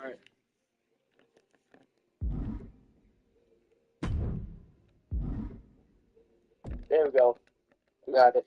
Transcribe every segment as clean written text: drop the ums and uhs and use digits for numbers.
right. There we go. Got it.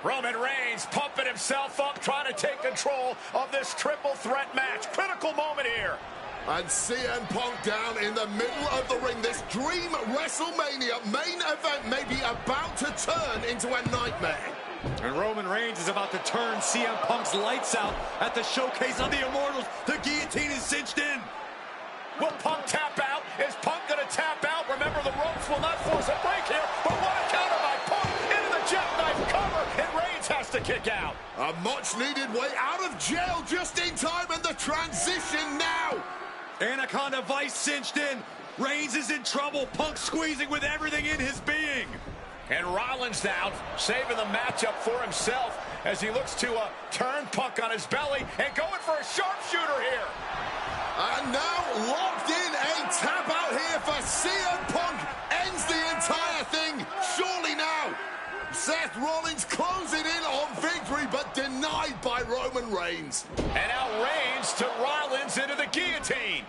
Roman Reigns pumping himself up, trying to take control of this triple threat match. Critical moment here. And CM Punk down in the middle of the ring. This dream WrestleMania main event may be about to turn into a nightmare. And Roman Reigns is about to turn CM Punk's lights out at the Showcase of the Immortals. The guillotine is cinched in. Will Punk tap out? Is Punk going to tap out? Remember, the ropes will not force a break here, but what a counter by Punk into the jackknife cover, and Reigns has to kick out. A much-needed way out of jail just in time, and the transition now. Anaconda Vice cinched in. Reigns is in trouble. Punk squeezing with everything in his being. And Rollins now saving the matchup for himself as he looks to turn Punk on his belly and going for a sharpshooter here. And now locked in, a tap out here for CM Punk. Ends the entire thing, surely now. Seth Rollins closing in on victory, but denied by Roman Reigns. And now Reigns to Rollins into the guillotine.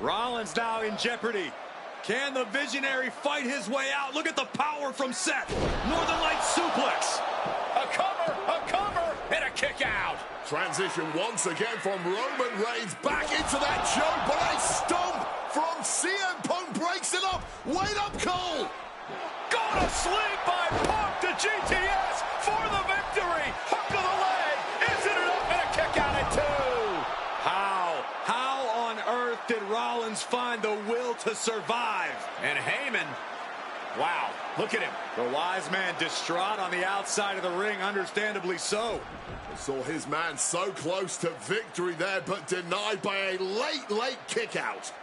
Rollins now in jeopardy. Can the Visionary fight his way out? Look at the power from Seth. Northern Lights suplex. A cover, and a kick out. Transition once again from Roman Reigns back into that choke, but a stomp from CM Punk breaks it up. Wait up, Cole. Go to sleep by Punk to GTS for the victory. Hook of the leg. Isn't it up? And a kick out at 2. How on earth did Rollins find the will will to survive. And Heyman, wow, look at him. The wise man distraught on the outside of the ring, understandably so. Saw his man so close to victory there, but denied by a late kick out.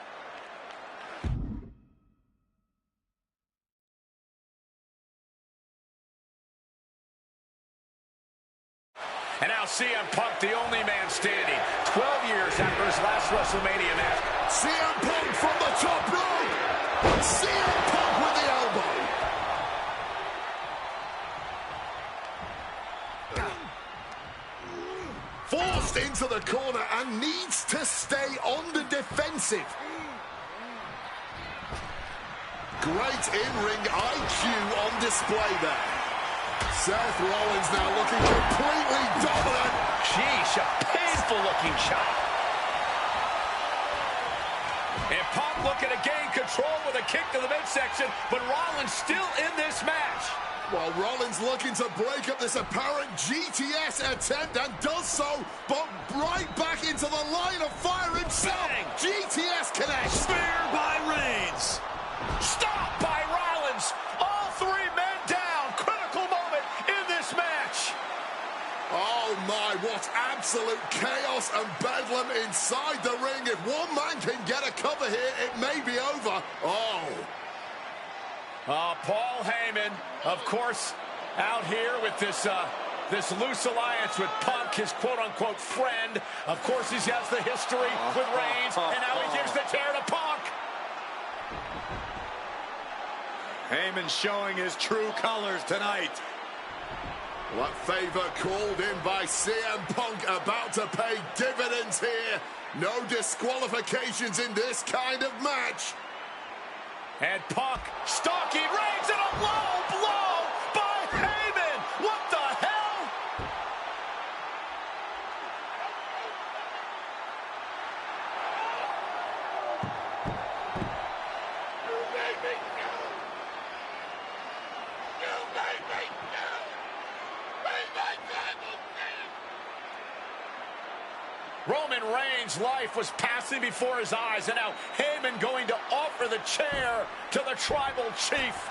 And now CM Punk, the only man standing, 12 years after his last WrestleMania match. CM Punk from the top rope. CM Punk with the elbow. Forced into the corner and needs to stay on the defensive. Great in-ring IQ on display there. Seth Rollins now looking completely dominant. Sheesh, a painful-looking shot. And Punk looking to gain control with a kick to the midsection, but Rollins still in this match. While Rollins looking to break up this apparent GTS attempt and does so, but right back into the line of fire himself. Bang. GTS connects. Spear by Reigns. Stop by Rollins. All three men down. Critical moment in this match. Oh my, what absolute chaos and bedlam inside the ring. If one man can get a cover here, it may be over. Paul Heyman, of course, out here with this loose alliance with Punk, his quote-unquote friend. Of course, he has the history with Reigns, and now he gives the tear to Punk. Heyman showing his true colors tonight. That favor called in by CM Punk about to pay dividends here. No disqualifications in this kind of match. And Punk stalking Reigns and a low blow by Heyman. What the hell? Roman Reigns' life was passing before his eyes, and now Heyman going to offer the chair to the tribal chief.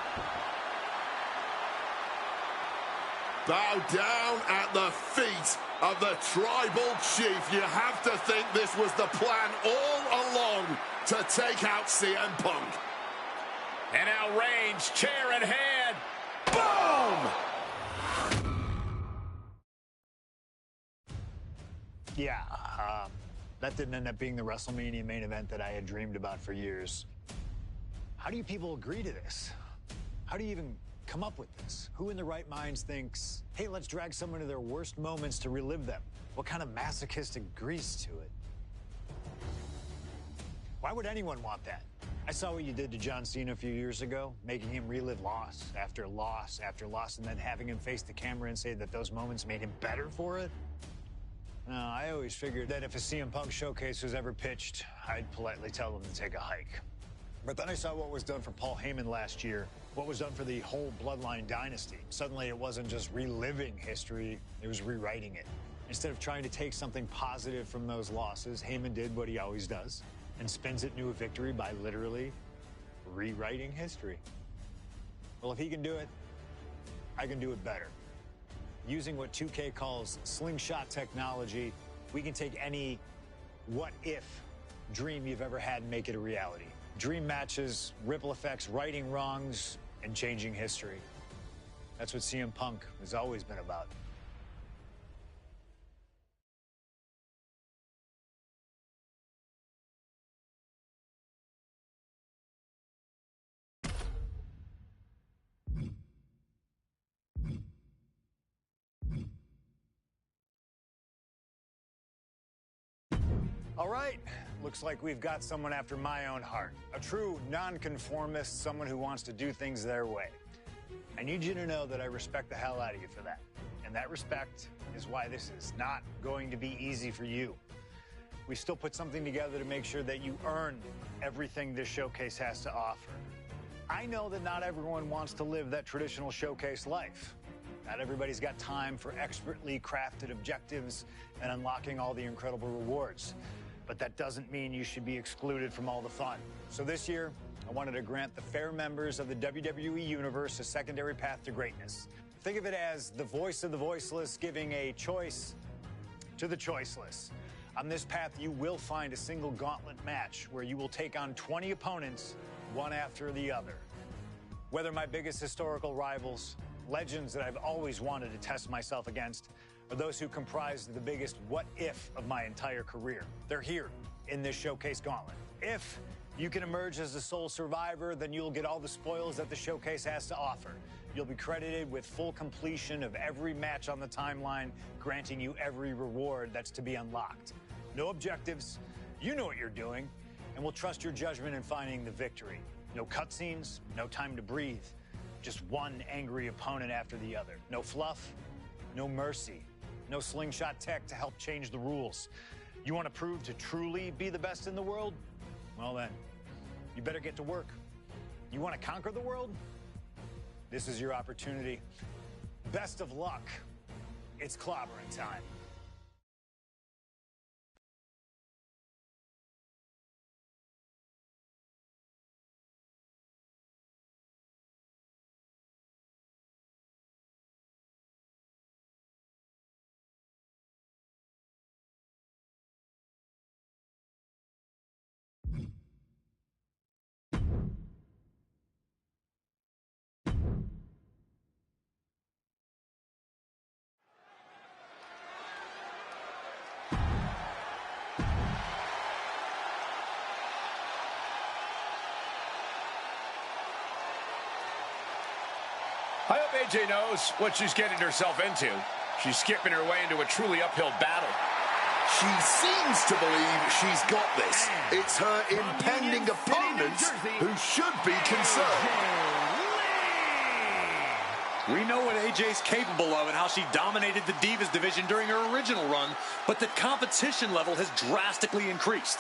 Bow down at the feet of the tribal chief. You have to think this was the plan all along to take out CM Punk. And now Reigns, chair in hand. Boom! Yeah, that didn't end up being the WrestleMania main event that I had dreamed about for years. How do you people agree to this? How do you even come up with this? Who in their right minds thinks, hey, let's drag someone to their worst moments to relive them? What kind of masochistic grease to it? Why would anyone want that? I saw what you did to John Cena a few years ago, making him relive loss after loss after loss, and then having him face the camera and say that those moments made him better for it. No, I always figured that if a CM Punk showcase was ever pitched, I'd politely tell them to take a hike. But then I saw what was done for Paul Heyman last year, what was done for the whole Bloodline dynasty. Suddenly it wasn't just reliving history, it was rewriting it. Instead of trying to take something positive from those losses, Heyman did what he always does and spins it into a victory by literally rewriting history. Well, if he can do it, I can do it better. Using what 2K calls slingshot technology, we can take any what-if dream you've ever had and make it a reality. Dream matches, ripple effects, righting wrongs, and changing history. That's what CM Punk has always been about. All right, looks like we've got someone after my own heart. A true nonconformist, someone who wants to do things their way. I need you to know that I respect the hell out of you for that. And that respect is why this is not going to be easy for you. We still put something together to make sure that you earn everything this showcase has to offer. I know that not everyone wants to live that traditional showcase life. Not everybody's got time for expertly crafted objectives and unlocking all the incredible rewards. but that doesn't mean you should be excluded from all the fun. So this year, I wanted to grant the fair members of the WWE Universe a secondary path to greatness. Think of it as the voice of the voiceless giving a choice to the choiceless. On this path, you will find a single gauntlet match where you will take on 20 opponents, one after the other. Whether my biggest historical rivals, legends that I've always wanted to test myself against, or those who comprise the biggest what-if of my entire career, they're here in this showcase gauntlet. If you can emerge as the sole survivor, then you'll get all the spoils that the showcase has to offer. You'll be credited with full completion of every match on the timeline, granting you every reward that's to be unlocked. No objectives, you know what you're doing, and we'll trust your judgment in finding the victory. No cutscenes, no time to breathe, just one angry opponent after the other. No fluff, no mercy, no slingshot tech to help change the rules. You want to prove to truly be the best in the world? Well then, you better get to work. You want to conquer the world? This is your opportunity. Best of luck. It's clobbering time. I hope AJ knows what she's getting herself into. She's skipping her way into a truly uphill battle. She seems to believe she's got this. It's her impending opponent who should be concerned. We know what AJ's capable of and how she dominated the Divas division during her original run, but the competition level has drastically increased.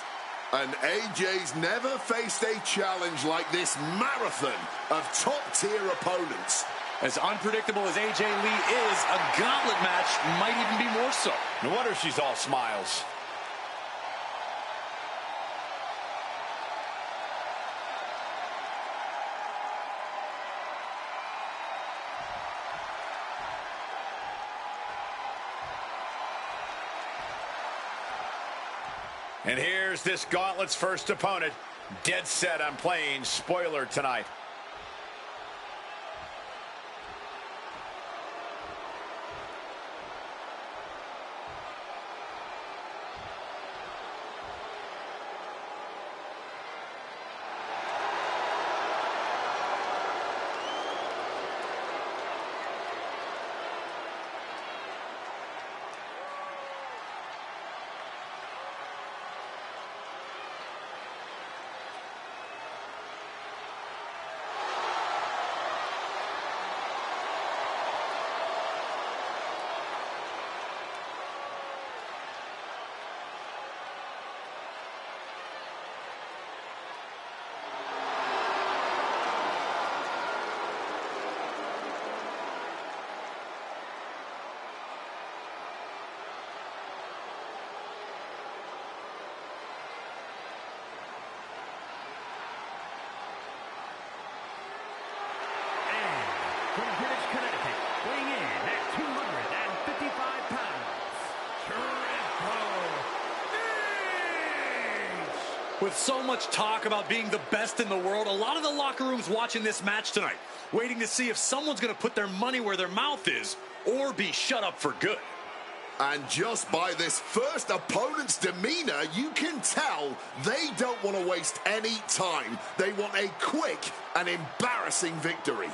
And AJ's never faced a challenge like this marathon of top-tier opponents. As unpredictable as AJ Lee is, a gauntlet match might even be more so. No wonder she's all smiles. And here's this gauntlet's first opponent. Dead set on playing spoiler tonight. From Greenwich, Connecticut, weighing in at 255 pounds, With so much talk about being the best in the world, a lot of the locker rooms watching this match tonight, waiting to see if someone's going to put their money where their mouth is or be shut up for good. And just by this first opponent's demeanor, you can tell they don't want to waste any time. They want a quick and embarrassing victory.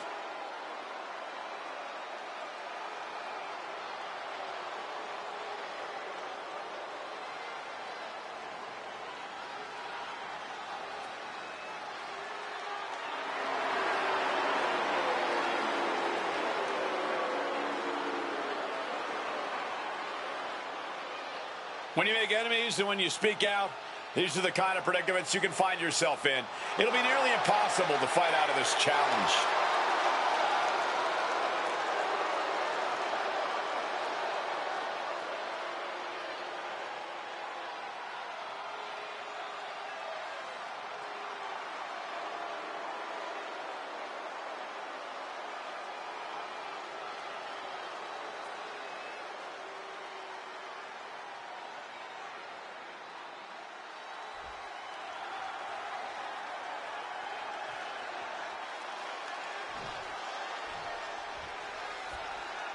When you make enemies and when you speak out, these are the kind of predicaments you can find yourself in. It'll be nearly impossible to fight out of this challenge.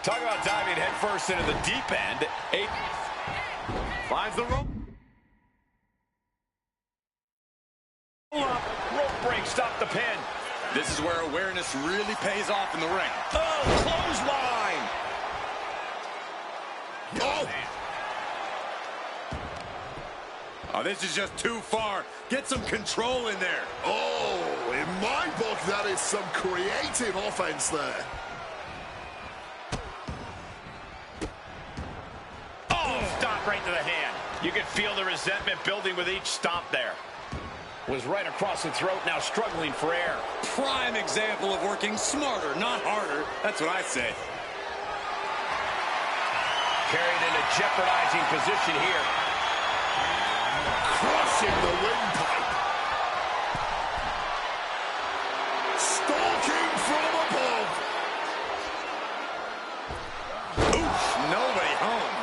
Talk about diving headfirst into the deep end. Finds the rope. Rope break, stop the pin. This is where awareness really pays off in the ring. Oh, clothesline. Oh! Oh, this is just too far. Get some control in there. Oh, in my book, that is some creative offense there. Oh, stop right to the hand. You can feel the resentment building with each stomp there. Was right across the throat, now struggling for air. Prime example of working smarter, not harder. That's what I say. Carried in a jeopardizing position here. Crushing the windpipe. Stalking from above. Oof, nobody home.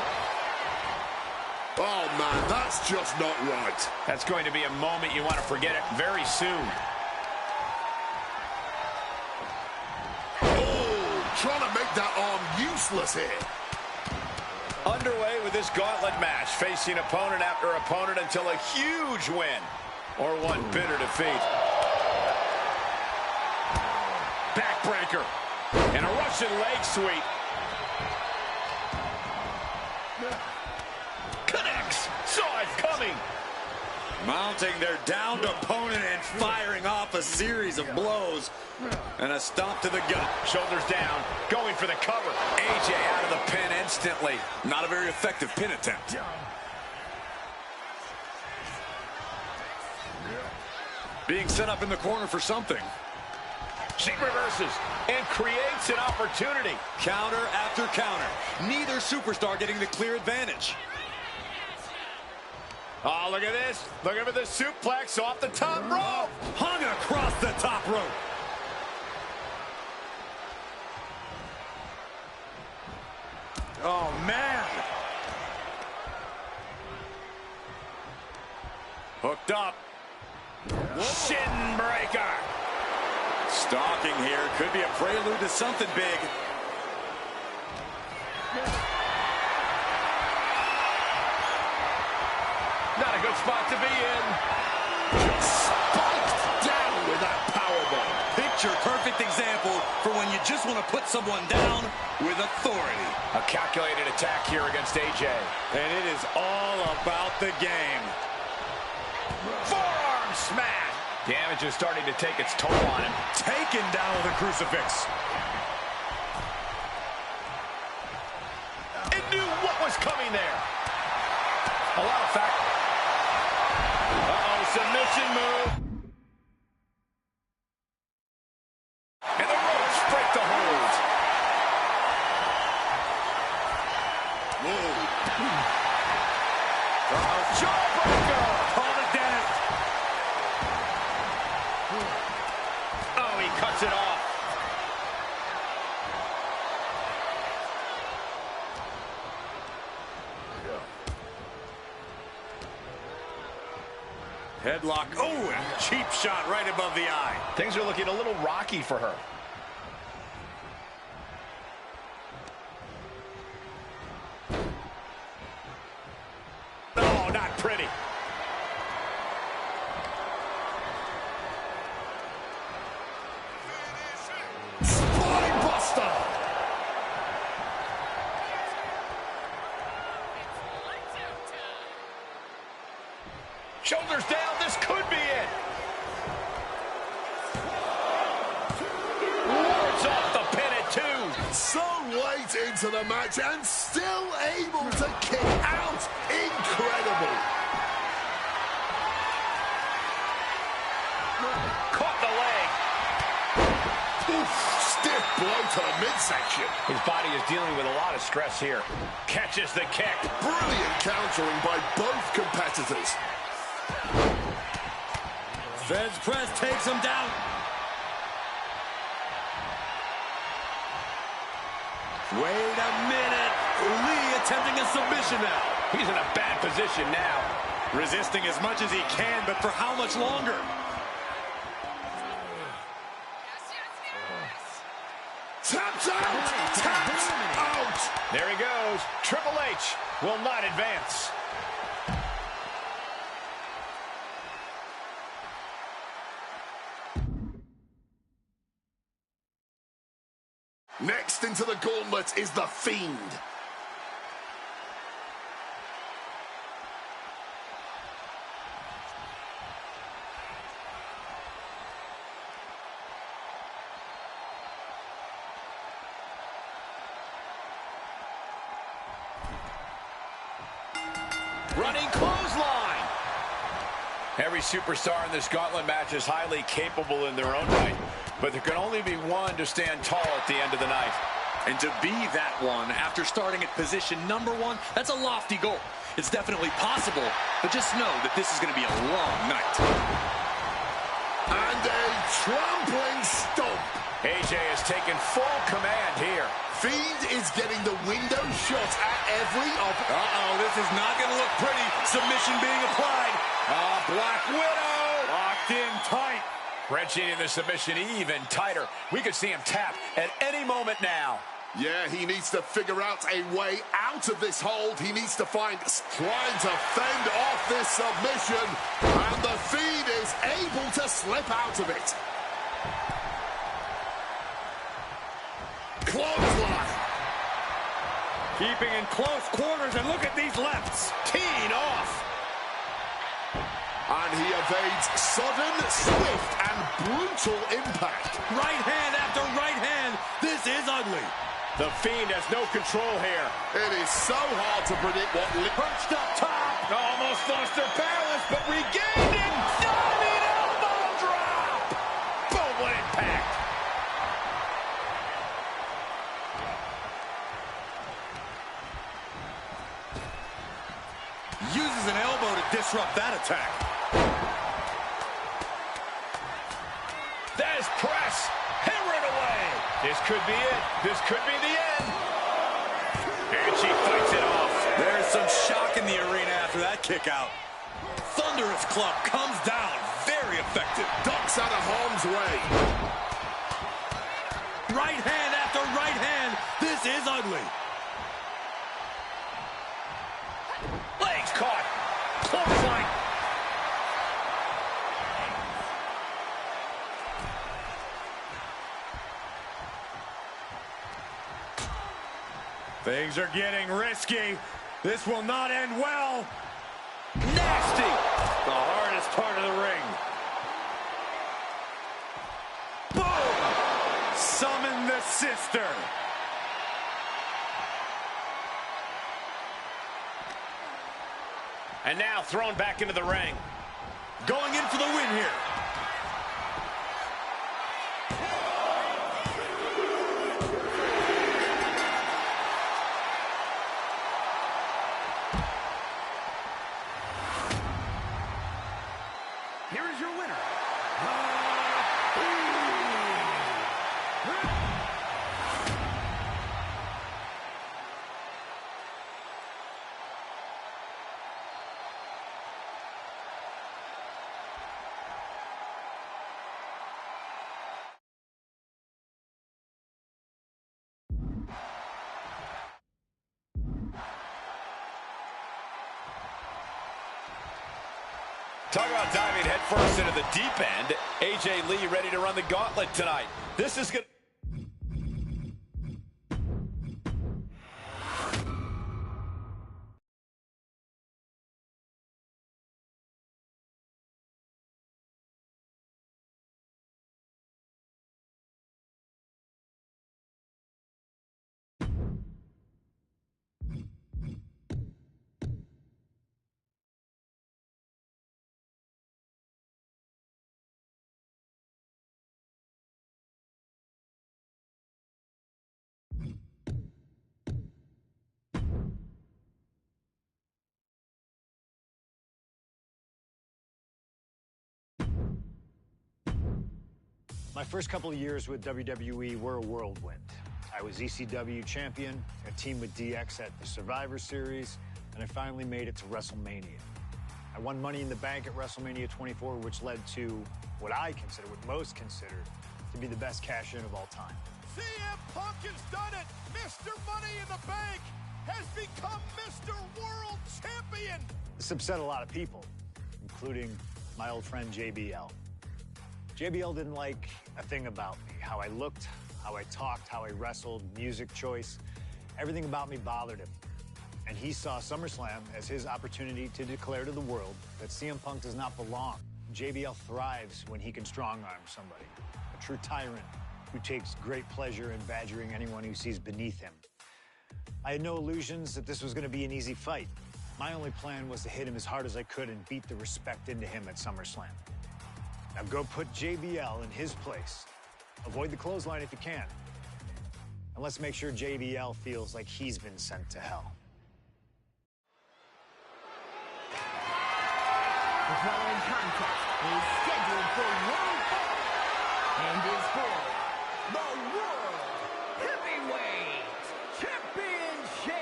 Oh, man, that's just not right. That's going to be a moment you want to forget it very soon. Oh, trying to make that arm useless here. Underway with this gauntlet match, facing opponent after opponent until a huge win or one bitter defeat. Backbreaker and a Russian leg sweep. Connects, saw it coming. Mounting their downed opponent and firing off a series of blows. And a stomp to the gut. Shoulders down, going for the cover. AJ out of the pin instantly. Not a very effective pin attempt. Being set up in the corner for something. She reverses and creates an opportunity. Counter after counter. Neither superstar getting the clear advantage. Oh, look at this. Looking for the suplex off the top rope. Hung across the top rope. Oh, man. Hooked up. Shin breaker. Stalking here. Could be a prelude to something big. Not a good spot to be in. Spiked down with that powerbomb. Picture perfect example for when you just want to put someone down with authority. A calculated attack here against AJ. And it is all about the game. Forearm smash. Damage is starting to take its toll on him. Taken down with a crucifix. It knew what was coming there. A lot of fact. Uh-oh, submission move. And the ropes break the hold. Jawbreaker. Call it dead. Oh, he cuts it off. Headlock. Oh, and cheap shot right above the eye. Things are looking a little rocky for her. No, not pretty. Spine buster. Shoulders down, this could be it. Wards off the pin at 2. So late into the match and still able to kick out. Incredible. Caught the leg. Oof, stiff blow to the midsection. His body is dealing with a lot of stress here. Catches the kick. Brilliant countering by both competitors. Feds press takes him down. Wait a minute. Lee attempting a submission now. He's in a bad position now. Resisting as much as he can, but for how much longer? Tapped out! Tapped out! There he goes. Triple H will not advance. Next into the gauntlet is the Fiend. Running clothesline. Every superstar in this gauntlet match is highly capable in their own right, but there can only be one to stand tall at the end of the night. And to be that one after starting at position number 1, that's a lofty goal. It's definitely possible, but just know that this is going to be a long night. And a trampling stomp. AJ has taken full command here. Fiend is getting the window shot at every This is not going to look pretty. Submission being applied. Black Widow. Locked in tight. Wrenching in the submission even tighter. We could see him tap at any moment now. Yeah, he needs to figure out a way out of this hold. He needs to find trying to fend off this submission. And the Fiend is able to slip out of it. Clothesline. Keeping in close quarters, and look at these lefts. Teeing off. And he evades sudden, swift, and brutal impact. Right hand after right hand. This is ugly. The Fiend has no control here. It is so hard to predict what... Perched up top. Almost lost their balance, but regained it. Diving elbow drop. Boom, what impact. Uses an elbow to disrupt that attack. That is press. Hammering away. This could be it. This could be the end. And she fights it off. There's some shock in the arena after that kick out. Thunderous club comes down. Very effective. Ducks out of harm's way. Right hand after right hand. This is ugly. Legs caught. Clothesline. Things are getting risky. This will not end well. Nasty. The hardest part of the ring. Boom! Summon the sister. And now thrown back into the ring. Going in for the win here. Here is your winner. Talk about diving headfirst into the deep end. AJ Lee ready to run the gauntlet tonight. This is good. My first couple of years with WWE were a whirlwind. I was ECW champion, a team with DX at the Survivor Series, and I finally made it to WrestleMania. I won Money in the Bank at WrestleMania 24, which led to what most consider to be the best cash-in of all time. CM Punk has done it. Mr. Money in the Bank has become Mr. World Champion. This upset a lot of people, including my old friend JBL. JBL didn't like a thing about me. How I looked, how I talked, how I wrestled, music choice. Everything about me bothered him. And he saw SummerSlam as his opportunity to declare to the world that CM Punk does not belong. JBL thrives when he can strong-arm somebody. A true tyrant who takes great pleasure in badgering anyone who sees beneath him. I had no illusions that this was going to be an easy fight. My only plan was to hit him as hard as I could and beat the respect into him at SummerSlam. Now go put JBL in his place. Avoid the clothesline if you can. And let's make sure JBL feels like he's been sent to hell. The following contest is scheduled for one fall and is for the World Heavyweight Championship.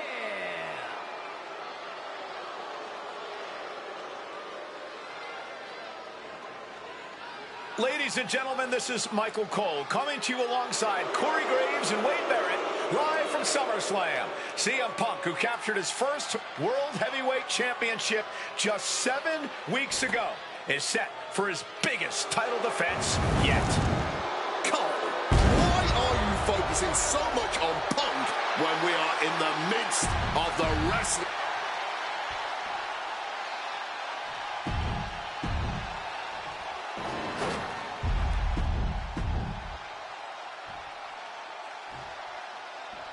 Ladies and gentlemen, this is Michael Cole coming to you alongside Corey Graves and Wade Barrett, live from SummerSlam. CM Punk, who captured his first World Heavyweight Championship just 7 weeks ago, is set for his biggest title defense yet. Cole, why are you focusing so much on Punk when we are in the midst of the wrestling?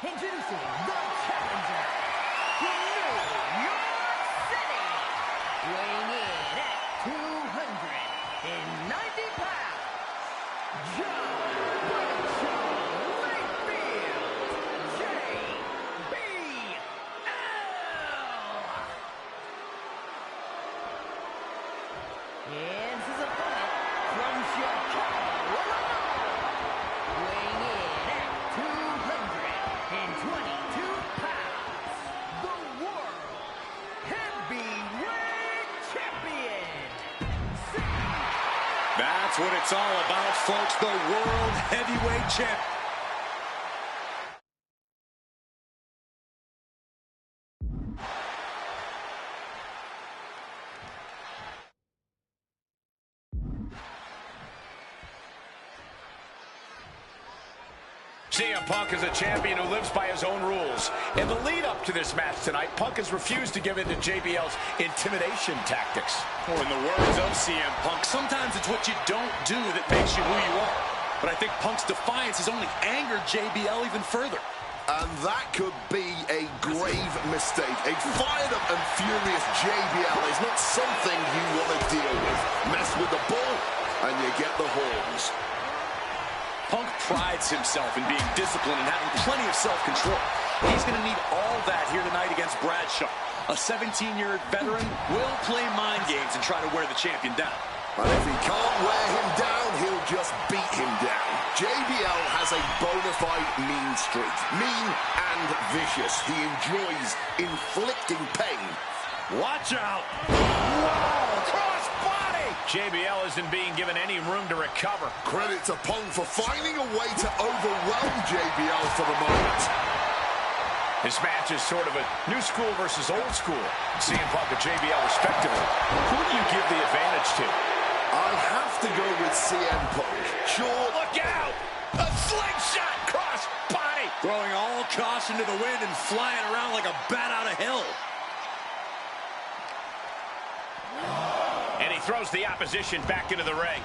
Introducing the challenger from New York City, weighing in at 290 pounds, John Mayfield, JBL. And his opponent from Chicago, weighing in at 222 pounds, the World Heavyweight Champion. That's what it's all about, folks. The World Heavyweight Champion. CM Punk is a champion who lives by his own rules. In the lead-up to this match tonight, Punk has refused to give in to JBL's intimidation tactics. Or in the words of CM Punk, sometimes it's what you don't do that makes you who you are. But I think Punk's defiance has only angered JBL even further. And that could be a grave mistake. A fired up and furious JBL is not something you want to deal with. Mess with the ball and you get the horns. Punk prides himself in being disciplined and having plenty of self-control. He's going to need all that here tonight against Bradshaw. A 17-year veteran will play mind games and try to wear the champion down. And if he can't wear him down, he'll just beat him down. JBL has a bona fide mean streak. Mean and vicious. He enjoys inflicting pain. Watch out! Whoa! Cross body! JBL isn't being given any room to recover. Credit to Punk for finding a way to overwhelm JBL for the moment. This match is sort of a new school versus old school. CM Punk and JBL respectively. Who do you give the advantage to? I'll have to go with CM Punk. Sure. Look out! A slingshot cross body! Throwing all caution to the wind and flying around like a bat out of hell. And he throws the opposition back into the ring.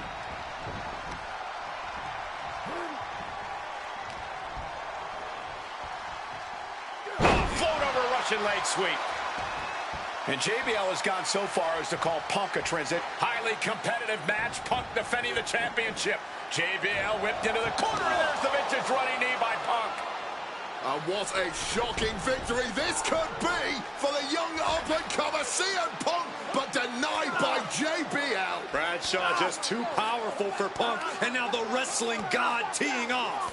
Float over Russian leg sweep. And JBL has gone so far as to call Punk a transit. Highly competitive match. Punk defending the championship. JBL whipped into the corner, and there's the vintage running knee by Punk. And what a shocking victory this could be for the young up-and-comer CM Punk, but denied by JBL. Bradshaw just too powerful for Punk, and now the wrestling god teeing off.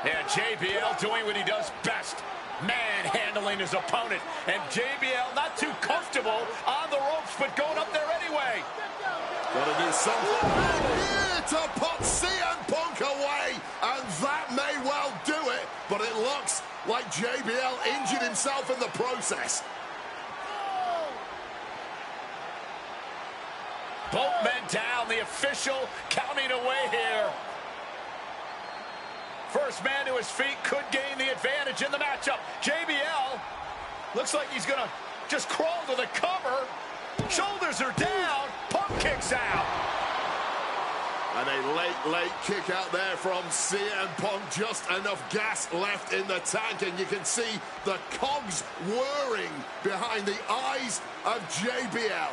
And JBL doing what he does best. Manhandling his opponent. And JBL not too comfortable on the ropes, but going up there anyway. Gotta do something. Here to put CM Punk away, and that may well do it. JBL injured himself in the process. Both men down, the official counting away here. First man to his feet could gain the advantage in the matchup. JBL looks like he's going to just crawl to the cover. Shoulders are down. Punk kicks out. And a late kick out there from CM Punk. Just enough gas left in the tank, and you can see the cogs whirring behind the eyes of JBL.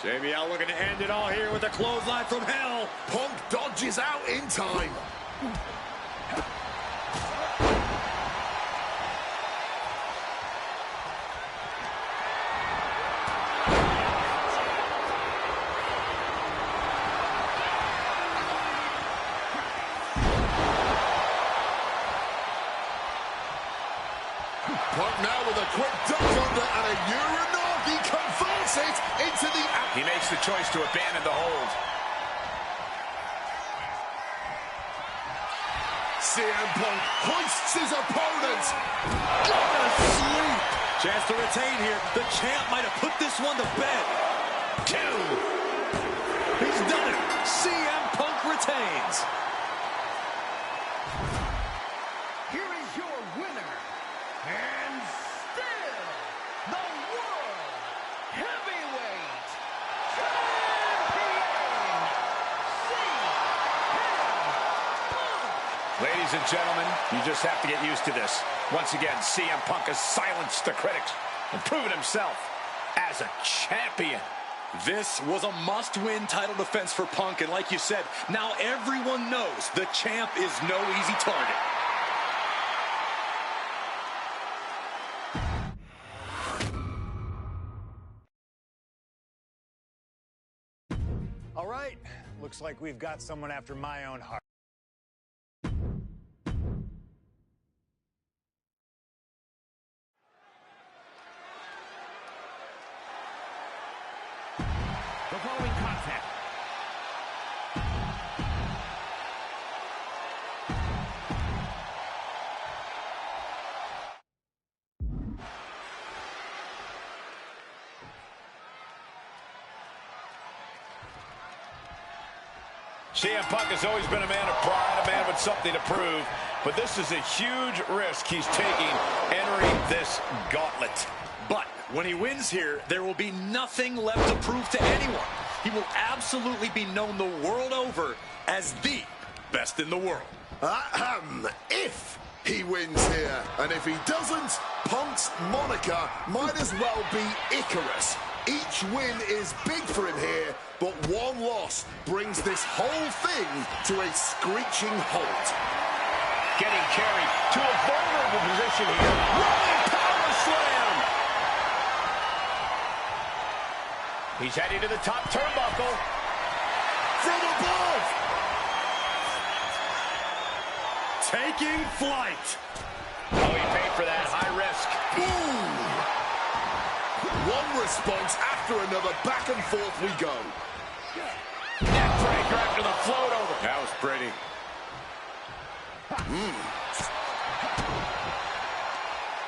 JBL looking to end it all here with a clothesline from hell. Punk dodges out in time. Punk now with a quick duck under and a Uranagi converts it into the... He makes the choice to abandon the hold. CM Punk hoists his opponent. Go to sleep. Chance to retain here. The champ might have put this one to bed. 2. He's done it. CM Punk retains. Here is your winner, and still the World Heavyweight Champion, Ladies and gentlemen, you just have to get used to this. Once again, CM Punk has silenced the critics and proven himself as a champion. This was a must-win title defense for Punk, and like you said, now everyone knows the champ is no easy target. All right, looks like we've got someone after my own heart. The following contest CM Punk has always been a man of pride, a man with something to prove, but this is a huge risk he's taking entering this gauntlet. But when he wins here, there will be nothing left to prove to anyone. He will absolutely be known the world over as the best in the world. If he wins here, and if he doesn't, Punk's moniker might as well be Icarus. Each win is big for him here, but one loss brings this whole thing to a screeching halt. Getting carried to a vulnerable position here. Rolling power slam. He's heading to the top turnbuckle. From above! Taking flight. Oh, he paid for that. High risk. Boom! One response after another, back and forth we go. Neckbreaker after the float over. That was pretty.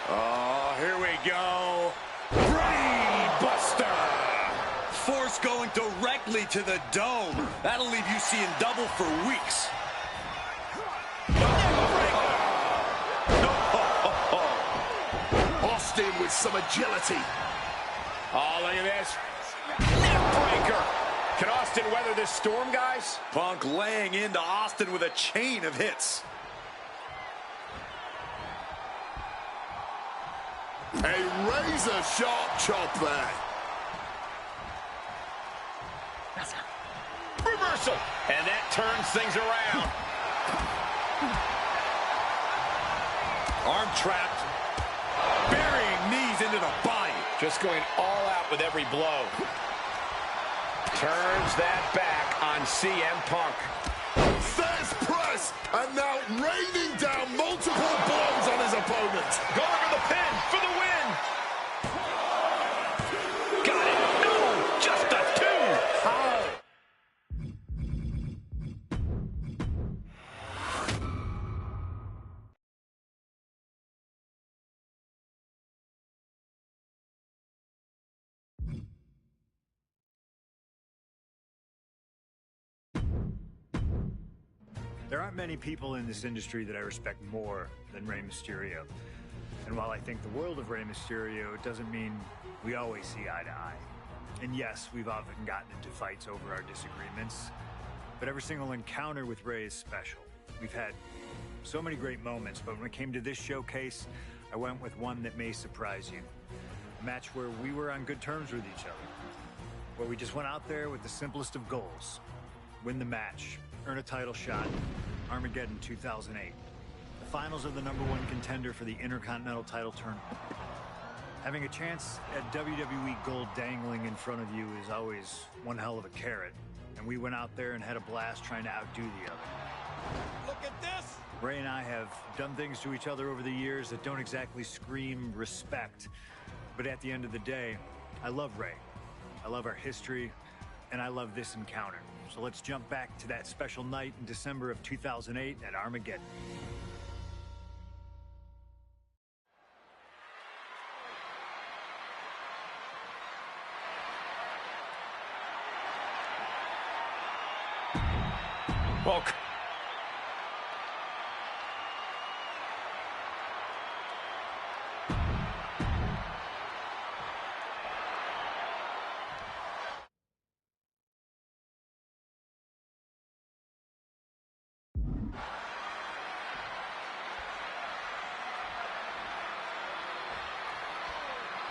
Oh, here we go. Brain Buster. Force going directly to the dome. That'll leave you seeing double for weeks. Austin with some agility. Oh, look at this. Neckbreaker. Can Austin weather this storm, guys? Punk laying into Austin with a chain of hits. A razor-sharp chop there. Reversal. And that turns things around. Arm trapped. Burying knees into the body. Just going all out with every blow. Turns that back on CM Punk. There's press, and now raining down multiple blows on his opponent. Going for the pin for the win. Got it. No, just a There aren't many people in this industry that I respect more than Rey Mysterio. And while I think the world of Rey Mysterio, it doesn't mean we always see eye to eye. And yes, we've often gotten into fights over our disagreements, but every single encounter with Rey is special. We've had so many great moments, but when it came to this showcase, I went with one that may surprise you. A match where we were on good terms with each other, where we just went out there with the simplest of goals. Win the match, earn a title shot, Armageddon 2008. The finals of the #1 contender for the Intercontinental title tournament. Having a chance at WWE gold dangling in front of you is always one hell of a carrot, and we went out there and had a blast trying to outdo the other. Look at this! Rey and I have done things to each other over the years that don't exactly scream respect, but at the end of the day, I love Rey. I love our history, and I love this encounter. So let's jump back to that special night in December of 2008 at Armageddon. Well,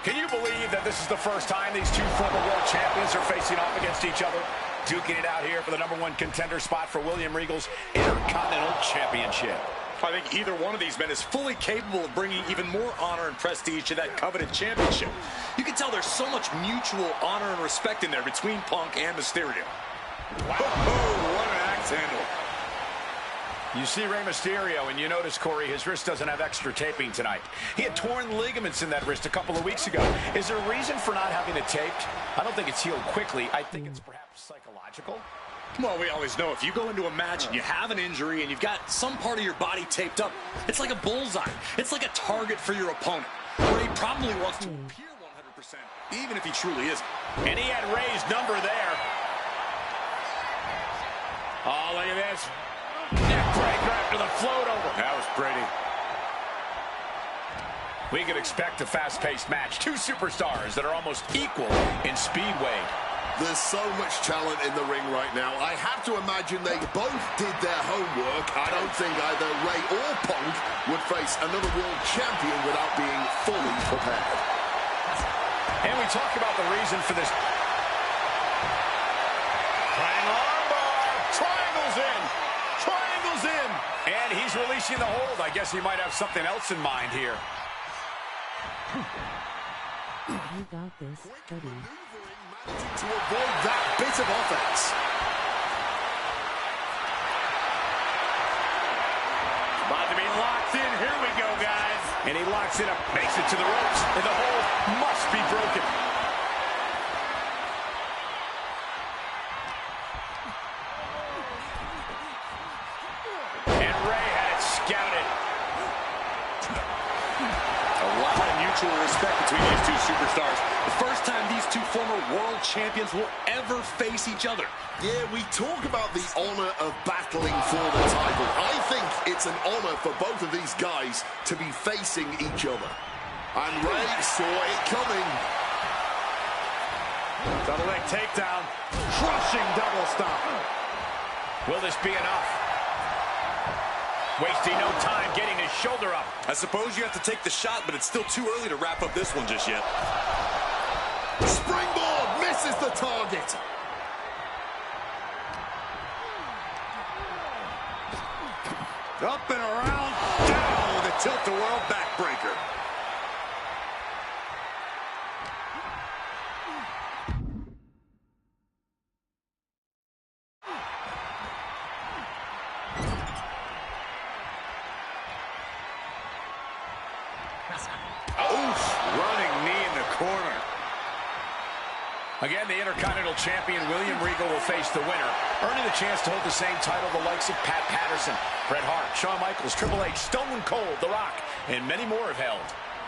can you believe that this is the first time these two former world champions are facing off against each other? Duking it out here for the #1 contender spot for William Regal's Intercontinental Championship. I think either one of these men is fully capable of bringing even more honor and prestige to that coveted championship. You can tell there's so much mutual honor and respect in there between Punk and Mysterio. Wow. Oh, what an axe handle. You see Rey Mysterio, and you notice, Corey, his wrist doesn't have extra taping tonight. He had torn ligaments in that wrist a couple of weeks ago. Is there a reason for not having it taped? I don't think it's healed quickly. I think it's perhaps psychological. Well, we always know if you go into a match and you have an injury and you've got some part of your body taped up, it's like a bullseye. It's like a target for your opponent, where he probably wants to appear 100%, even if he truly isn't. And he had Rey's number there. Oh, look at this. Neck breaker after the float over. That was pretty. We could expect a fast-paced match. Two superstars that are almost equal in speed weight. There's so much talent in the ring right now. I have to imagine they both did their homework. I don't think either Rey or Punk would face another world champion without being fully prepared. And we talk about the reason for this. Triangle armbar. Triangles in. Triangles in. And he's releasing the hold. I guess he might have something else in mind here. You got this, buddy. To avoid that bit of offense. About to be locked in. Here we go, guys. And he locks it up, makes it to the ropes, and the hold must be broken. And Rey had it scouted. A lot of mutual respect between these two superstars. The first time these two former world champions will ever face each other. Yeah, we talk about the honor of battling for the title. I think it's an honor for both of these guys to be facing each other. And Rey saw it coming. Double leg takedown. Crushing double stomp. Will this be enough? Wasting no time getting his shoulder up. I suppose you have to take the shot, but it's still too early to wrap up this one just yet. Springboard misses the target. Up and around, down with a tilt-a-whirl backbreaker. Oof, running knee in the corner. Again, the Intercontinental Champion, William Regal, will face the winner, earning the chance to hold the same title the likes of Pat Patterson, Bret Hart, Shawn Michaels, Triple H, Stone Cold, The Rock, and many more have held.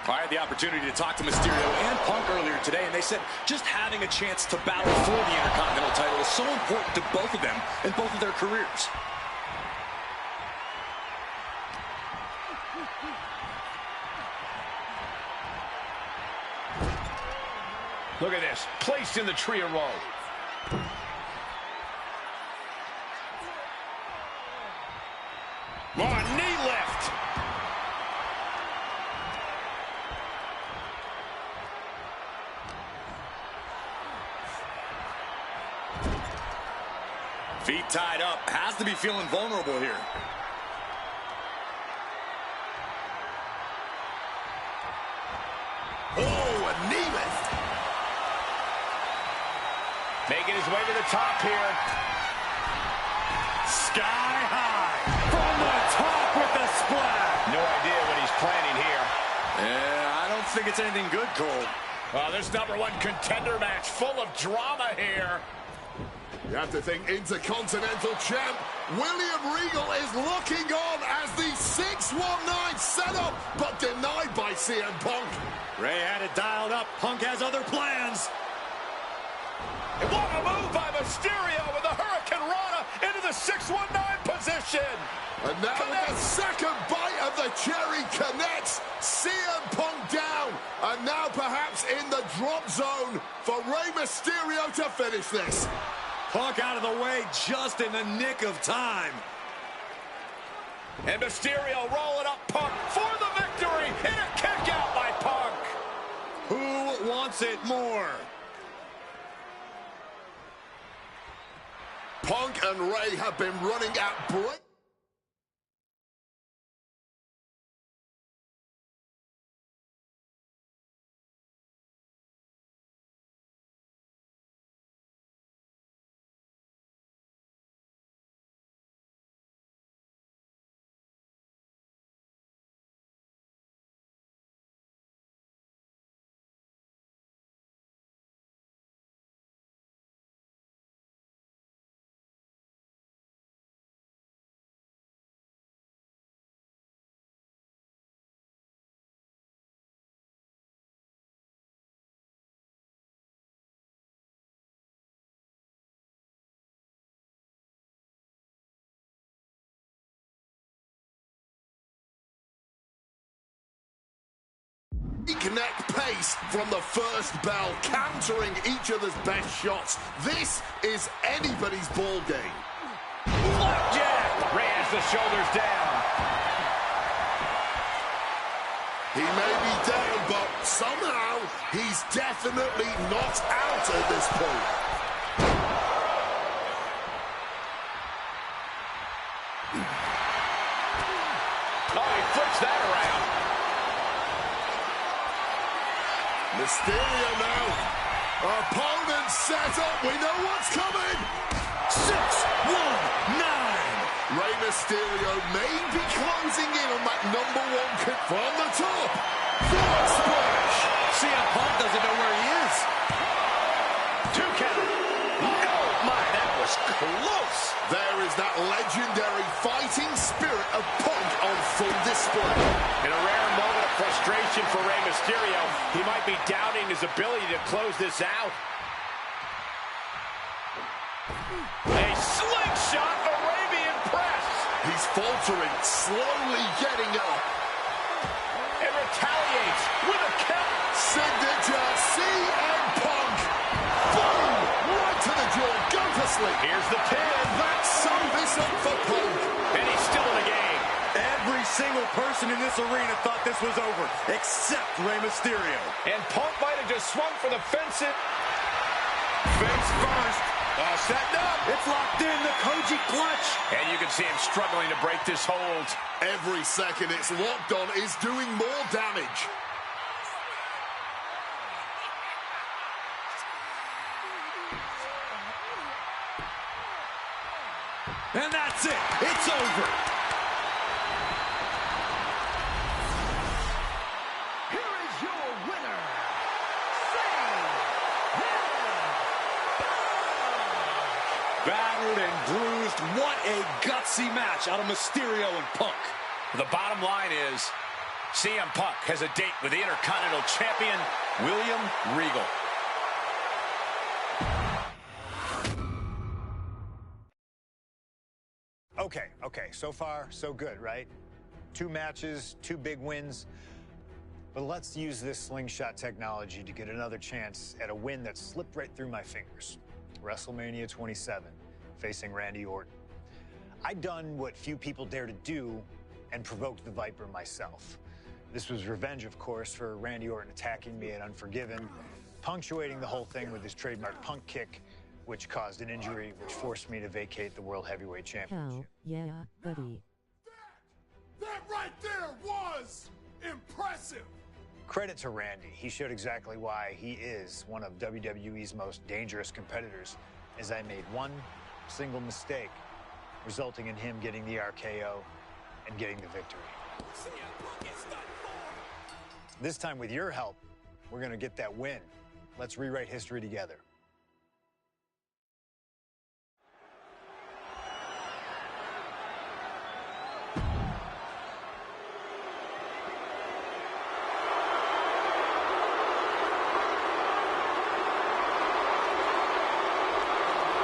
I had the opportunity to talk to Mysterio and Punk earlier today, and they said just having a chance to battle for the Intercontinental title is so important to both of them and both of their careers. Look at this, placed in the trio roll. Oh, knee lift. Feet tied up, has to be feeling vulnerable here. Oh, a knee lift. Making his way to the top here. Sky high from the top with the splash. No idea what he's planning here. Yeah, I don't think it's anything good, Cole. Well, this #1 contender match full of drama here. You have to think Intercontinental Champ William Regal is looking on as the 619 setup, but denied by CM Punk. Ray had it dialed up. Punk has other plans. And what a move by Mysterio with the Hurricane Rana into the 619 position. And now with the second bite of the cherry connects, CM Punk down. And now perhaps in the drop zone for Rey Mysterio to finish this. Punk out of the way just in the nick of time. And Mysterio rolling up Punk for the victory. And a kick out by Punk. Who wants it more? Punk and Rey have been running at break. Neck pace from the first bell, countering each other's best shots. This is anybody's ball game. Blackjack! Ray has the shoulders down. He may be down, but somehow he's definitely not out at this point. Oh, he flips that around. Mysterio now. Opponent set up. We know what's coming. 619. Rey Mysterio may be closing in on that #1 kick from the top. Frog splash. CM Punk doesn't know where he is. 2 count. Oh, my, that was close. There is that legendary fighting spirit of Punk on full display. In a rare moment of frustration for Rey Mysterio, he might be doubting his ability to close this out. A slingshot Arabian press. He's faltering, slowly getting up. And retaliates with a count. Signature CM Punk. Boom! Right to the jaw. Go to sleep. Here's the pin. That summed this up for Punk. And he's still in the game. Every single person in this arena thought this was over, except Rey Mysterio. And Punk might have just swung for the fence. Face first. Setting up. It's locked in, the Koji clutch. And you can see him struggling to break this hold. Every second it's locked on is doing more damage. And that's it. It's over. Here is your winner, Battered and bruised. What a gutsy match out of Mysterio and Punk. The bottom line is CM Punk has a date with the Intercontinental Champion, William Regal. Okay, so far, so good, right? 2 matches, 2 big wins. But let's use this slingshot technology to get another chance at a win that slipped right through my fingers. WrestleMania 27, facing Randy Orton. I'd done what few people dare to do and provoked the Viper myself. This was revenge, of course, for Randy Orton attacking me at Unforgiven, punctuating the whole thing with his trademark punk kick, which caused an injury, which forced me to vacate the World Heavyweight Championship. Hell yeah, buddy. That right there was impressive. Credit to Randy. He showed exactly why he is one of WWE's most dangerous competitors, as I made one single mistake, resulting in him getting the RKO and getting the victory. This time, with your help, we're going to get that win. Let's rewrite history together.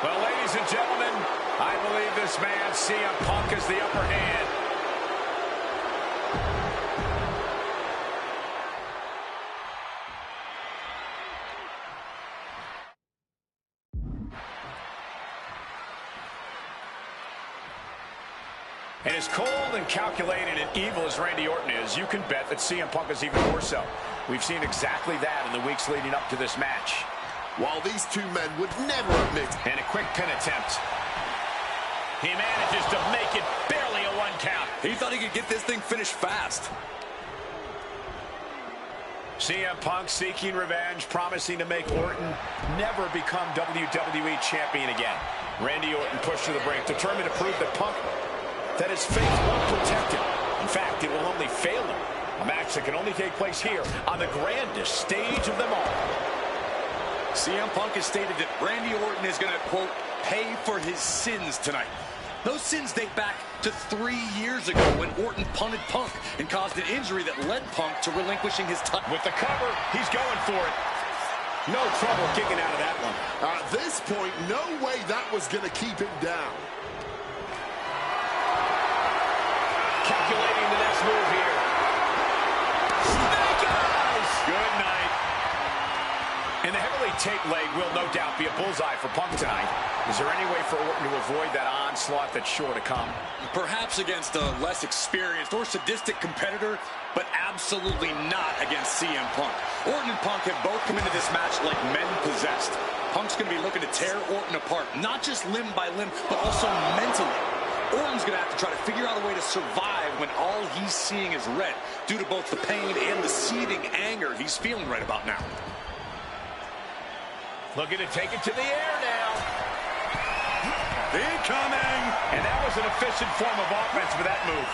Well, ladies and gentlemen, I believe this man, CM Punk, has the upper hand. And as cold and calculated and evil as Randy Orton is, you can bet that CM Punk is even more so. We've seen exactly that in the weeks leading up to this match. While these two men would never admit. And a quick pin attempt. He manages to make it barely a 1 count. He thought he could get this thing finished fast. CM Punk seeking revenge, promising to make Orton never become WWE champion again. Randy Orton pushed to the brink, determined to prove that Punk, that his faith won't protect him. In fact, it will only fail him. A match that can only take place here on the grandest stage of them all. CM Punk has stated that Randy Orton is going to, quote, pay for his sins tonight. Those sins date back to 3 years ago when Orton punted Punk and caused an injury that led Punk to relinquishing his title. With the cover, he's going for it. No trouble kicking out of that one. At this point, no way that was going to keep him down. Calculating the next move here. Snake eyes! Good night. And the heavily taped leg will no doubt be a bullseye for Punk tonight. Is there any way for Orton to avoid that onslaught that's sure to come? Perhaps against a less experienced or sadistic competitor, but absolutely not against CM Punk. Orton and Punk have both come into this match like men possessed. Punk's going to be looking to tear Orton apart, not just limb by limb, but also mentally. Orton's going to have to try to figure out a way to survive when all he's seeing is red, due to both the pain and the seething anger he's feeling right about now. Looking to take it to the air now. Incoming! And that was an efficient form of offense with that move.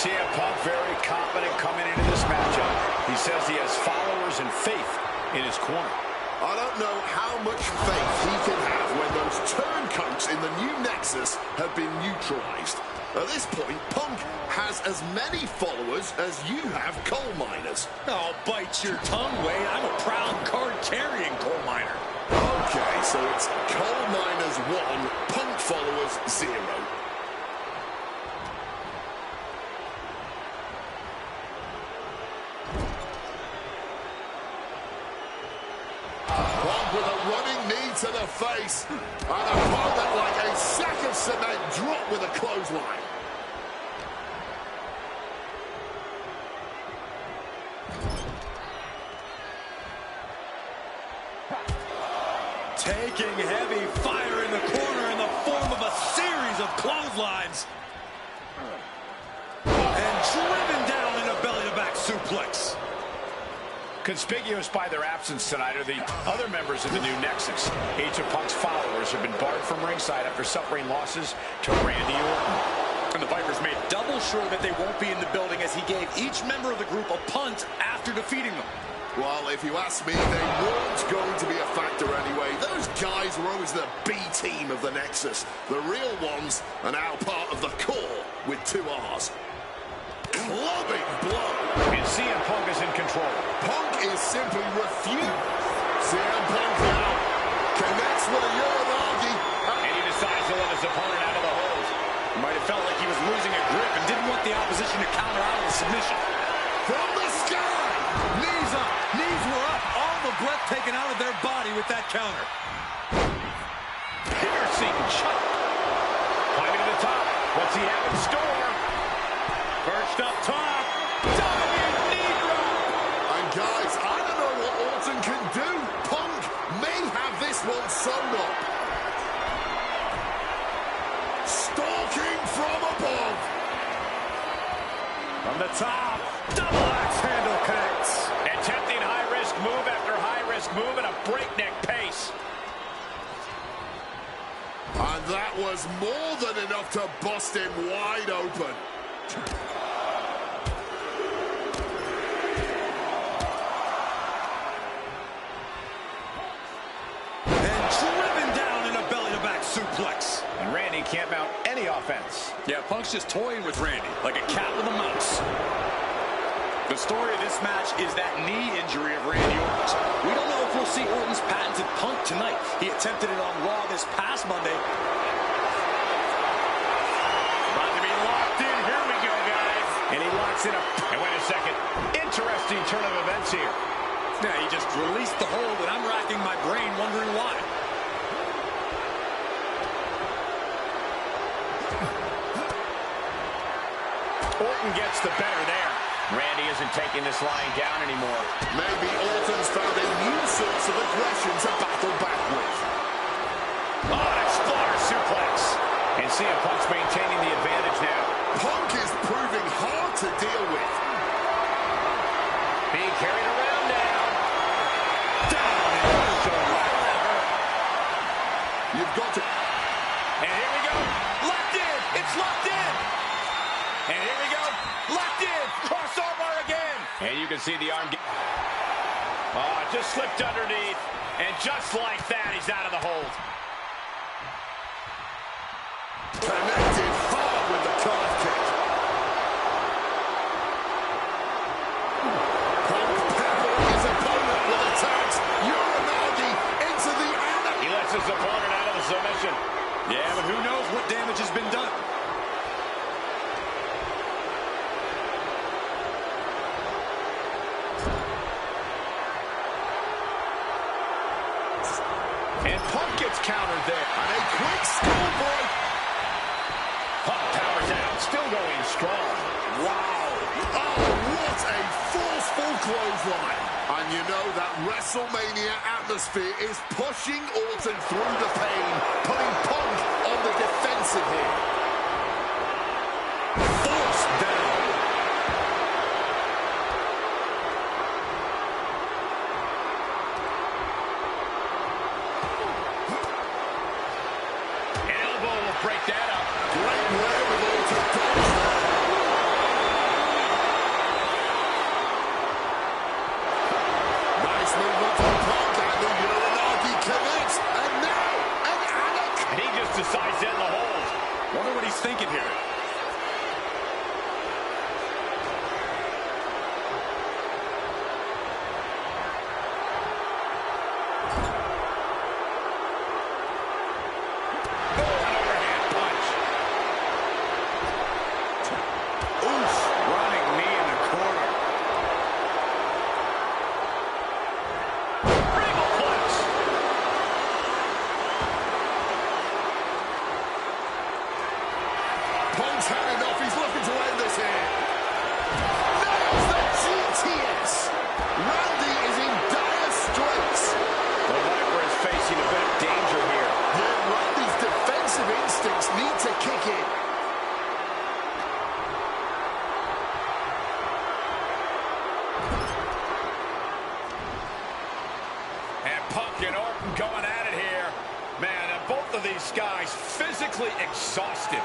CM Punk very confident coming into this matchup. He says he has followers and faith in his corner. I don't know how much faith he can have when those turncoats in the new Nexus have been neutralized. At this point, Punk has as many followers as you have coal miners. Oh, bite your tongue, Wade. I'm a proud card-carrying coal miner. Okay, so it's coal miners 1, Punk followers 0. Punk with a running knee to the face. And opponent like a sack of cement dropped with a clothesline. Taking heavy fire in the corner in the form of a series of clotheslines. And driven down in a belly-to-back suplex. Conspicuous by their absence tonight are the other members of the new Nexus. Each of Punk's followers have been barred from ringside after suffering losses to Randy Orton. And the Vipers made double sure that they won't be in the building as he gave each member of the group a punt after defeating them. Well, if you ask me, they weren't going to be a factor anyway. Those guys were always the B team of the Nexus. The real ones are now part of the core with 2 R's. Clubbing blow. And CM Punk is in control. Punk is simply refused. CM Punk now connects with a Uranagi. And he decides to let his opponent out of the hold. Might have felt like he was losing a grip and didn't want the opposition to counter out of the submission. From the sky! Knees up. Knees were up. All the breath taken out of their body with that counter. Piercing chop. Climbing to the top. What's he have in store? Perched up top. Diving knee drop. And guys, I don't know what Orton can do. Punk may have this one sewn up. Stalking from above. From the top. Double axe handle connects. Attempting high-risk move after high-risk move at a breakneck pace. And that was more than enough to bust him wide open. And driven down in a belly-to-back suplex. And Randy can't mount any offense. Yeah, Punk's just toying with Randy, like a cat with a mouse. The story of this match is that knee injury of Randy Orton's. We don't know if we'll see Orton's patented Punk tonight. He attempted it on Raw this past Monday. About to be locked in. Here we go, guys. And he locks in a... And wait a second. Interesting turn of events here. Yeah, he just released the hold, and I'm racking my brain wondering why. Orton gets the better there. Randy isn't taking this lying down anymore. Maybe Orton's found a new source of aggression to battle back with. Oh, an exploder suplex. And CM Punk's maintaining the advantage now. Punk is proving hard to deal with. Being carried around now. Down. You've got to... And here we go. Locked in. It's locked in. And here we go. Locked in. Crossover again. And you can see the arm get... Oh, just slipped underneath. And just like that, he's out of the hold. Connected hard with the calf kick. Punk peppered his opponent with attacks. Uranagi into the anna. He lets his opponent out of the submission. Yeah, but who knows what damage has been done. And Punk gets countered there. And a quick schoolboy. Punk powers out, still going strong. Wow. Oh, what a forceful clothesline. And you know that WrestleMania atmosphere is pushing Orton through the pain, putting Punk on the defensive here. Forced down. An elbow will break that up. Great wherewithal to dodge there. Nice movement from Punk, and the Uranagi connects. And now, an Anak. And he just decides to end the hold. Wonder what he's thinking here. Punk's had enough. He's looking to end this here. Nails the GTS. Randy is in dire straits. The Viper is facing a bit of danger here. Yeah, Randy's defensive instincts need to kick in. And Punk and Orton going at it here. Man, and both of these guys physically exhausted.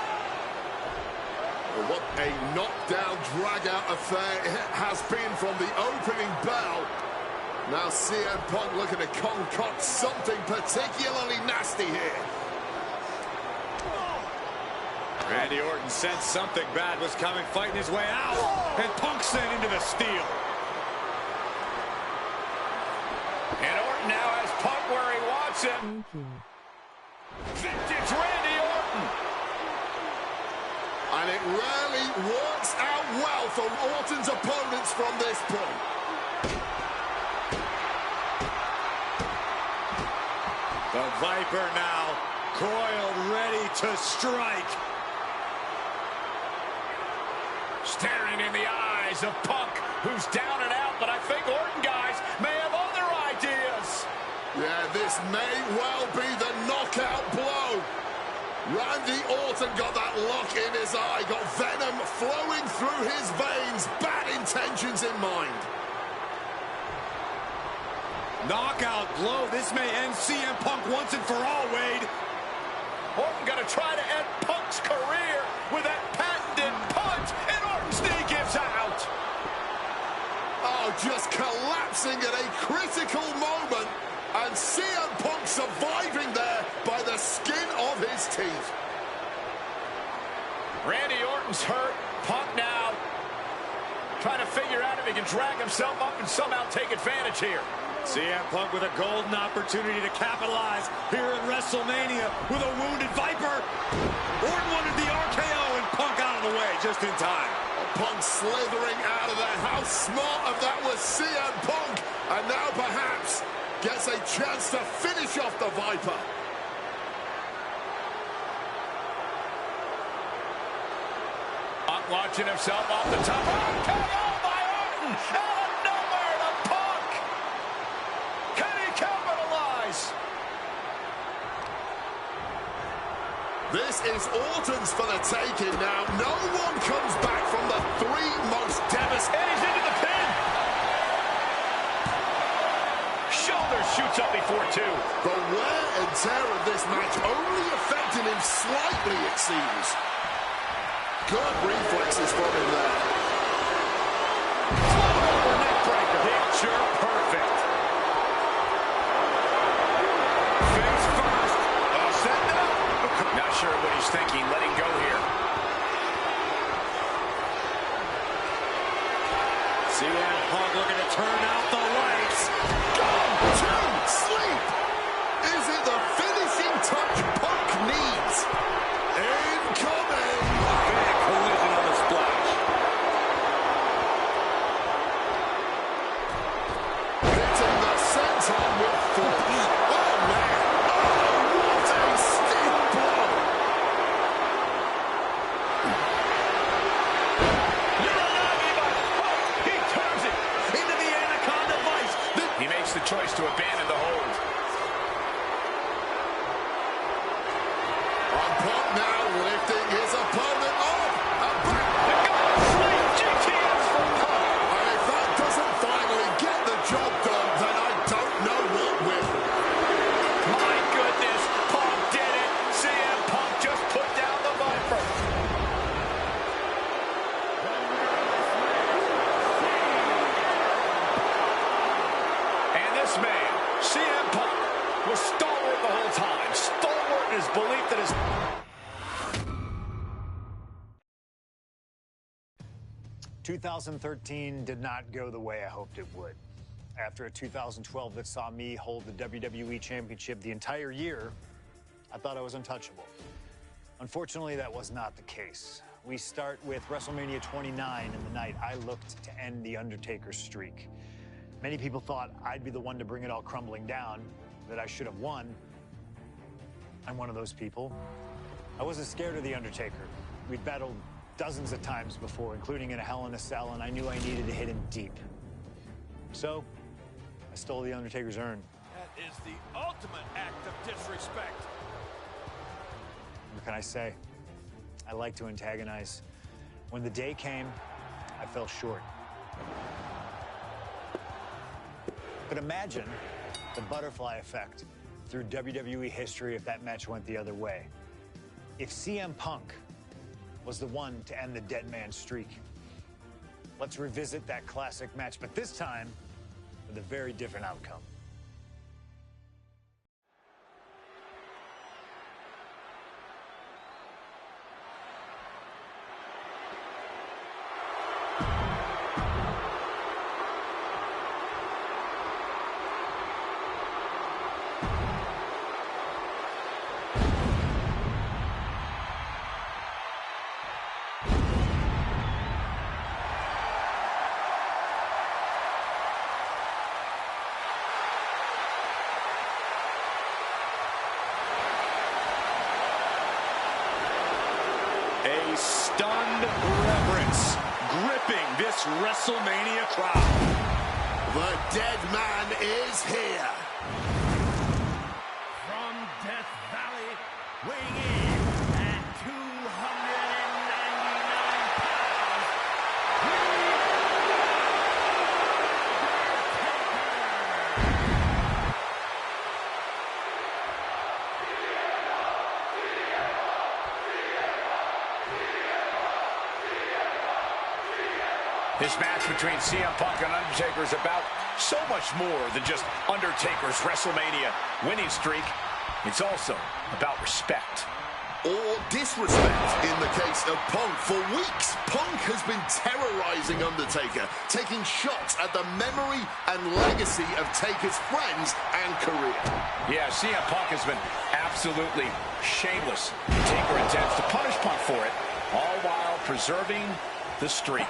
Well, what a knockdown, drag-out affair it has been from the opening bell. Now CM Punk looking to concoct something particularly nasty here. Randy Orton sensed something bad was coming, fighting his way out. And Punk sent into the steel. And Orton now has Punk where he wants him. Thank you. Vintage Randy Orton. And it rarely works out well for Orton's opponents from this point. The Viper now coiled, ready to strike. Staring in the eyes of Punk, who's down and out, but I think Orton, guys, may have other ideas. Yeah, this may well be the knockout blow. Randy Orton got that look in his eye, got venom flowing through his veins, bad intentions in mind. Knockout blow. This may end CM Punk once and for all, Wade. Orton gonna try to end Punk's career with that patented punch, and Orton's knee gives out. Oh, just collapsing at a critical moment, and CM Punk surviving there by the skin of his teeth. Randy Orton's hurt. Punk now trying to figure out if he can drag himself up and somehow take advantage here. CM Punk with a golden opportunity to capitalize here at WrestleMania with a wounded Viper. Orton wanted the RKO and Punk out of the way just in time. Punk slithering out of there. How smart of that was CM Punk. And now perhaps gets a chance to finish off the Viper. Punk watching himself off the top. RKO by Orton. Out of nowhere to Punk. Can he capitalize? This is Orton's for the taking now. No one comes back from the three most devastating. And he's into the pin. Shoulder shoots up before two. The wear and tear of this match only affecting him slightly, it seems. Good reflexes from him there. Neckbreaker. Picture perfect. Face first. Setting up. Not sure what he's thinking, letting go here. CM Punk looking to turn out the lights. Go to sleep. Is it the finishing touch Punk needs? Incoming. Big collision on the splash. Hitting the center with force. Oh, man. Oh, what a stiff blow. He turns it into the Anaconda Vice. He makes the choice to abandon the hold. Punk now lifting his opponent up and back. Sleep GTS for Punk. And if that doesn't finally get the job done, then I don't know what will. My goodness, Punk did it. CM Punk just put down the Viper. And this man, CM Punk, was stalwart the whole time. Stalwart in his belief that his... 2013 did not go the way I hoped it would. After a 2012 that saw me hold the WWE Championship the entire year, I thought I was untouchable. Unfortunately, that was not the case. We start with WrestleMania 29 and the night I looked to end The Undertaker's streak. Many people thought I'd be the one to bring it all crumbling down, that I should have won. I'm one of those people. I wasn't scared of The Undertaker. We'd battled dozens of times before, including in a Hell in a Cell, and I knew I needed to hit him deep. So, I stole The Undertaker's urn. That is the ultimate act of disrespect. What can I say? I like to antagonize. When the day came, I fell short. But imagine the butterfly effect through WWE history if that match went the other way. If CM Punk was the one to end the dead man streak. Let's revisit that classic match, but this time with a very different outcome. A stunned reverence gripping this WrestleMania crowd. The dead man is here. From Death Valley, weighing in at 299 pounds. This match between CM Punk and Undertaker is about so much more than just Undertaker's WrestleMania winning streak. It's also about respect. Or disrespect in the case of Punk. For weeks, Punk has been terrorizing Undertaker, taking shots at the memory and legacy of Taker's friends and career. Yeah, CM Punk has been absolutely shameless. Taker intends to punish Punk for it, all while preserving the streak.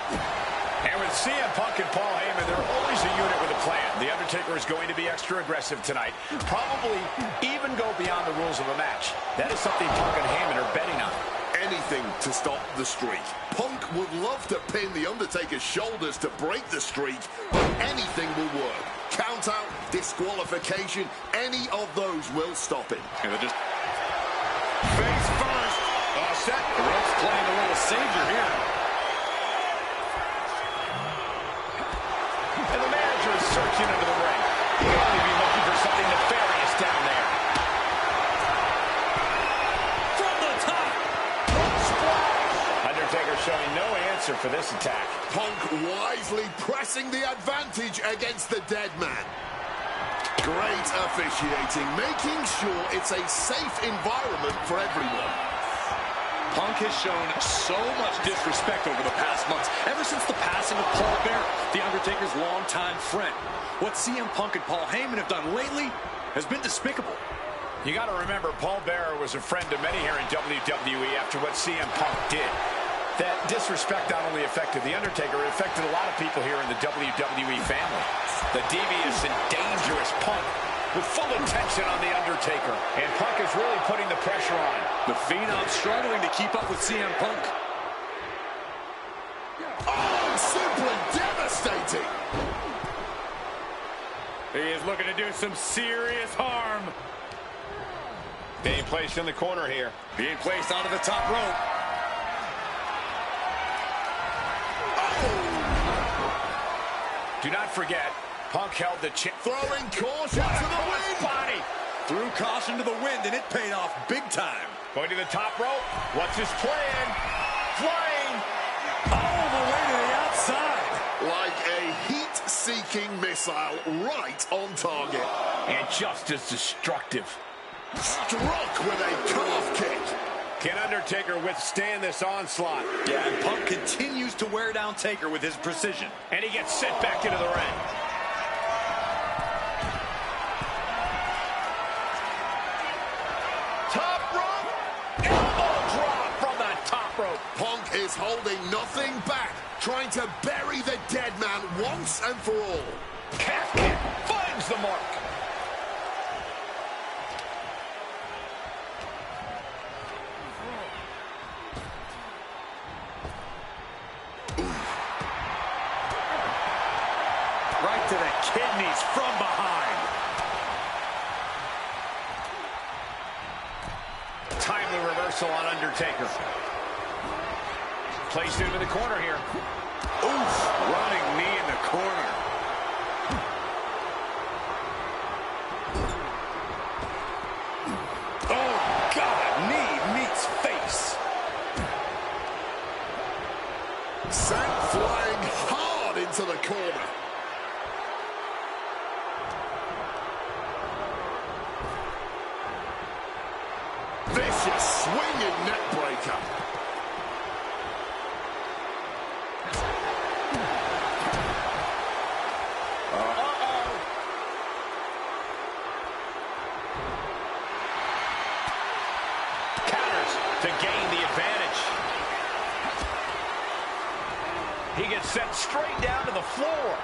And with CM Punk and Paul Heyman, they're always a unit with a plan. The Undertaker is going to be extra aggressive tonight. Probably even go beyond the rules of a match. That is something Punk and Heyman are betting on. Anything to stop the streak. Punk would love to pin the Undertaker's shoulders to break the streak, but anything will work. Count out, disqualification, any of those will stop it. And they're just face first. Set. The ropes playing a little savior here. And the manager is searching under the ring. He could only be looking for something nefarious down there. From the top. Splash. Undertaker showing no answer for this attack. Punk wisely pressing the advantage against the dead man. Great officiating, making sure it's a safe environment for everyone. Punk has shown so much disrespect over the past months, ever since the passing of Paul Bearer, the Undertaker's longtime friend. What CM Punk and Paul Heyman have done lately has been despicable. You got to remember, Paul Bearer was a friend to many here in WWE after what CM Punk did. That disrespect not only affected the Undertaker, it affected a lot of people here in the WWE family. The devious and dangerous Punk with full attention on the Undertaker. And Punk is really putting the pressure on. The Phenom struggling to keep up with CM Punk. Oh, simply devastating. He is looking to do some serious harm. Being placed in the corner here. Being placed onto the top rope. Do not forget, Punk held the chip. Throwing caution to the wind. Body. Threw caution to the wind, and it paid off big time. Going to the top rope. What's his plan? Flying. All the way to the outside. Like a heat-seeking missile right on target. And just as destructive. Struck with a calf kick. Can Undertaker withstand this onslaught? Yeah, and Punk continues to wear down Taker with his precision. And he gets sent back into the ring. Top rope. Elbow drop from the top rope. Punk is holding nothing back, trying to bury the dead man once and for all. Calf kick finds the mark. Right to the kidneys from behind. Timely reversal on Undertaker. Placed into the corner here. Oof, running knee in the corner. Oh, God, knee meets face. Sent flying hard into the corner. Vicious swinging neck breaker. Counters to gain the advantage. He gets sent straight down to the floor.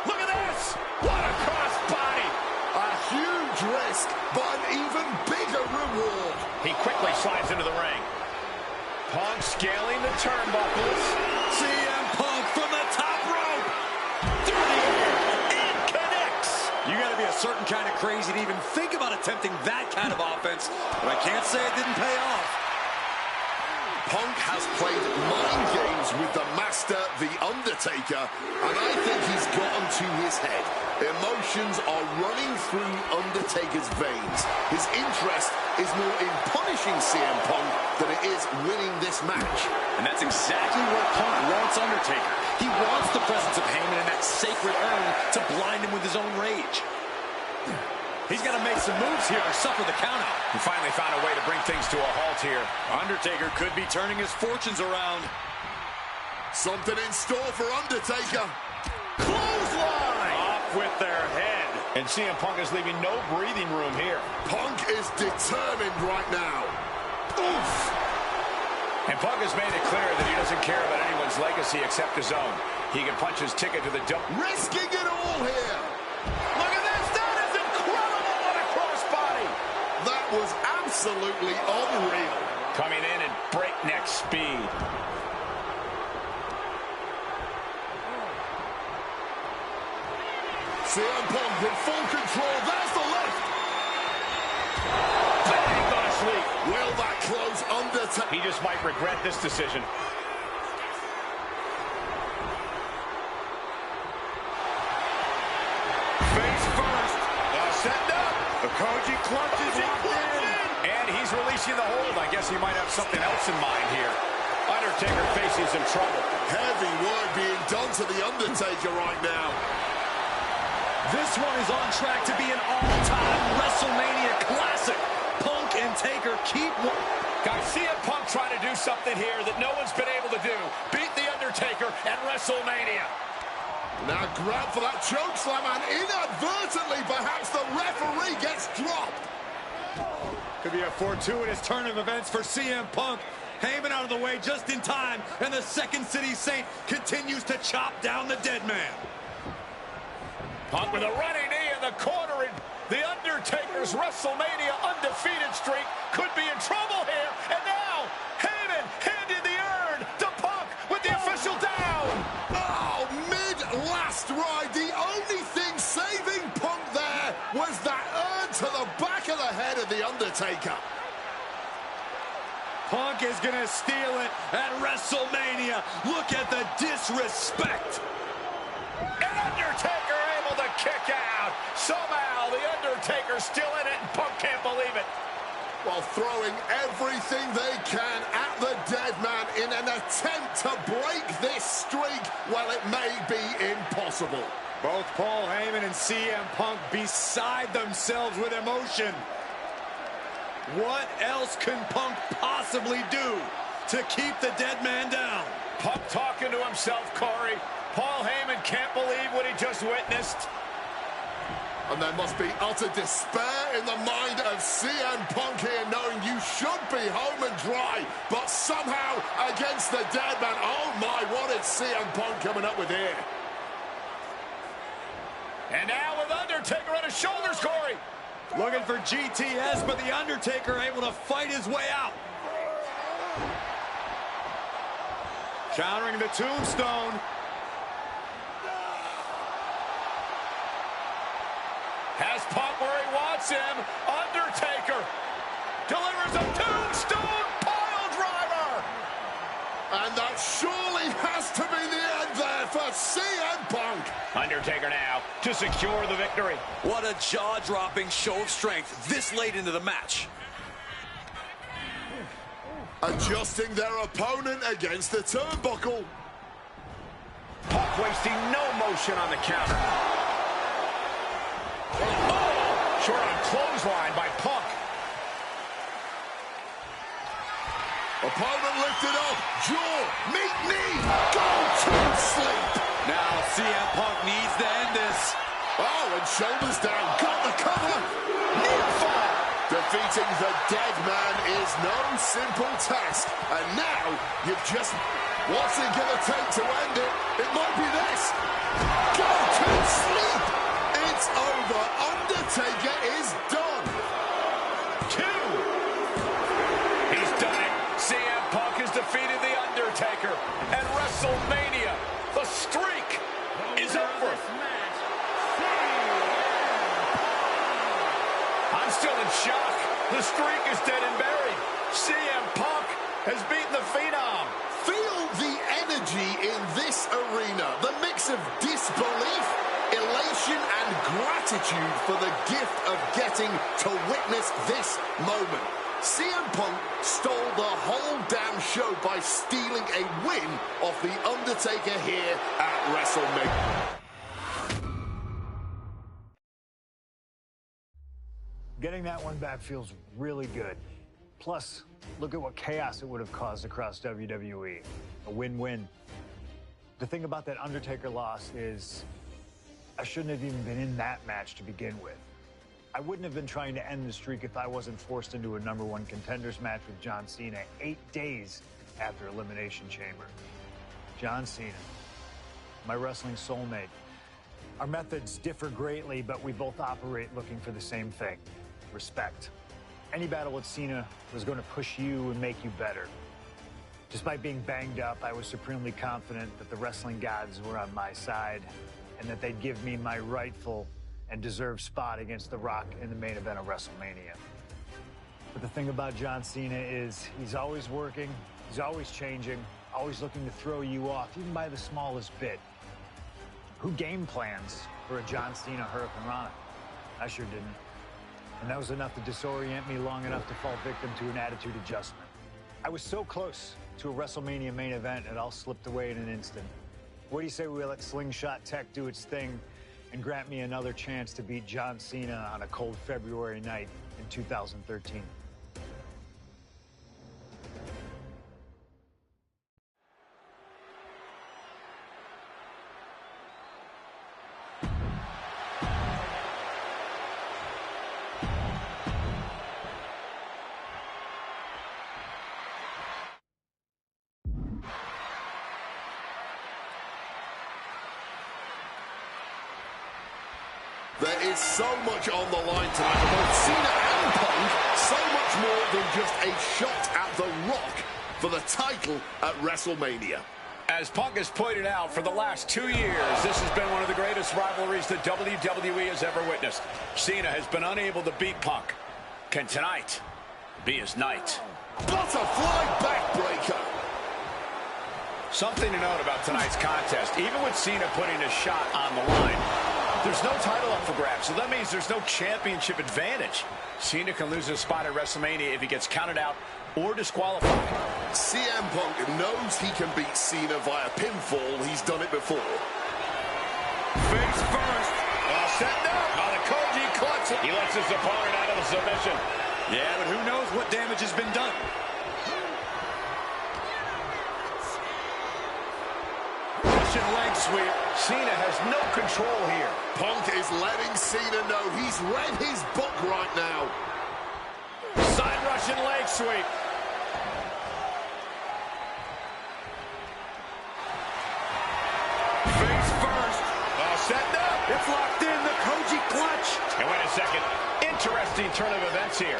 Look at this! What a crossbody! A huge risk, but an even bigger reward. He quickly slides into the ring. Punk scaling the turnbuckles. CM Punk from the top rope. Through the air. It connects. You got to be a certain kind of crazy to even think about attempting that kind of offense. But I can't say it didn't pay off. Punk has played mind games with the master, The Undertaker, and I think he's gotten to his head. Emotions are running through Undertaker's veins. His interest is more in punishing CM Punk than it is winning this match. And that's exactly what Punk wants Undertaker. He wants the presence of Heyman in that sacred urn to blind him with his own rage. He's got to make some moves here or suffer the countout. He finally found a way to bring things to a halt here. Undertaker could be turning his fortunes around. Something in store for Undertaker. Clothesline! Off with their head. And CM Punk is leaving no breathing room here. Punk is determined right now. Oof! And Punk has made it clear that he doesn't care about anyone's legacy except his own. He can punch his ticket to the dump. Risking it all here. Look at this. That is incredible. What a crossbody. That was absolutely unreal. Coming in at breakneck speed. CM Punk in full control. There's the left. Bang, gonna sleep. Will that close Undertaker? He just might regret this decision. Face first. Setting up. The Koji clutch is locked in. And he's releasing the hold. I guess he might have something else in mind here. Undertaker facing some trouble. Heavy work being done to the Undertaker right now. This one is on track to be an all-time WrestleMania classic. Punk and Taker keep... Guys, CM Punk trying to do something here that no one's been able to do. Beat The Undertaker at WrestleMania. Now grab for that choke slam, and inadvertently, perhaps the referee gets dropped. Could be a fortuitous turn of events for CM Punk. Heyman out of the way just in time, and the Second City Saint continues to chop down the dead man. Punk with a running knee in the corner, and The Undertaker's WrestleMania undefeated streak could be in trouble here. And now, Heyman handed the urn to Punk with the official down. Oh, mid-last ride, the only thing saving Punk there was that urn to the back of the head of The Undertaker. Punk is going to steal it at WrestleMania. Look at the disrespect. And Undertaker able to kick out. Somehow The Undertaker's still in it, and Punk can't believe it. While throwing everything they can at the dead man in an attempt to break this streak, well, it may be impossible. Both Paul Heyman and CM Punk beside themselves with emotion. What else can Punk possibly do to keep the dead man down? Punk talking to himself, Corey. Paul Heyman can't believe what he just witnessed. And there must be utter despair in the mind of CM Punk here, knowing you should be home and dry, but somehow against the dead man. Oh my, what is CM Punk coming up with here? And now with Undertaker on his shoulders, Corey. Looking for GTS, but The Undertaker able to fight his way out. Countering the tombstone. Has Punk where he wants him. Undertaker delivers a tombstone pile driver. And that surely has to be the end there for CM Punk. Undertaker now to secure the victory. What a jaw-dropping show of strength this late into the match. Adjusting their opponent against the turnbuckle. Punk wasting no motion on the counter. Oh, short on clothesline by Punk. Opponent lifted up. Jaw, meet knee, go to sleep. Now CM Punk needs to end this. Oh, and shoulders down, got the cover. Near fall. Defeating the dead man is no simple task. And now you've just, what's it gonna take to end it? It might be this. Go to sleep. It's over. Undertaker is done. 2. He's done it. CM Punk is defeated. Undertaker and WrestleMania. The streak is over. I'm still in shock. The streak is dead and buried. CM Punk has beaten the Phenom. Feel the energy in this arena. The mix of disbelief, elation, and gratitude for the gift of getting to witness this moment. CM Punk stole the whole damn show by stealing a win off The Undertaker here at WrestleMania. Getting that one back feels really good. Plus, look at what chaos it would have caused across WWE. A win-win. The thing about that Undertaker loss is I shouldn't have even been in that match to begin with. I wouldn't have been trying to end the streak if I wasn't forced into a #1 contenders match with John Cena 8 days after Elimination Chamber. John Cena, my wrestling soulmate. Our methods differ greatly, but we both operate looking for the same thing: respect. Any battle with Cena was going to push you and make you better. Despite being banged up, I was supremely confident that the wrestling gods were on my side and that they'd give me my rightful and deserved spot against The Rock in the main event of WrestleMania. But the thing about John Cena is he's always working, he's always changing, always looking to throw you off, even by the smallest bit. Who game plans for a John Cena hurricanrana? I sure didn't. And that was enough to disorient me long enough to fall victim to an attitude adjustment. I was so close to a WrestleMania main event, it all slipped away in an instant. What do you say we let Slingshot Tech do its thing and grant me another chance to beat John Cena on a cold February night in 2013? There is so much on the line tonight for both Cena and Punk. So much more than just a shot at The Rock for the title at WrestleMania. As Punk has pointed out, for the last 2 years, this has been one of the greatest rivalries that WWE has ever witnessed. Cena has been unable to beat Punk. Can tonight be his night? Butterfly backbreaker. Something to note about tonight's contest, even with Cena putting a shot on the line, there's no title up for grabs, so that means there's no championship advantage. Cena can lose his spot at WrestleMania if he gets counted out or disqualified. CM Punk knows he can beat Cena via pinfall. He's done it before. Face first. Setting up on a Koji clutch. He lets his opponent out of the submission. Yeah, but who knows what damage has been done. Russian leg sweep. Cena has no control here. Punk is letting Cena know he's read his book right now. Side Russian leg sweep. Face first. Setting up. It's locked in, the Koji clutch. And wait a second. Interesting turn of events here.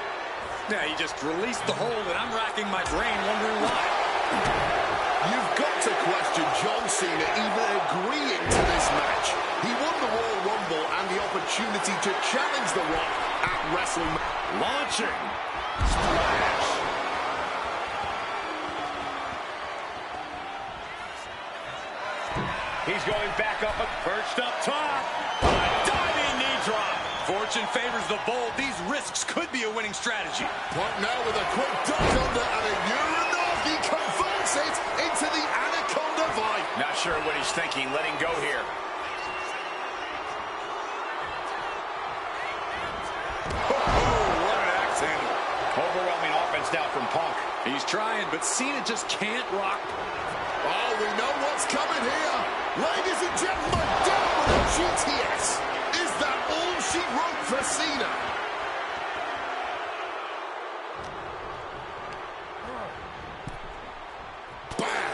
Yeah, he just released the hold, and I'm racking my brain wondering why. You've got to question John Cena even agreeing to this match. He won the Royal Rumble and the opportunity to challenge The Rock at WrestleMania. Launching. Splash. He's going back up, perched up top. A diving knee drop. Fortune favors the bold. These risks could be a winning strategy. Punk now with a quick duck under and a Uranov. He converts it into the Anaconda Vibe. Not sure what he's thinking, letting go here. What an axe handle. Overwhelming offense now from Punk. He's trying, but Cena just can't rock. Oh, we know what's coming here. Ladies and gentlemen, down with the GTS. Is that all she wrote for Cena? Bam!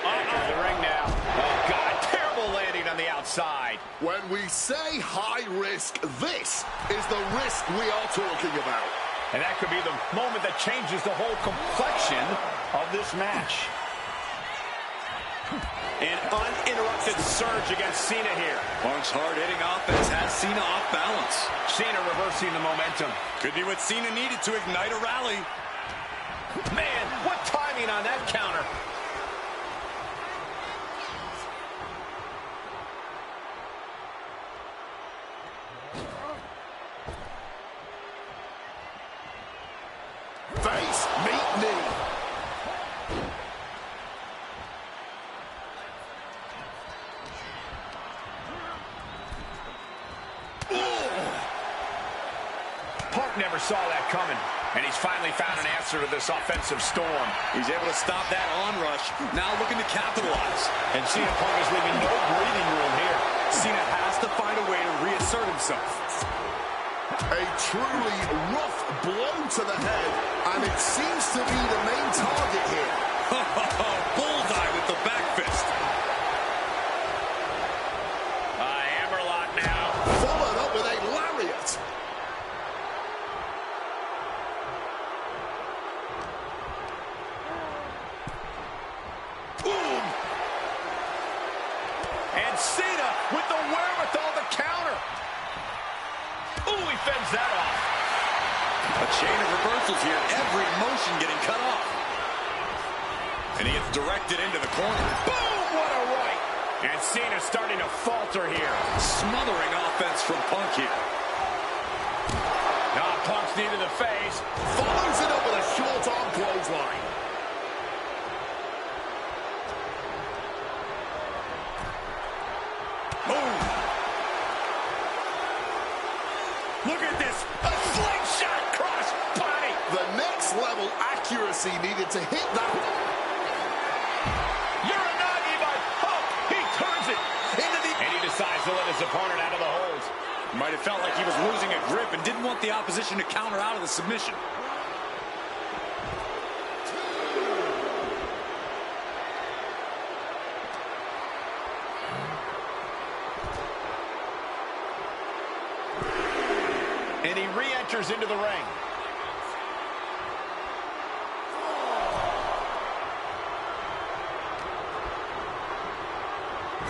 Enters the ring now. Oh, God, terrible landing on the outside. When we say high risk, this is the risk we are talking about. And that could be the moment that changes the whole complexion of this match. An uninterrupted surge against Cena here. Punk's hard-hitting offense has Cena off balance. Cena reversing the momentum. Could be what Cena needed to ignite a rally. Man, what timing on that counter. Face, meet knee. Punk never saw that coming, and he's finally found an answer to this offensive storm. He's able to stop that onrush, now looking to capitalize. And CM Punk is leaving no breathing room here. Cena has to find a way to reassert himself. A truly rough blow to the head, and it seems to be the main target here. Bullseye with the back fist. Hammerlock now. Followed up with a lariat. Boom! And Cena with the wherewithal to counter. Ooh, he fends that off. A chain of reversals here, every motion getting cut off. And he gets directed into the corner. Boom, what a right. And Cena's starting to falter here. Smothering offense from Punk here. Now Punk's knee to the face. Follows it up with a short arm clothesline. Boom. Look at this. A slingshot cross body. The next level accuracy needed to hit that. Uranagi by Punk. He turns it into the... And he decides to let his opponent out of the hold. Might have felt like he was losing a grip and didn't want the opposition to counter out of the submission. And he re-enters into the ring.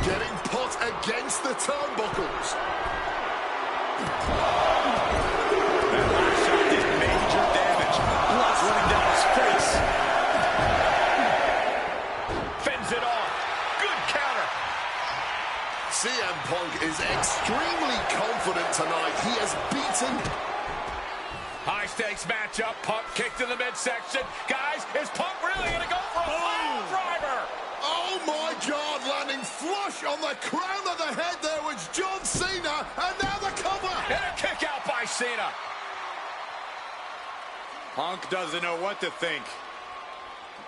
Getting put against the turnbuckles. That last shot did major damage. Blood's running down his face. Fends it off. Good counter. CM Punk is extremely confident tonight. He has beaten... High stakes matchup. Punk kicked in the midsection. Guys, is Punk really going to go for a pile driver? Oh my God, landing flush on the crown of the head there was John Cena, and now the cover. And a kick out by Cena. Punk doesn't know what to think.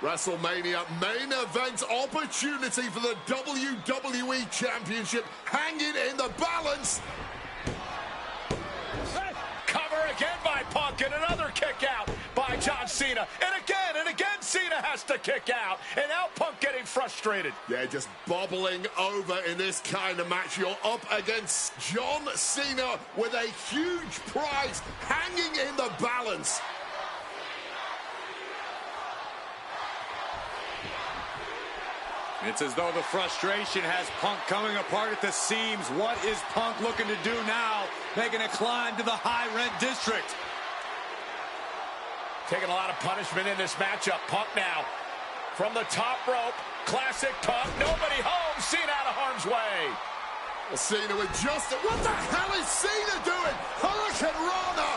WrestleMania main event opportunity for the WWE Championship hanging in the balance. Cover again by Punk, and another kick out by John Cena. And again Cena has to kick out. And now Punk getting frustrated. Yeah, just bobbling over in this kind of match. You're up against John Cena with a huge prize hanging in the balance. It's as though the frustration has Punk coming apart at the seams. What is Punk looking to do now? Making a climb to the high-rent district. Taking a lot of punishment in this matchup. Punk now from the top rope. Classic Punk. Nobody home. Cena out of harm's way. Well, Cena with just... What the hell is Cena doing? Hurricane Rana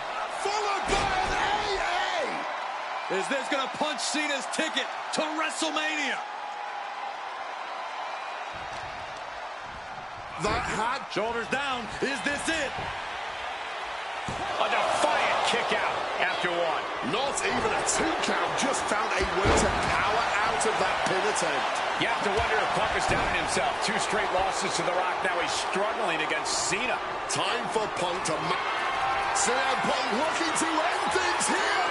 followed by an AA. Is this going to punch Cena's ticket to WrestleMania? That had... Shoulders down. Is this it? A defiant kick out after one. Not even a 2 count. Just found a way to power out of that pin attempt. You have to wonder if Punk is down in himself. 2 straight losses to The Rock. Now he's struggling against Cena. Time for Punk to... CM Punk looking to end things here.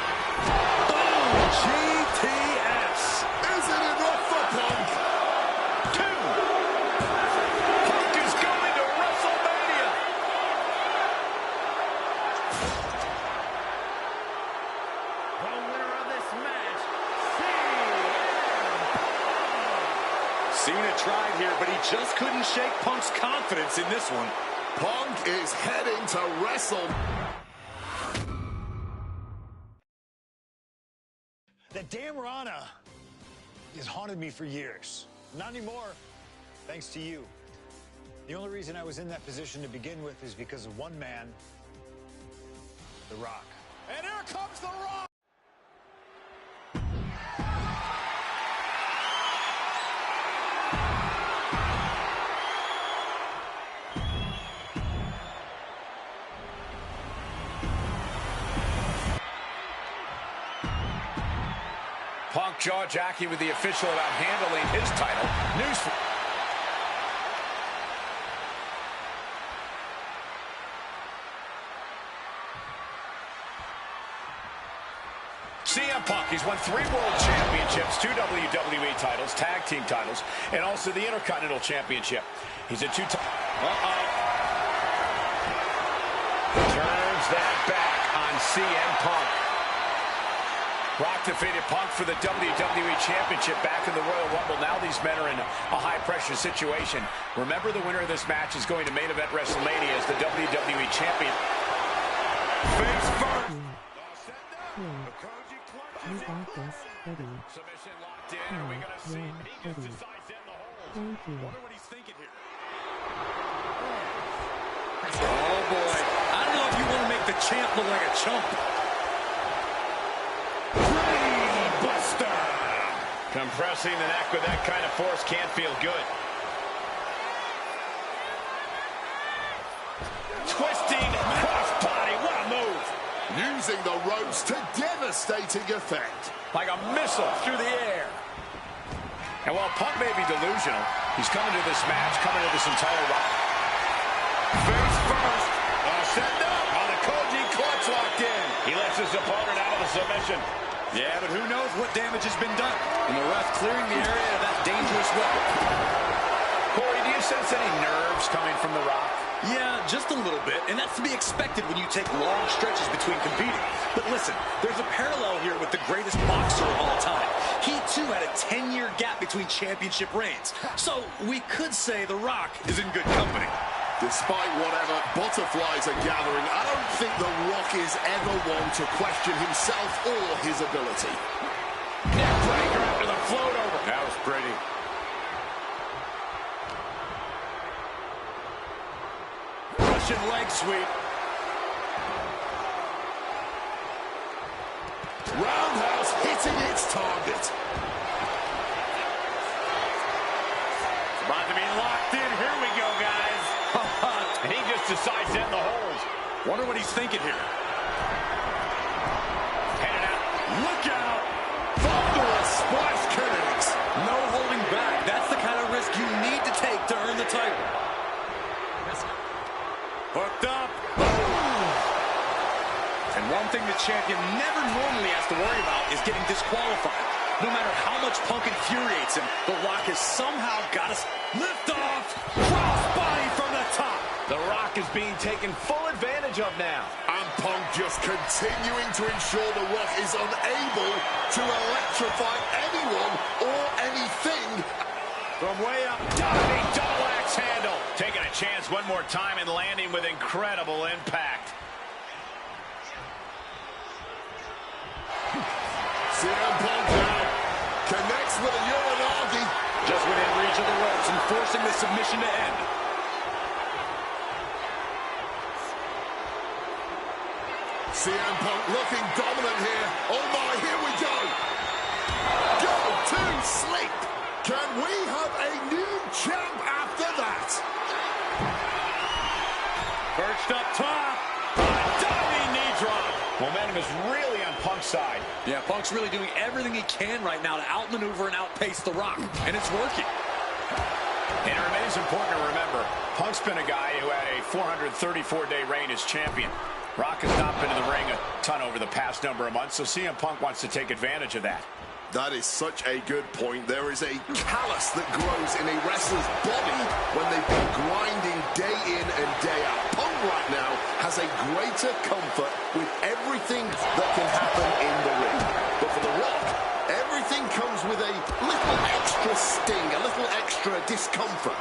Boom! GTS. Is it enough for Punk? 2. Punk is going to WrestleMania. Cena tried here, but he just couldn't shake Punk's confidence in this one. Punk is heading to wrestle. That damn Rana has haunted me for years. Not anymore, thanks to you. The only reason I was in that position to begin with is because of one man, The Rock. And here comes The Rock. Punk jaw-jacking with the official about handling his title. News for... CM Punk, he's won 3 world championships, 2 WWE titles, tag team titles, and also the Intercontinental Championship. He's a 2-time... Turns that back on CM Punk. Rock defeated Punk for the WWE Championship back in the Royal Rumble. Now these men are in a high-pressure situation. Remember, the winner of this match is going to main event WrestleMania as the WWE Champion. Face first. You got this, buddy. Submission locked in. Are we going to see? He gets his size in the hole. Thank you. Wonder what he's thinking here. Oh, boy. I don't know if you want to make the champ look like a chump. Buster. Compressing the neck with that kind of force can't feel good. Twisting crossbody. What a move. Using the ropes to devastating effect. Like a missile through the air. And while Punk may be delusional, he's coming to this match, coming to this entire rock. Face first. Send up on the Koji clutch locked in. He lets his opponent out of the submission. Yeah, but who knows what damage has been done. And the ref clearing the area of that dangerous weapon. Corey, do you sense any nerves coming from The Rock? Yeah, just a little bit, and that's to be expected when you take long stretches between competing. But listen, there's a parallel here with the greatest boxer of all time. He, too, had a 10-year gap between championship reigns. So we could say The Rock is in good company. Despite whatever butterflies are gathering, I don't think The Rock is ever one to question himself or his ability. Neckbreaker after the float over. That was pretty. Russian leg sweep. Roundhouse hitting its target. About to be locked in. Here we go, guys. And he just decides to end the hold. Wonder what he's thinking here. Headed out. Look out! Thunderous splash connects. No holding back. That's the kind of risk you need to take to earn the title. Hooked up. And one thing the champion never normally has to worry about is getting disqualified. No matter how much Punk infuriates him, The Rock has somehow got us lift off. Crossbody from the top. The Rock is being taken full advantage of now. And Punk just continuing to ensure The Rock is unable to electrify anyone or anything. From way up, diving double axe handle. Taking a chance one more time and landing with incredible impact. CM Punk now connects with a Uranagi. Just within reach of the ropes and forcing the submission to end. CM Punk looking dominant here. Oh my, here we go. Go to sleep. Can we have a new champ after that? Perched up top. Diving knee drop. Momentum is really on Punk's side. Yeah, Punk's really doing everything he can right now to outmaneuver and outpace The Rock. And it's working. And it remains important to remember, Punk's been a guy who had a 434-day reign as champion. Rock has not been in the ring a ton over the past number of months, so CM Punk wants to take advantage of that. That is such a good point. There is a callus that grows in a wrestler's body when they've been grinding day in and day out. Punk right now has a greater comfort with everything that can happen in the ring. But for The Rock, everything comes with a little extra extra sting, a little extra discomfort.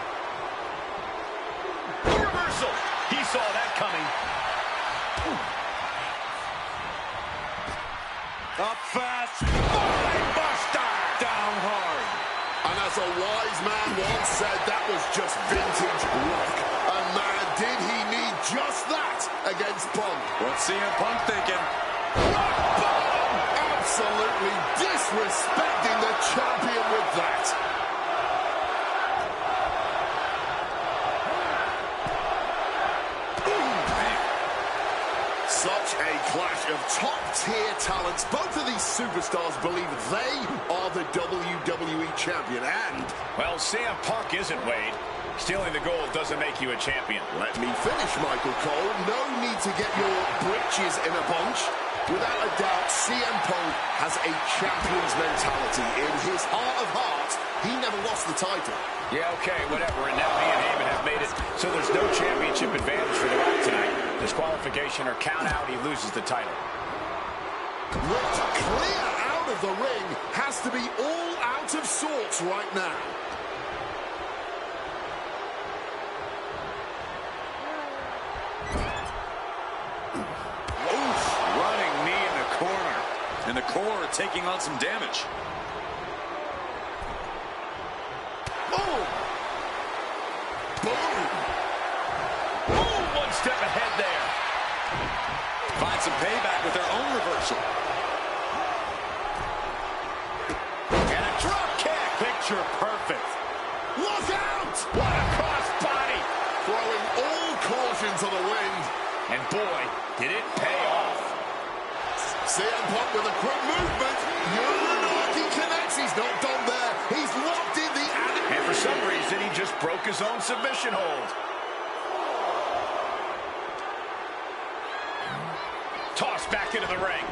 Reversal. He saw that coming. A fast buster. Down hard. And as a wise man once said, that was just vintage rock. And man, did he need just that against Punk. What's CM Punk thinking? Rock bottom! Absolutely disrespecting the champion with that. Such a clash of top-tier talents. Both of these superstars believe they are the WWE champion, and... Well, CM Punk isn't, Wade. Stealing the gold doesn't make you a champion. Let me finish, Michael Cole. No need to get your britches in a bunch. Without a doubt, CM Punk has a champion's mentality. In his heart of hearts, he never lost the title. Yeah, okay, whatever. And now he and Heyman have made it so there's no championship advantage for The Rock tonight. Disqualification or count out, he loses the title. Looked clear out of the ring. Has to be all out of sorts right now. And the core taking on some damage. Boom! Boom! Boom! One step ahead there. Find some payback with their own reversal. And a drop kick. Picture perfect. Look out! What a cross body. Throwing all caution to the wind. And boy, did it pay off. CM Punk with a quick movement. He connects. He's not done there. He's locked in the... And for some reason, he just broke his own submission hold. Tossed back into the ring.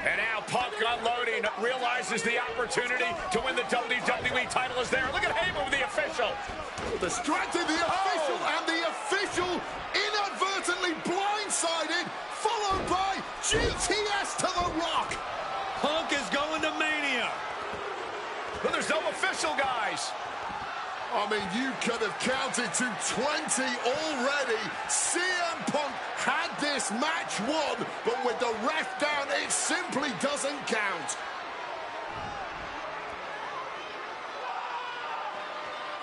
And now Punk unloading, realizes the opportunity to win the WWE title is there. Look at Heyman with the official. Distracted the official, and the official inadvertently blindsided, followed by GTS to the Rock. Punk is going to Mania. But there's no official, guys. I mean, you could have counted to 20 already. CM Punk had this match won, but with the ref down, it simply doesn't count.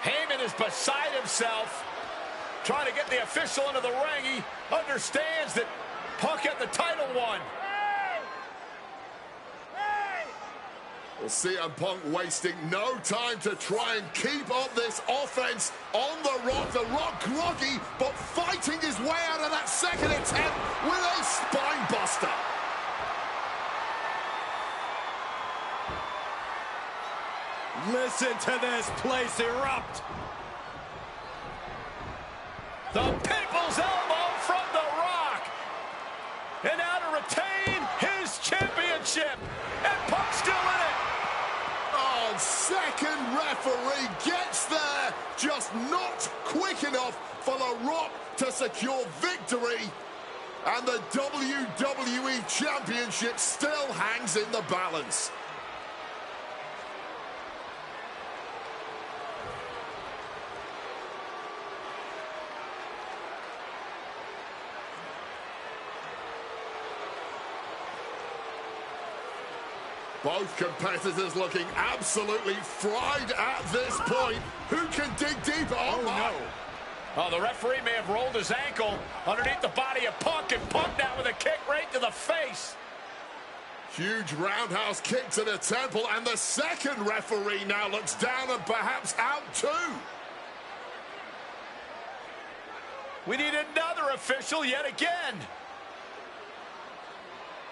Heyman is beside himself, trying to get the official into the ring. He understands that Punk had the title won. Well, CM Punk wasting no time to try and keep up this offense on the Rock. The Rock groggy, but fighting his way out of that second attempt with a spine buster. Listen to this place erupt. The People's Elbow from The Rock. And now to retain his championship. And Punk's still in it. Oh, second referee gets there. Just not quick enough for The Rock to secure victory. And the WWE Championship still hangs in the balance. Both competitors looking absolutely fried at this point. Who can dig deeper? Oh, no. Oh, the referee may have rolled his ankle underneath the body of Punk, and Punk now with a kick right to the face. Huge roundhouse kick to the temple, and the second referee now looks down and perhaps out too. We need another official yet again.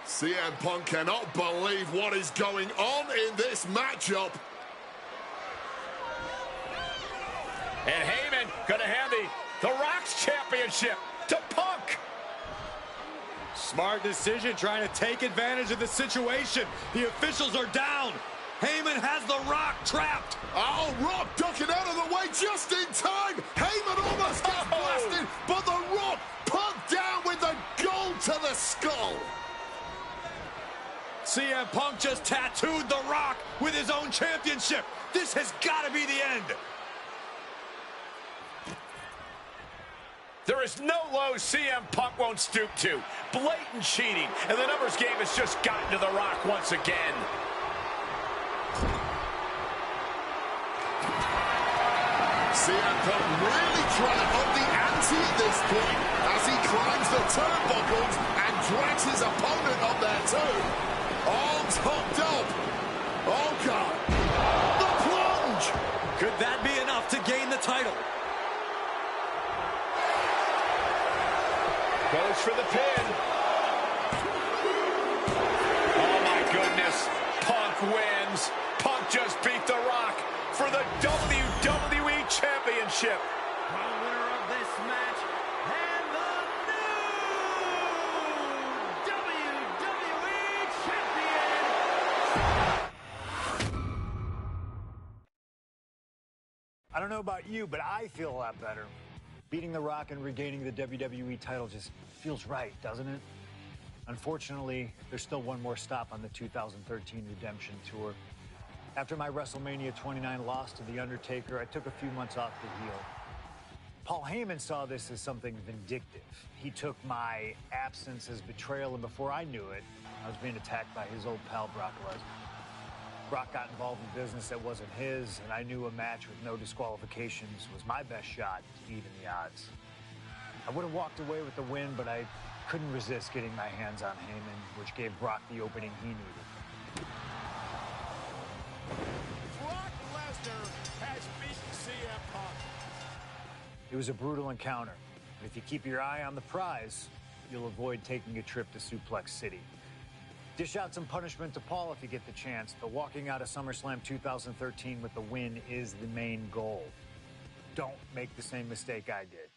CM Punk cannot believe what is going on in this matchup. And Heyman going to hand the Rock's championship to Punk. Smart decision, trying to take advantage of the situation. The officials are down. Heyman Heyman has the Rock trapped. Oh, Rock ducking out of the way just in time. Heyman almost gets blasted, but the Rock put down with the gold to the skull. CM Punk just tattooed the Rock with his own championship. This has got to be the end. There is no low CM Punk won't stoop to. Blatant cheating, and the numbers game has just gotten to the Rock once again. CM Punk really trying to up the ante at this point as he climbs the turnbuckles and drags his opponent up there too. Arms hooked up. Oh, God. The plunge. Could that be enough to gain the title? Goes for the pin. Oh, my goodness. Punk wins. Punk just beat The Rock for the WWE Championship. The winner of this match and the new WWE Champion. I don't know about you, but I feel a lot better. Beating The Rock and regaining the WWE title just feels right, doesn't it? Unfortunately, there's still one more stop on the 2013 Redemption Tour. After my WrestleMania 29 loss to The Undertaker, I took a few months off to heal. Paul Heyman saw this as something vindictive. He took my absence as betrayal, and before I knew it, I was being attacked by his old pal, Brock Lesnar. Brock got involved in business that wasn't his, and I knew a match with no disqualifications was my best shot to even the odds. I would have walked away with the win, but I couldn't resist getting my hands on Heyman, which gave Brock the opening he needed. Brock Lesnar has beaten CM Punk. It was a brutal encounter, but if you keep your eye on the prize, you'll avoid taking a trip to Suplex City. Dish out some punishment to Paul if you get the chance, but walking out of SummerSlam 2013 with the win is the main goal. Don't make the same mistake I did.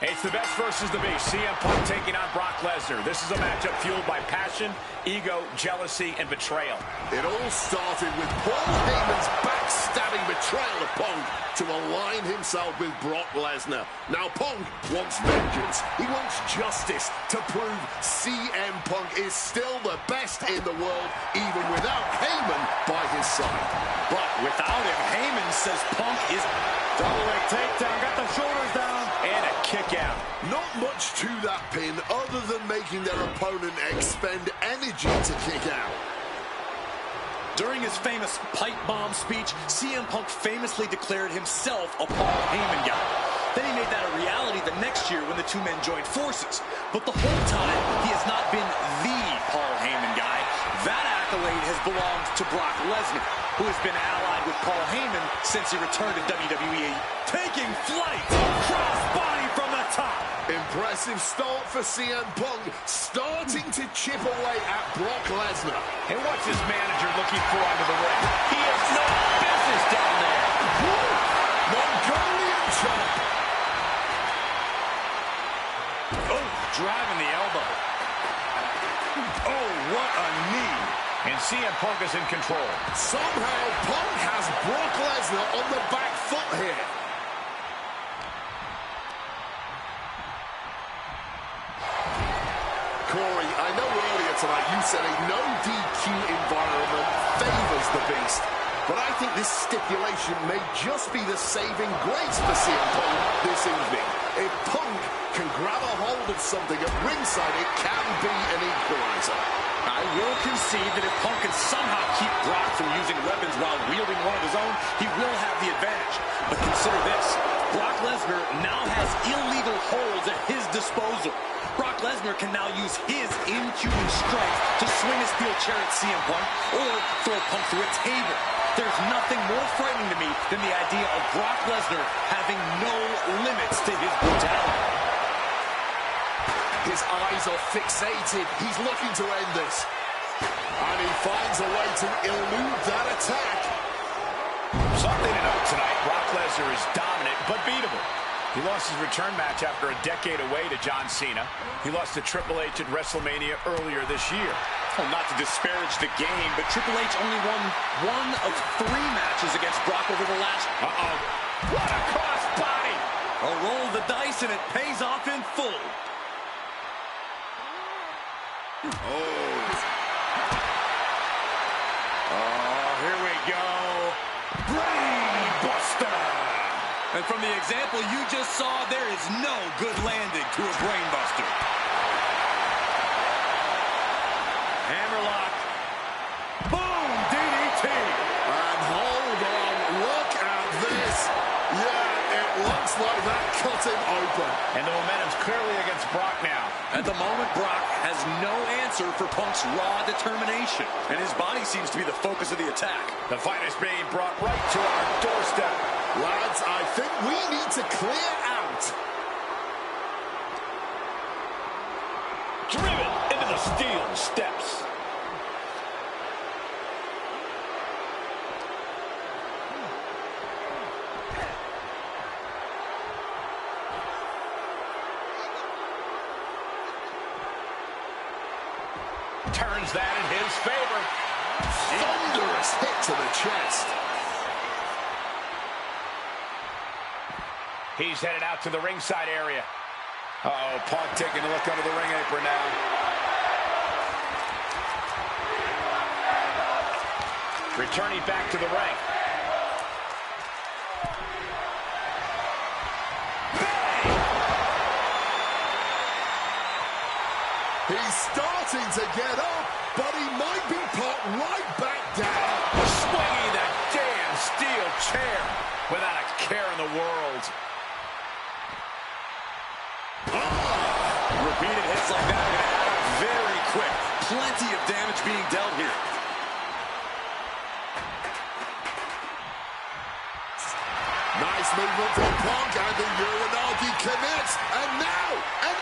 It's the best versus the beast. CM Punk taking on Brock Lesnar. This is a matchup fueled by passion, ego, jealousy, and betrayal. It all started with Paul Heyman's backstabbing betrayal of Punk to align himself with Brock Lesnar. Now Punk wants vengeance. He wants justice to prove CM Punk is still the best in the world, even without Heyman by his side. But without him, Heyman says Punk is double leg takedown, got the shoulders down, and a kick out. Not much to that pin other than making their opponent expend energy to kick out. During his famous pipe bomb speech, CM Punk famously declared himself a Paul Heyman guy. Then he made that a reality the next year when the two men joined forces. But the whole time, he has not been the Paul Heyman guy. That accolade has belonged to Brock Lesnar, who has been allied with Paul Heyman since he returned to WWE. Taking flight, crossbody from the top. Impressive start for CM Punk, starting to chip away at Brock Lesnar. And what's his manager looking for under the ring? He has no business down there. Mongolian chop. Oh, driving the elbow. Oh, what a knee. And CM Punk is in control. Somehow, Punk has Brock Lesnar on the back foot here. Corey, I know earlier tonight you said a no DQ environment favors the Beast, but I think this stipulation may just be the saving grace for CM Punk this evening. If Punk can grab a hold of something at ringside, it can be an equalizer. I will concede that if Punk can somehow keep Brock from using weapons while wielding one of his own, he will have the advantage. But consider this, Brock Lesnar now has illegal holds at his disposal. Brock Lesnar can now use his inhuman strength to swing a steel chair at CM Punk or throw Punk through a table. There's nothing more frightening to me than the idea of Brock Lesnar having no limits to his brutality. His eyes are fixated. He's looking to end this. And he finds a way to elude that attack. Something to note tonight, Brock Lesnar is dominant but beatable. He lost his return match after a decade away to John Cena. He lost to Triple H at WrestleMania earlier this year. Well, not to disparage the game, but Triple H only won 1 of 3 matches against Brock over the last... What a crossbody! A roll of the dice, and it pays off in full. Here we go. Brain Buster! And from the example you just saw, there is no good landing to a brain buster. Hammerlock. Boom! DDT! And hold on, look at this. Yeah, it looks like that cut him open. And the momentum's clearly against Brock now. At the moment, Brock has no answer for Punk's raw determination. And his body seems to be the focus of the attack. The fight is being brought right to our doorstep. Lads, I think we need to clear out. Driven into the steel steps. Turns that in his favor. Thunderous hit to the chest. He's headed out to the ringside area. Uh-oh, Punk taking a look under the ring apron now. Returning back to the ring. He's starting to get up, but he might be put right back down. Swinging that damn steel chair without a care in the world. Repeated hits like that are going to add up very quick. Plenty of damage being dealt here. Nice movement from Punk, and the Uranagi connects. And now...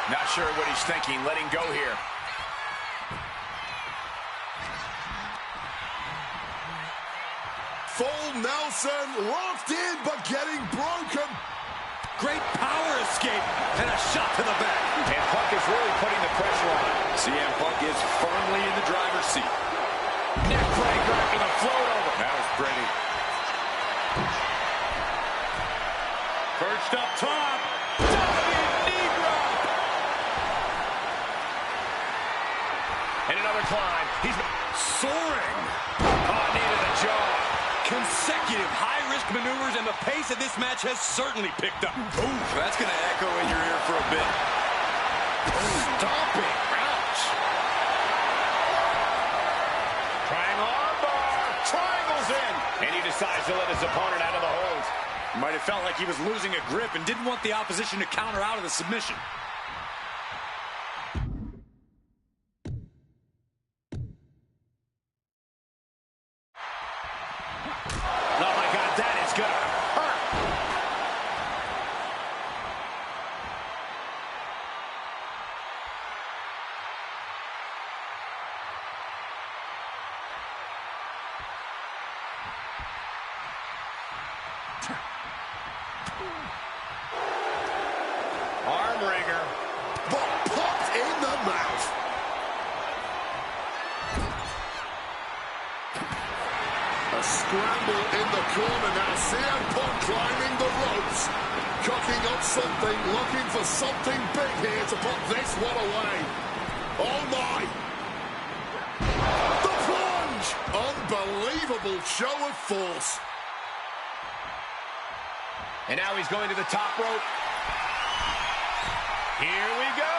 Not sure what he's thinking, letting go here. Full Nelson, locked in, but getting broken. Great power escape, and a shot to the back. And Punk is really putting the pressure on. CM Punk is firmly in the driver's seat. Neckbreaker after the float over. That was pretty. Perched up top. Diving knee drop. And another climb. He's soaring. Oh, knee to the jaw. Consecutive high-risk maneuvers, and the pace of this match has certainly picked up. Ooh, that's going to echo in your ear for a bit. Stomping. Ouch. Triangle armbar. Triangles in. And he decides to let his opponent out of the hold. Might have felt like he was losing a grip and didn't want the opposition to counter out of the submission. Oh my God, that is gonna hurt. Arm wringer. But popped in the mouth. A scramble in the corner now. CM Punk climbing the ropes. Cooking up something, looking for something big here to put this one away. Oh my. The plunge. Unbelievable show of force. And now he's going to the top rope. Here we go.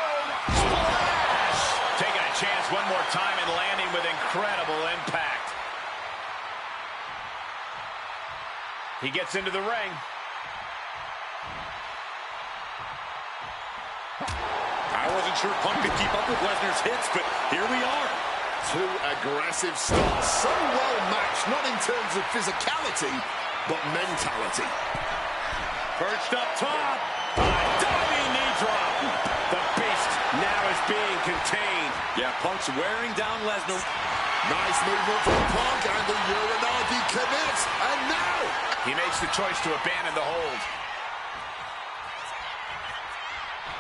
Splash! Taking a chance one more time and landing with incredible impact. He gets into the ring. I wasn't sure Punk could keep up with Lesnar's hits, but here we are. Two aggressive starts, so well matched, not in terms of physicality, but mentality. Perched up top. A diving knee drop. The Beast now is being contained. Yeah, Punk's wearing down Lesnar. Nice movement from Punk, and the Uranagi connects, and now He makes the choice to abandon the hold.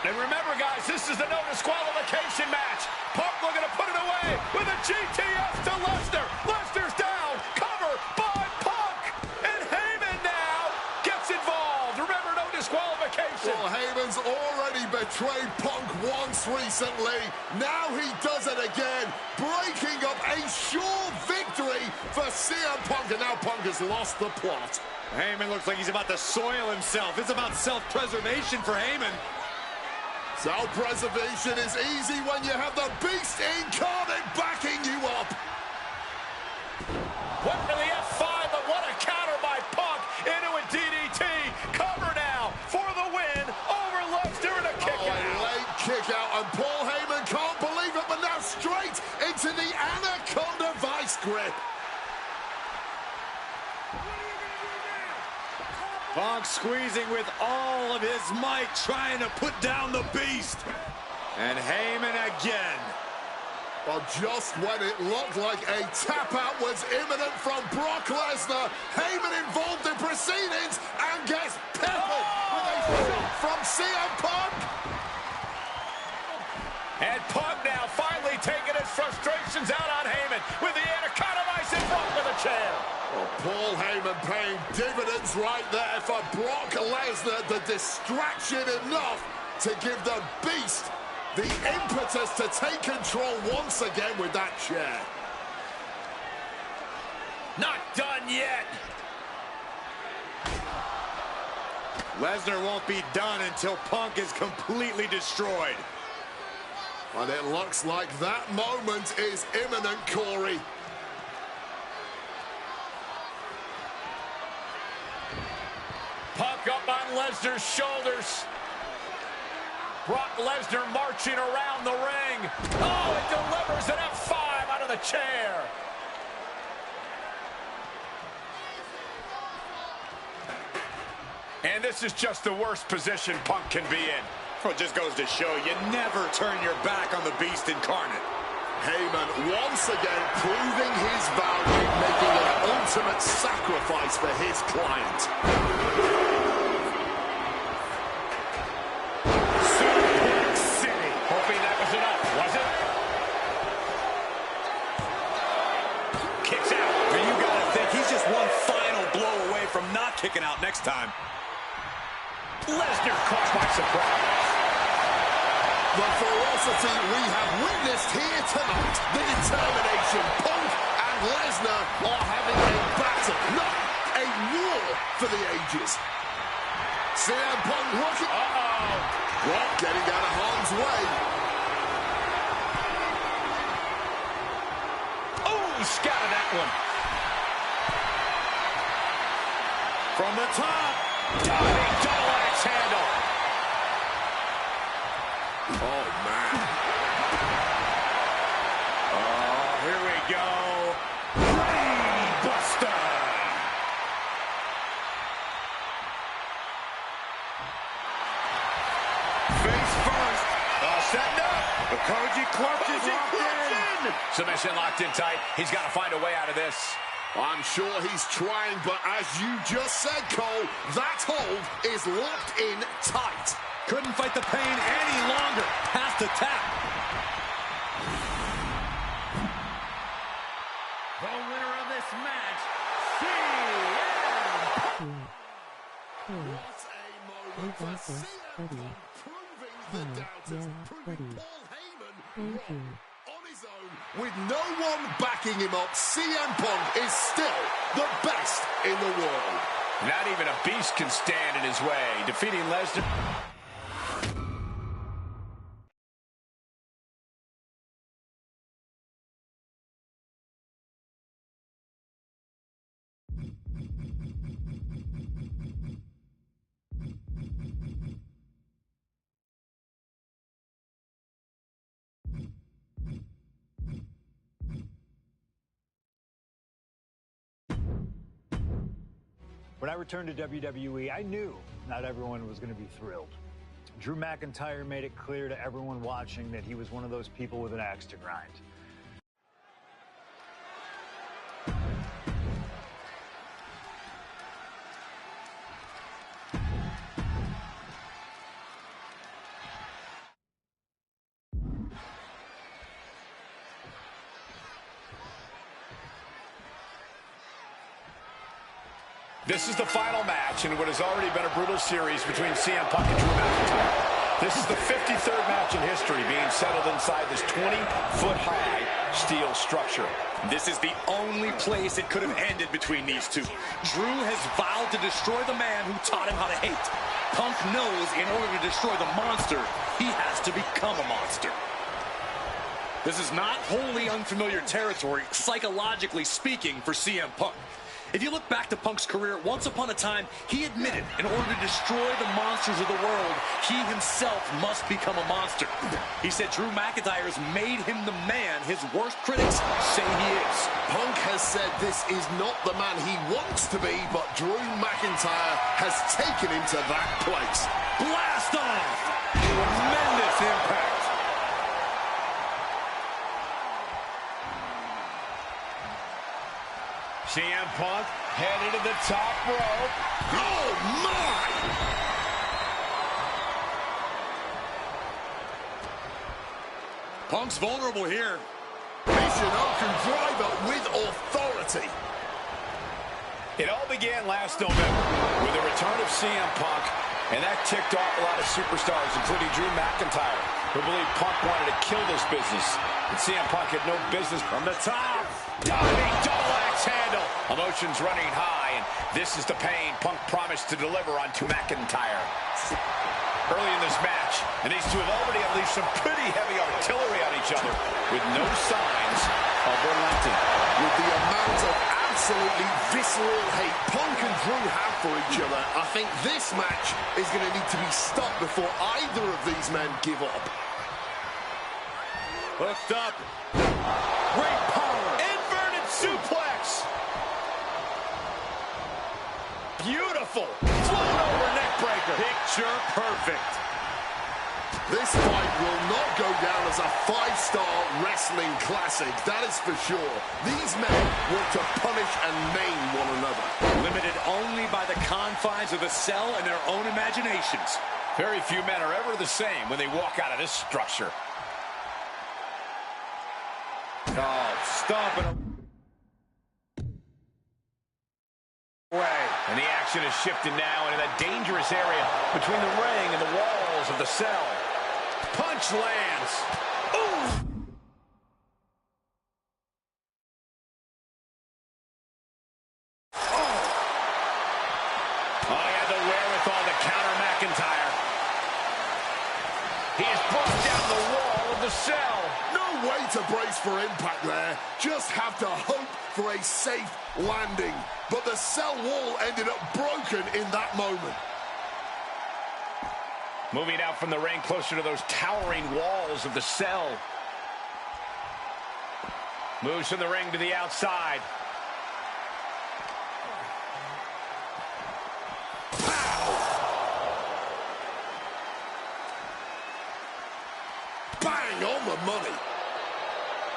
And remember, guys, this is the no disqualification match. Punk looking to put it away with a GTS to Lesnar. Lesnar's down, cover by Punk. And Heyman now gets involved. Remember, no disqualification. Well, Heyman's already betrayed Punk once recently. Now he does it again, breaking up a sure victory for CM Punk. And now Punk has lost the plot. Heyman looks like he's about to soil himself. It's about self-preservation for Heyman. Self-preservation is easy when you have the Beast incarnate backing you up. Went for the F5, but what a counter by Punk into a DDT. Cover now for the win over Lesnar and a kick A out. late kick out, and Paul Heyman can't believe it, but now straight into the Anaconda Vice grip. Punk squeezing with all of his might, trying to put down the Beast. And Heyman again. Well, just when it looked like a tap-out was imminent from Brock Lesnar, Heyman involved in proceedings and gets peppered with a shot from CM Punk. And Punk now finally taking his frustrations out on Heyman with the Anaconda Vice and Punk with a chair. Well, Paul Heyman paying dividends right there for Brock Lesnar. The distraction enough to give the Beast the impetus to take control once again with that chair. Not done yet. Lesnar won't be done until Punk is completely destroyed. And it looks like that moment is imminent, Corey. Punk up on Lesnar's shoulders. Brock Lesnar marching around the ring. Oh, it delivers an F5 out of the chair. And this is just the worst position Punk can be in. Well, it just goes to show you never turn your back on the Beast incarnate. Heyman once again proving his value, making an ultimate sacrifice for his client. Suplex City. Hoping that was enough, was it? Kicks out. And you gotta think he's just one final blow away from not kicking out next time. Lesnar caught by surprise. The ferocity we have witnessed here tonight, the determination, Punk and Lesnar are having a battle, not a war for the ages. CM Punk looking... Well, getting out of harm's way. Oh, scouted that one. From the top. Diving double axe handle. Oh, man. Oh, here we go. Brainbuster. Face first. Setting up. The Koji Clutch is locked in. Submission locked in tight. He's got to find a way out of this. I'm sure he's trying, but as you just said, Cole, that hold is locked in tight. Couldn't fight the pain any longer. Has to tap. The winner of this match, CM. What a moment for CM Punk, proving the doubters, proving Paul Heyman wrong. On his own, with no one backing him up, CM Punk is still the best in the world. Not even a beast can stand in his way. Defeating Lesnar. When I returned to WWE, I knew not everyone was going to be thrilled. Drew McIntyre made it clear to everyone watching that he was one of those people with an axe to grind. This is the final match in what has already been a brutal series between CM Punk and Drew McIntyre. This is the 53rd match in history being settled inside this 20-foot-high steel structure. This is the only place it could have ended between these two. Drew has vowed to destroy the man who taught him how to hate. Punk knows in order to destroy the monster, he has to become a monster. This is not wholly unfamiliar territory, psychologically speaking, for CM Punk. If you look back to Punk's career, once upon a time, he admitted in order to destroy the monsters of the world, he himself must become a monster. He said Drew McIntyre has made him the man his worst critics say he is. Punk has said this is not the man he wants to be, but Drew McIntyre has taken him to that place. Blast off! Tremendous impact. CM Punk headed to the top rope. Oh, my! Punk's vulnerable here. Michinoku driver with authority. It all began last November with the return of CM Punk, and that ticked off a lot of superstars, including Drew McIntyre, who believed Punk wanted to kill this business. And CM Punk had no business. From the top, diving double axe handle. Emotions running high, and this is the pain Punk promised to deliver onto McIntyre. Early in this match, and these two have already unleashed some pretty heavy artillery on each other with no signs of relenting. With the amount of absolutely visceral hate Punk and Drew have for each other, I think this match is going to need to be stopped before either of these men give up. Hooked up. Great power. Inverted suplex. Beautiful. Float over neck breaker. Picture perfect. This fight will not go down as a 5-star wrestling classic, that is for sure. These men want to punish and maim one another. Limited only by the confines of the cell and their own imaginations. Very few men are ever the same when they walk out of this structure. Oh, stop it. And the action is shifted now into that dangerous area between the ring and the walls of the cell. Punch lands. Ooh! Oh, he had the wherewithal to counter McIntyre. He has brought down the wall of the cell. No way to brace for impact there. Just have to hope for a safe landing. But the cell wall ended up broken in that moment. Moving out from the ring closer to those towering walls of the cell. Moves from the ring to the outside. Bang on the money.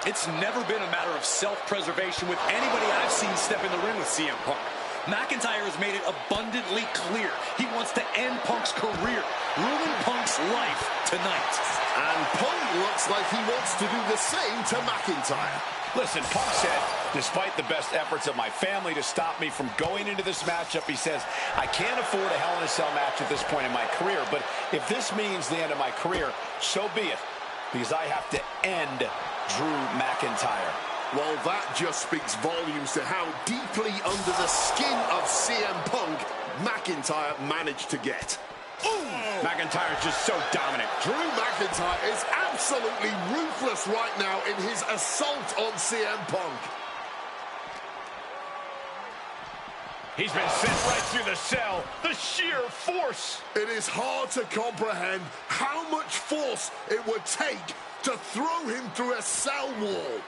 It's never been a matter of self-preservation with anybody I've seen step in the ring with CM Punk. McIntyre has made it abundantly clear he wants to end Punk's career, ruin Punk's life tonight. And Punk looks like he wants to do the same to McIntyre. Listen, Punk said, despite the best efforts of my family to stop me from going into this matchup, he says, I can't afford a Hell in a Cell match at this point in my career, but if this means the end of my career, so be it, because I have to end Drew McIntyre. Well, that just speaks volumes to how deeply under the skin of CM Punk McIntyre managed to get. Ooh! McIntyre's just so dominant. Drew McIntyre is absolutely ruthless right now in his assault on CM Punk. He's been sent right through the cell. The sheer force. It is hard to comprehend how much force it would take to throw him through a cell wall.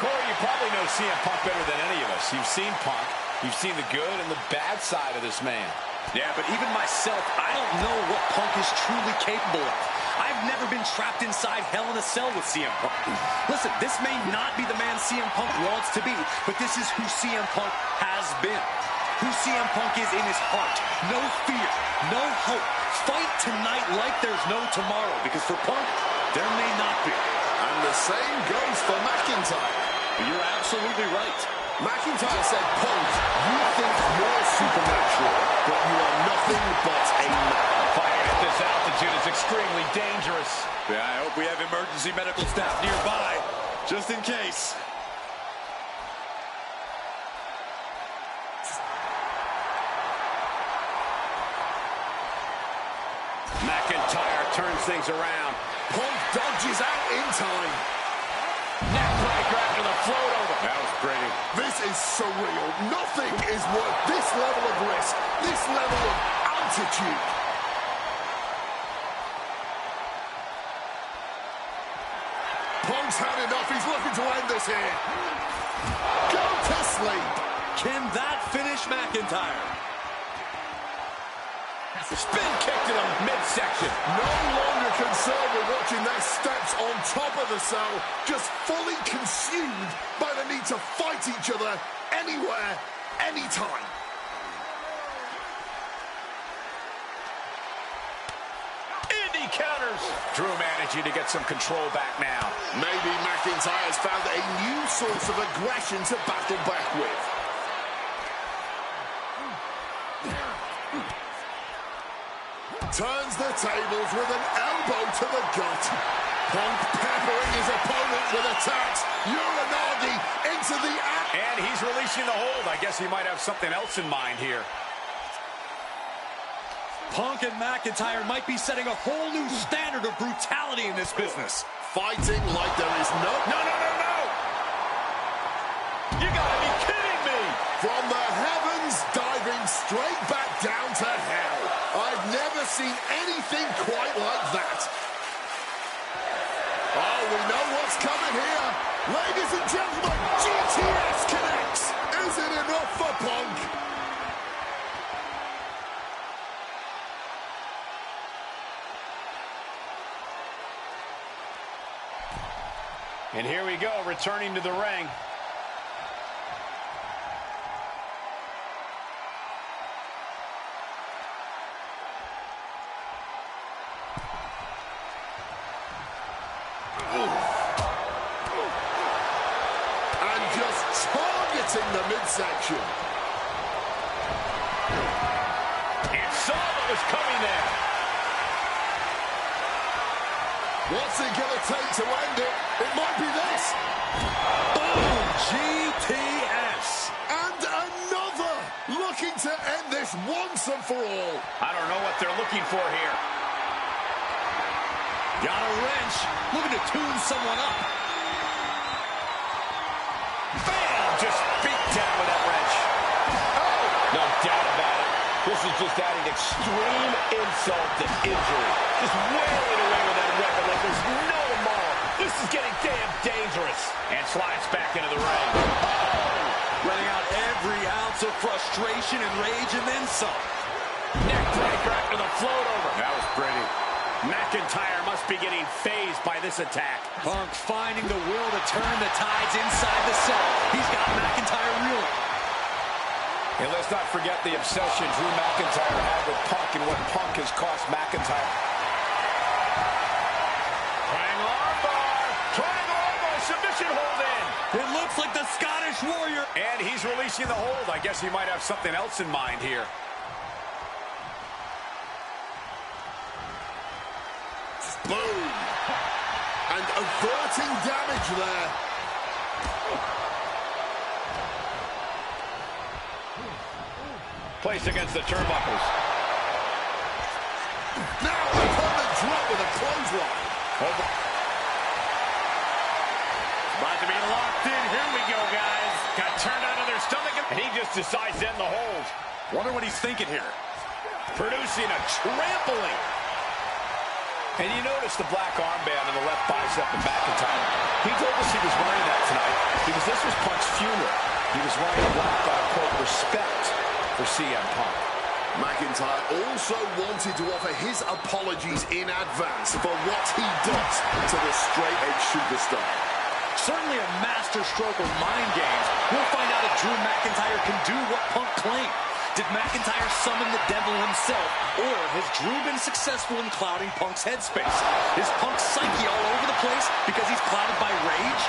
Corey, you probably know CM Punk better than any of us. You've seen Punk. You've seen the good and the bad side of this man. Yeah, but even myself, I don't know what Punk is truly capable of. I've never been trapped inside Hell in a Cell with CM Punk. Listen, this may not be the man CM Punk wants to be, but this is who CM Punk has been. Who CM Punk is in his heart. No fear, no hope. Fight tonight like there's no tomorrow, because for Punk, there may not be. And the same goes for McIntyre. You're absolutely right. McIntyre said, Punk, you think you're supernatural, but you are nothing but a man. Fighting at this altitude is extremely dangerous. Yeah, I hope we have emergency medical staff nearby, just in case. McIntyre turns things around. Punk dodges out in time. Neckbreaker after the float over. That was pretty. This is surreal. Nothing is worth this level of risk, this level of altitude. Punk's had enough. He's looking to end this here. Go to sleep. Can that finish McIntyre? Spin kick to the midsection. No longer concerned with watching their steps on top of the cell, just fully consumed by the need to fight each other anywhere, anytime. Indy counters. Drew managing to get some control back now. Maybe McIntyre's found a new source of aggression to battle back with. Turns the tables with an elbow to the gut. Punk peppering his opponent with attacks. Uranagi into the act. And he's releasing the hold. I guess he might have something else in mind here. Punk and McIntyre might be setting a whole new standard of brutality in this business. Fighting like there is no... No! You gotta be kidding me! From the heavens, diving straight back down to hell. I've never seen anything quite like that. Oh, we know what's coming here. Ladies and gentlemen, GTS connects. Is it enough for Punk? And here we go, returning to the ring. And just targeting the midsection. And saw what was coming there. What's it gonna take to end it? It might be this. Boom! GTS. And another. Looking to end this once and for all. I don't know what they're looking for here. Got a wrench. Looking to tune someone up. Bam! Just beat down with that wrench. Oh! No doubt about it. This is just adding extreme insult to injury. Just wailing away with that weapon like there's no tomorrow. This is getting damn dangerous. And slides back into the ring. Oh! Running out every ounce of frustration and rage and then some. Neckbreaker after the float over. That was pretty. McIntyre must be getting phased by this attack. Punk finding the will to turn the tides inside the cell. He's got McIntyre reeling. And let's not forget the obsession Drew McIntyre had with Punk and what Punk has cost McIntyre. Triangle armbar, submission hold in. It looks like the Scottish Warrior. And he's releasing the hold. I guess he might have something else in mind here. Boom. And averting damage there. Placed against the turnbuckles. Now the opponent drop with a clothesline. Over. About to be locked in. Here we go, guys. Got turned out of their stomach, and he just decides to end the hold. Wonder what he's thinking here. Producing a trampling. And you notice the black armband on the left bicep of McIntyre. He told us he was wearing that tonight because this was Punk's funeral. He was wearing a black out of, quote, respect for CM Punk. McIntyre also wanted to offer his apologies in advance for what he does to the straight-edge superstar. Certainly a master stroke of mind games. We'll find out if Drew McIntyre can do what Punk claimed. Did McIntyre summon the devil himself, or has Drew been successful in clouding Punk's headspace? Is Punk's psyche all over the place because he's clouded by rage?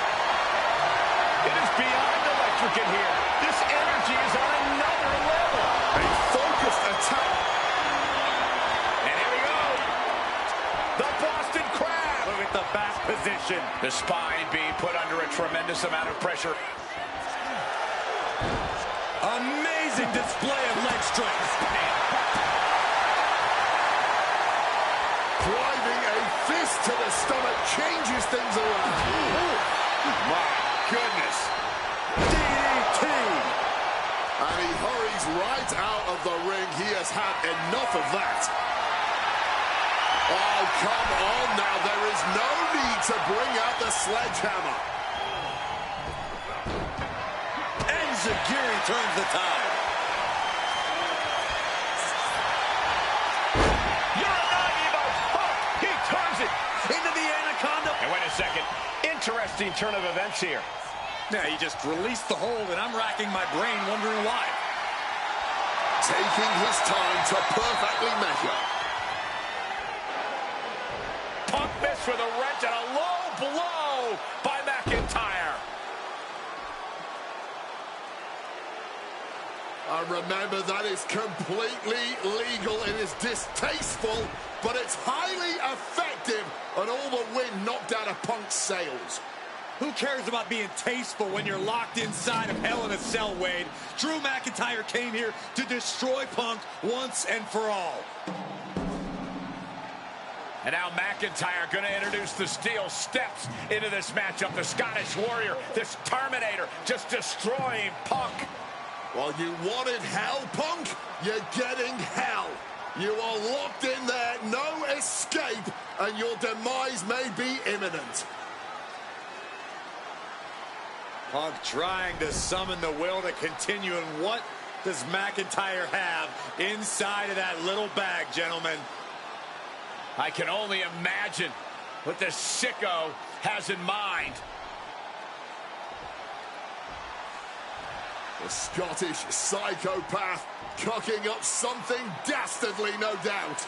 It is beyond electric in here. This energy is on another level. A focused attack. And here we go. The Boston Crab. Look at the back position. The spine being put under a tremendous amount of pressure. Amazing display of leg strength. Driving a fist to the stomach changes things around. My goodness. DDT. And he hurries right out of the ring. He has had enough of that. Oh, come on now. There is no need to bring out the sledgehammer. Zagiri turns the tide. He turns it into the anaconda. And wait a second. Interesting turn of events here. Yeah, he just released the hold, and I'm racking my brain wondering why. Taking his time to perfectly measure. Punk missed with a wrench and a low blow by McIntyre. Remember, that is completely legal. It is distasteful, but it's highly effective, and all the wind knocked out of Punk's sails. Who cares about being tasteful when you're locked inside of Hell in a Cell, Wade? Drew McIntyre came here to destroy Punk once and for all. And now McIntyre going to introduce the steel steps into this matchup. The Scottish Warrior, this Terminator, just destroying Punk. Well, you wanted hell, Punk? You're getting hell. You are locked in there, no escape, and your demise may be imminent. Punk trying to summon the will to continue, and what does McIntyre have inside of that little bag, gentlemen? I can only imagine what the sicko has in mind. The Scottish psychopath cooking up something dastardly, no doubt.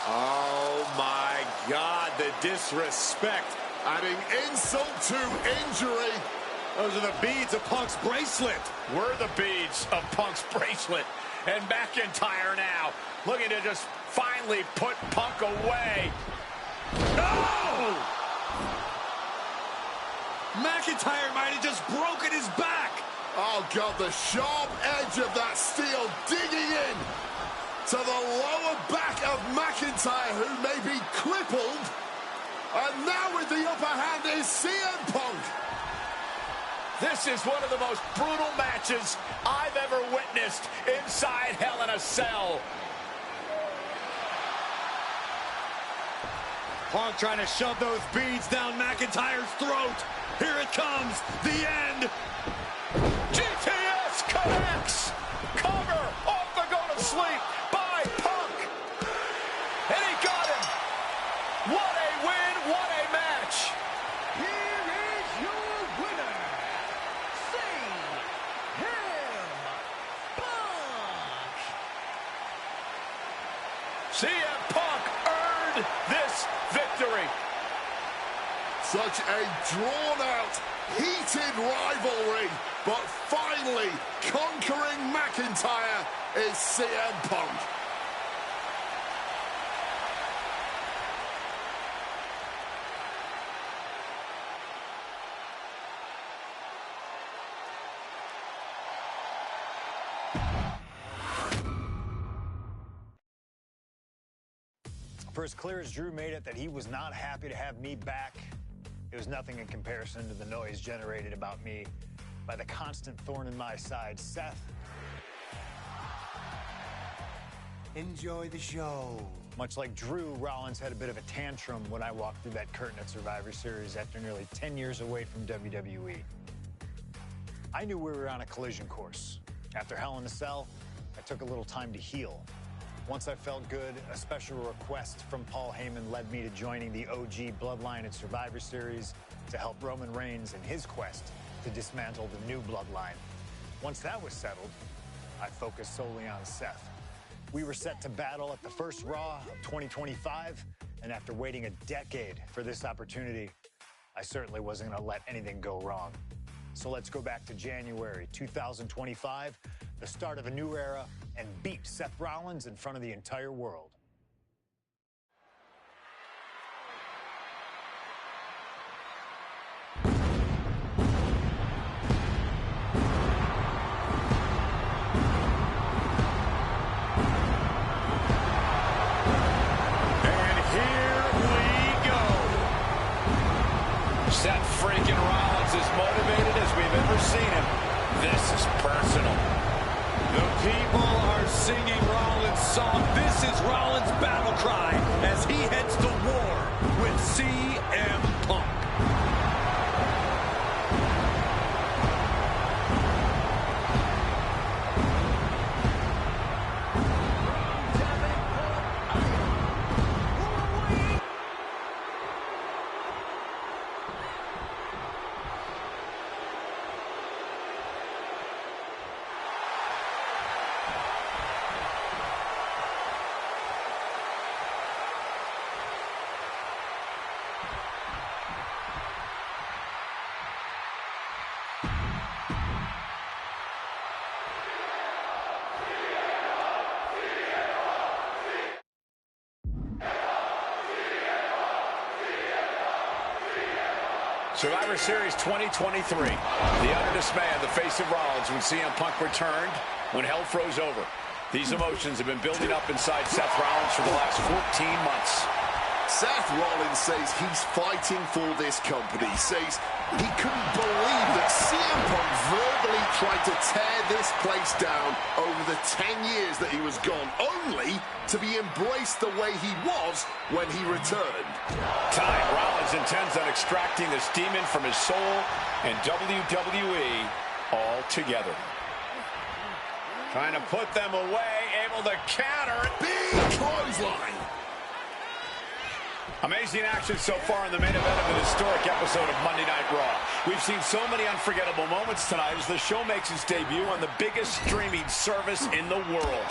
Oh, my God, the disrespect. Adding insult to injury. Those are the beads of Punk's bracelet. We're the beads of Punk's bracelet. And McIntyre now looking to just finally put Punk away. No! McIntyre might have just broken his back. Oh, God, the sharp edge of that steel digging in to the lower back of McIntyre, who may be crippled. And now with the upper hand is CM Punk. This is one of the most brutal matches I've ever witnessed inside Hell in a Cell. Punk trying to shove those beads down McIntyre's throat. Here it comes, the end. GTS connects. Cover off the go to sleep by Punk. And he got him. What a win, what a match. Here is your winner, CM Punk earned this victory. Such a drawn-out, heated rivalry, but finally conquering McIntyre is CM Punk. For as clear as Drew made it that he was not happy to have me back, it was nothing in comparison to the noise generated about me by the constant thorn in my side, Seth. Enjoy the show. Much like Drew, Rollins had a bit of a tantrum when I walked through that curtain at Survivor Series after nearly 10 years away from WWE. I knew we were on a collision course. After Hell in a Cell, I took a little time to heal. Once I felt good, a special request from Paul Heyman led me to joining the OG Bloodline at Survivor Series to help Roman Reigns in his quest to dismantle the new Bloodline. Once that was settled, I focused solely on Seth. We were set to battle at the first Raw of 2025, and after waiting a decade for this opportunity, I certainly wasn't going to let anything go wrong. So let's go back to January 2025, the start of a new era, and beat Seth Rollins in front of the entire world. Seth freaking Rollins is motivated as we've ever seen him. This is personal. The people are singing Rollins' song. This is Rollins' battle cry as he heads to war with CM Punk. Survivor Series 2023. The utter dismay on the face of Rollins when CM Punk returned, when hell froze over. These emotions have been building up inside Seth Rollins for the last 14 months. Seth Rollins says he's fighting for this company, says he couldn't believe that CM Punk verbally tried to tear this place down over the 10 years that he was gone, only to be embraced the way he was when he returned. Tonight, Rollins intends on extracting this demon from his soul and WWE altogether. Trying to put them away, able to counter. Big clothesline. Amazing action so far in the main event of an historic episode of Monday Night Raw. We've seen so many unforgettable moments tonight as the show makes its debut on the biggest streaming service in the world.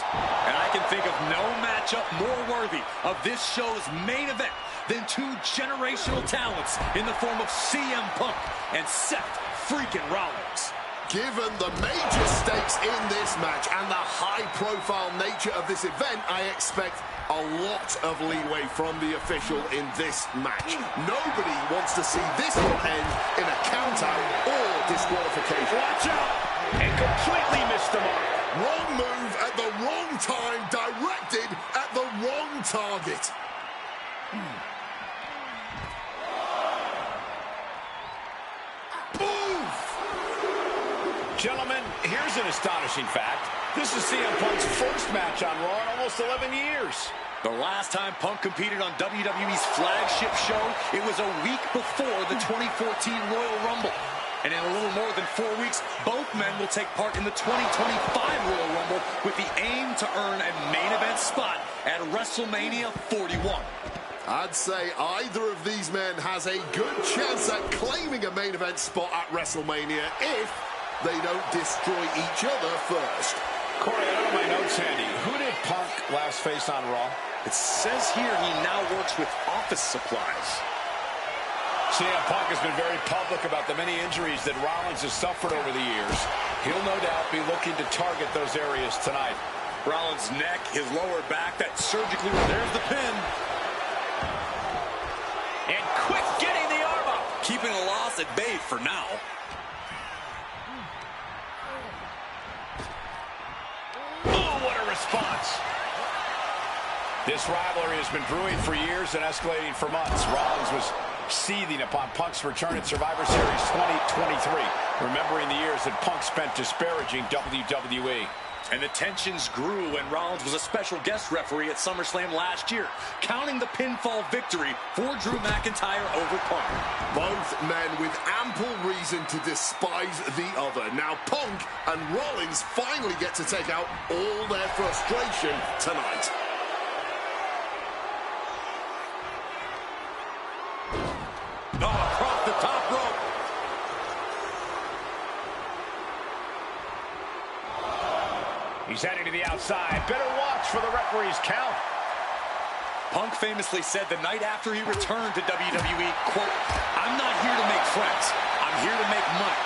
And I can think of no matchup more worthy of this show's main event than two generational talents in the form of CM Punk and Seth freaking Rollins. Given the major stakes in this match and the high-profile nature of this event, I expect a lot of leeway from the official in this match. Nobody wants to see this one end in a count-out or disqualification. Watch out! And completely missed the mark. Wrong move at the wrong time, directed at the wrong target. Gentlemen, here's an astonishing fact. This is CM Punk's first match on Raw in almost 11 years. The last time Punk competed on WWE's flagship show, it was a week before the 2014 Royal Rumble. And in a little more than 4 weeks, both men will take part in the 2025 Royal Rumble with the aim to earn a main event spot at WrestleMania 41. I'd say either of these men has a good chance at claiming a main event spot at WrestleMania if they don't destroy each other first. Corey, I don't have my notes handy. Who did Punk last face on Raw? It says here he now works with office supplies. CM Punk has been very public about the many injuries that Rollins has suffered over the years. He'll no doubt be looking to target those areas tonight. Rollins' neck, his lower back, that surgically, there's the pin. And quick getting the arm up. Keeping a loss at bay for now. Oh, what a response. This rivalry has been brewing for years and escalating for months. Rollins was seething upon Punk's return at Survivor Series 2023, remembering the years that Punk spent disparaging WWE. And the tensions grew when Rollins was a special guest referee at SummerSlam last year, counting the pinfall victory for Drew McIntyre over Punk. Both men with ample reason to despise the other. Now Punk and Rollins finally get to take out all their frustration tonight. Oh, across the top rope. He's heading to the outside. Better watch for the referee's count. Punk famously said the night after he returned to WWE, quote, "I'm not here to make friends. I'm here to make money."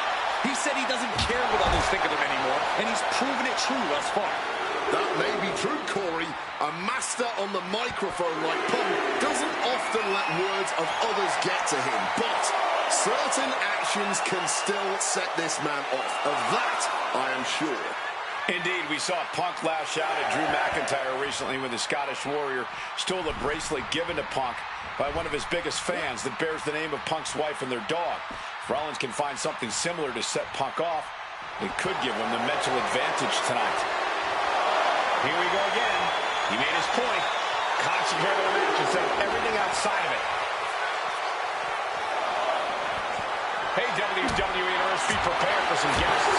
He said he doesn't care what others think of him anymore, and he's proven it true thus far. That may be true, Corey. A master on the microphone like Punk doesn't often let words of others get to him, but certain actions can still set this man off. Of that, I am sure. Indeed, we saw Punk lash out at Drew McIntyre recently when the Scottish Warrior stole the bracelet given to Punk by one of his biggest fans that bears the name of Punk's wife and their dog. If Rollins can find something similar to set Punk off, it could give him the mental advantage tonight. Here we go again. He made his point. Concentrate on the match instead of everything outside of it. Hey, WWE Universe, be prepared for some guests.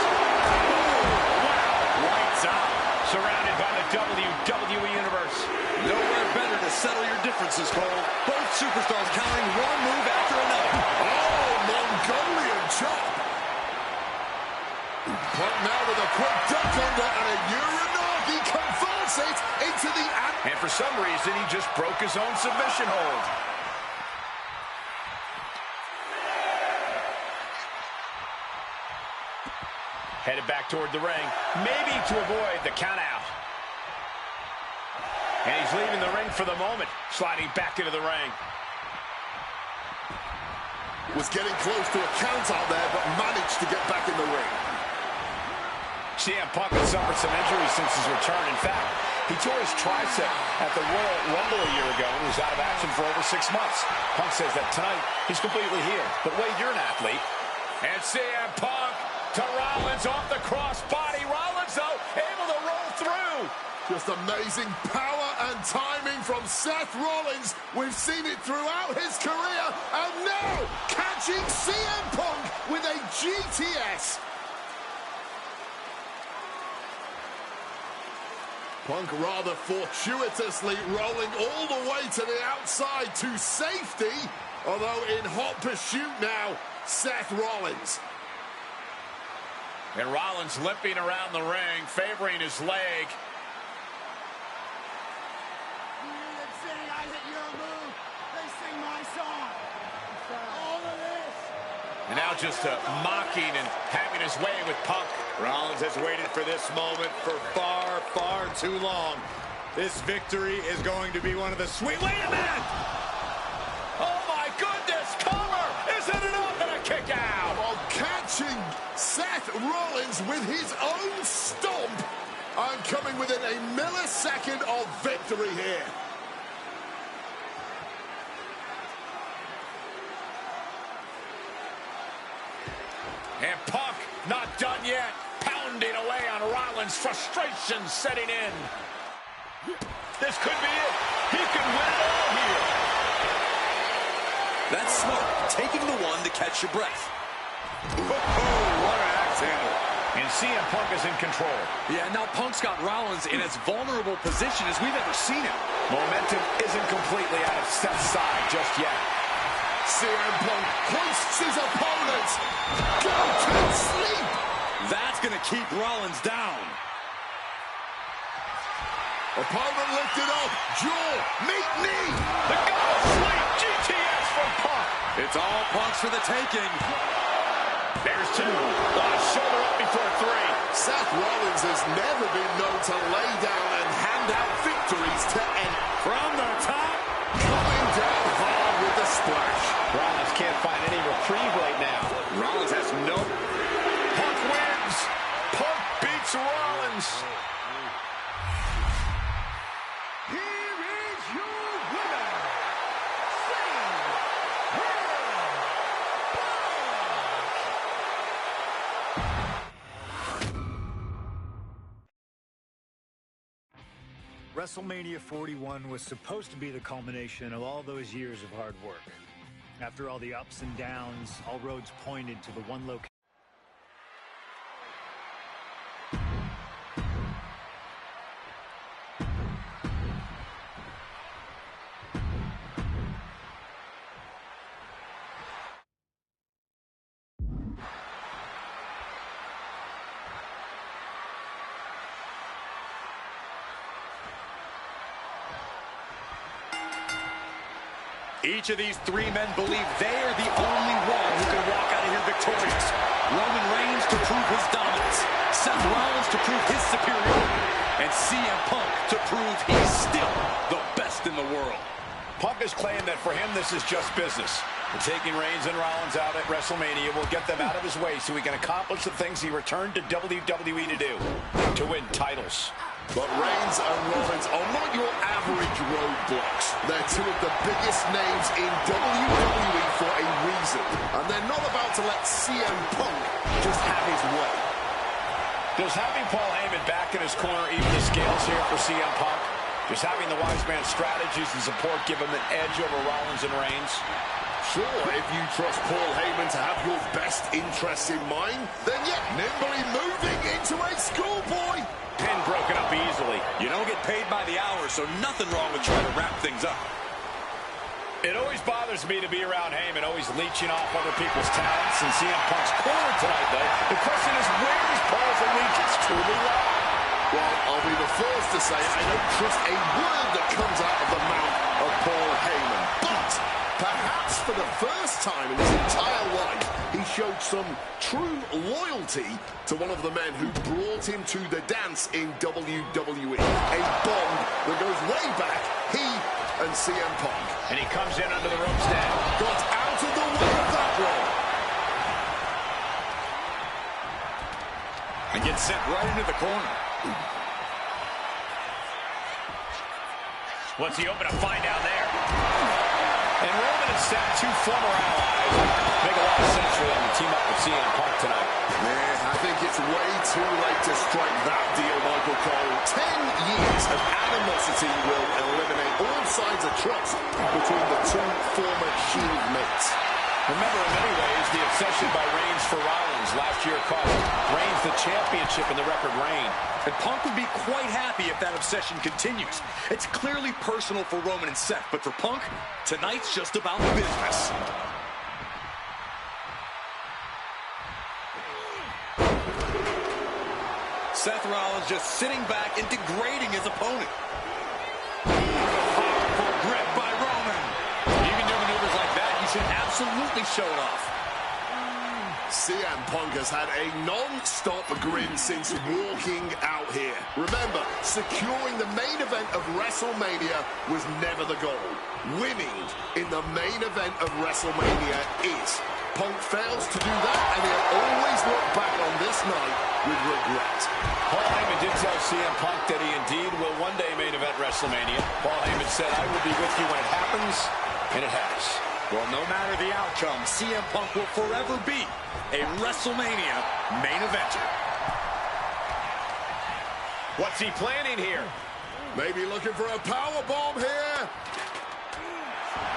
Lights out. Surrounded by the WWE Universe. Nowhere better to settle your differences, Cole. Both superstars countering one move after another. Oh, Mongolian chop. Punk now with a quick duck under and a Uranagi converts it into the... And for some reason, he just broke his own submission hold. Headed back toward the ring, maybe to avoid the countout. And he's leaving the ring for the moment, sliding back into the ring. Was getting close to a count out there, but managed to get back in the ring. CM Punk has suffered some injuries since his return. In fact, he tore his tricep at the Royal Rumble a year ago and was out of action for over 6 months. Punk says that tonight he's completely healed. But Wade, you're an athlete. And CM Punk to Rollins off the crossbody. Rollins, though, able to roll through. Just amazing power and timing from Seth Rollins. We've seen it throughout his career. And now, catching CM Punk with a GTS. Punk rather fortuitously rolling all the way to the outside to safety. Although in hot pursuit now, Seth Rollins. And Rollins limping around the ring, favoring his leg. And now just mocking and having his way with Punk. Rollins has waited for this moment for far, far too long. This victory is going to be one of the sweet... Wait a minute! Oh my goodness! Cover! Isn't enough and a kick out! While catching Seth Rollins with his own stomp. I'm coming within a millisecond of victory here. And Punk not done yet. Pounding away on Rollins. Frustration setting in. This could be it. He could win it all here. That's smart. Taking the one to catch your breath. Oh, what an axe handle. And CM Punk is in control. Yeah, now Punk's got Rollins in as vulnerable position as we've ever seen him. Momentum isn't completely out of Seth's side just yet. CM Punk hoists his opponent. Go to sleep. That's going to keep Rollins down. Opponent lifted up. Jaw, meet knee. The go to sleep. GTS from Punk. It's all Punk's for the taking. There's two. Shoulder up before three. Seth Rollins has never been known to lay down and hand out victories to any. From the top. Coming down hard with the splash. Rollins can't find any reprieve right now. Rollins has no... Punk wins. Punk beats Rollins. WrestleMania 41 was supposed to be the culmination of all those years of hard work. After all the ups and downs, all roads pointed to the one location. Each of these three men believe they are the only one who can walk out of here victorious. Roman Reigns to prove his dominance, Seth Rollins to prove his superiority, and CM Punk to prove he's still the best in the world. Punk has claimed that for him this is just business. And taking Reigns and Rollins out at WrestleMania will get them out of his way so he can accomplish the things he returned to WWE to do, to win titles. But Reigns and Rollins are not your average roadblocks. They're two of the biggest names in WWE for a reason. And they're not about to let CM Punk just have his way. Does having Paul Heyman back in his corner even the scales here for CM Punk? Does having the wise man strategies and support give him an edge over Rollins and Reigns? Sure, if you trust Paul Heyman to have your best interests in mind, then yeah, nimbly moving into a schoolboy. Pin broken up easily. You don't get paid by the hour, so nothing wrong with trying to wrap things up. It always bothers me to be around Heyman, always leeching off other people's talents. And CM Punk's corner tonight, though, the question is, where does Paul's allegiance truly lie? Well, I'll be the first to say I don't trust a word that comes out of the mouth of Paul Heyman. But perhaps for the first time in his entire life, he showed some true loyalty to one of the men who brought him to the dance in WWE. A bond that goes way back, he and CM Punk. And he comes in under the ropes now. Got out of the way of that one. And gets sent right into the corner. What's he open to find down there? And Roman and Seth, two former allies, make a lot of sense for them to team up with CM Punk tonight. Yeah, I think it's way too late to strike that deal, Michael Cole. 10 years of animosity will eliminate all signs of trust between the two former Shield mates. Remember, in many ways, the obsession by Reigns for Rollins last year cost Reigns the championship in the record reign. And Punk would be quite happy if that obsession continues. It's clearly personal for Roman and Seth, but for Punk, tonight's just about business. Seth Rollins just sitting back and degrading his opponent. Powerful grip by Roman. You can do maneuvers like that, you should absolutely show it off. CM Punk has had a non-stop grin since walking out here. Remember, securing the main event of WrestleMania was never the goal. Winning in the main event of WrestleMania is. Punk fails to do that, and he'll always look back on this night with regret. Paul Heyman did tell CM Punk that he indeed will one day main event WrestleMania. Paul Heyman said, "I will be with you when it happens," and it has. Well, no matter the outcome, CM Punk will forever be a WrestleMania main eventer. What's he planning here? Maybe looking for a powerbomb here.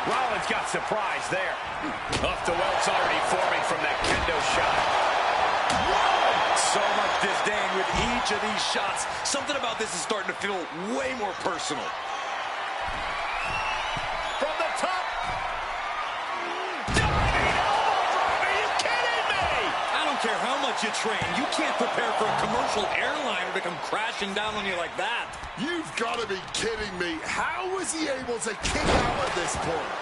Rollins got surprised there. Off the welts already forming from that kendo shot. Whoa! So much disdain with each of these shots. Something about this is starting to feel way more personal. From the top. Diving elbow drop. Are you kidding me? I don't care how much you train. You can't prepare for a commercial airliner to come crashing down on you like that. You've got to be kidding me. How was he able to kick out at this point?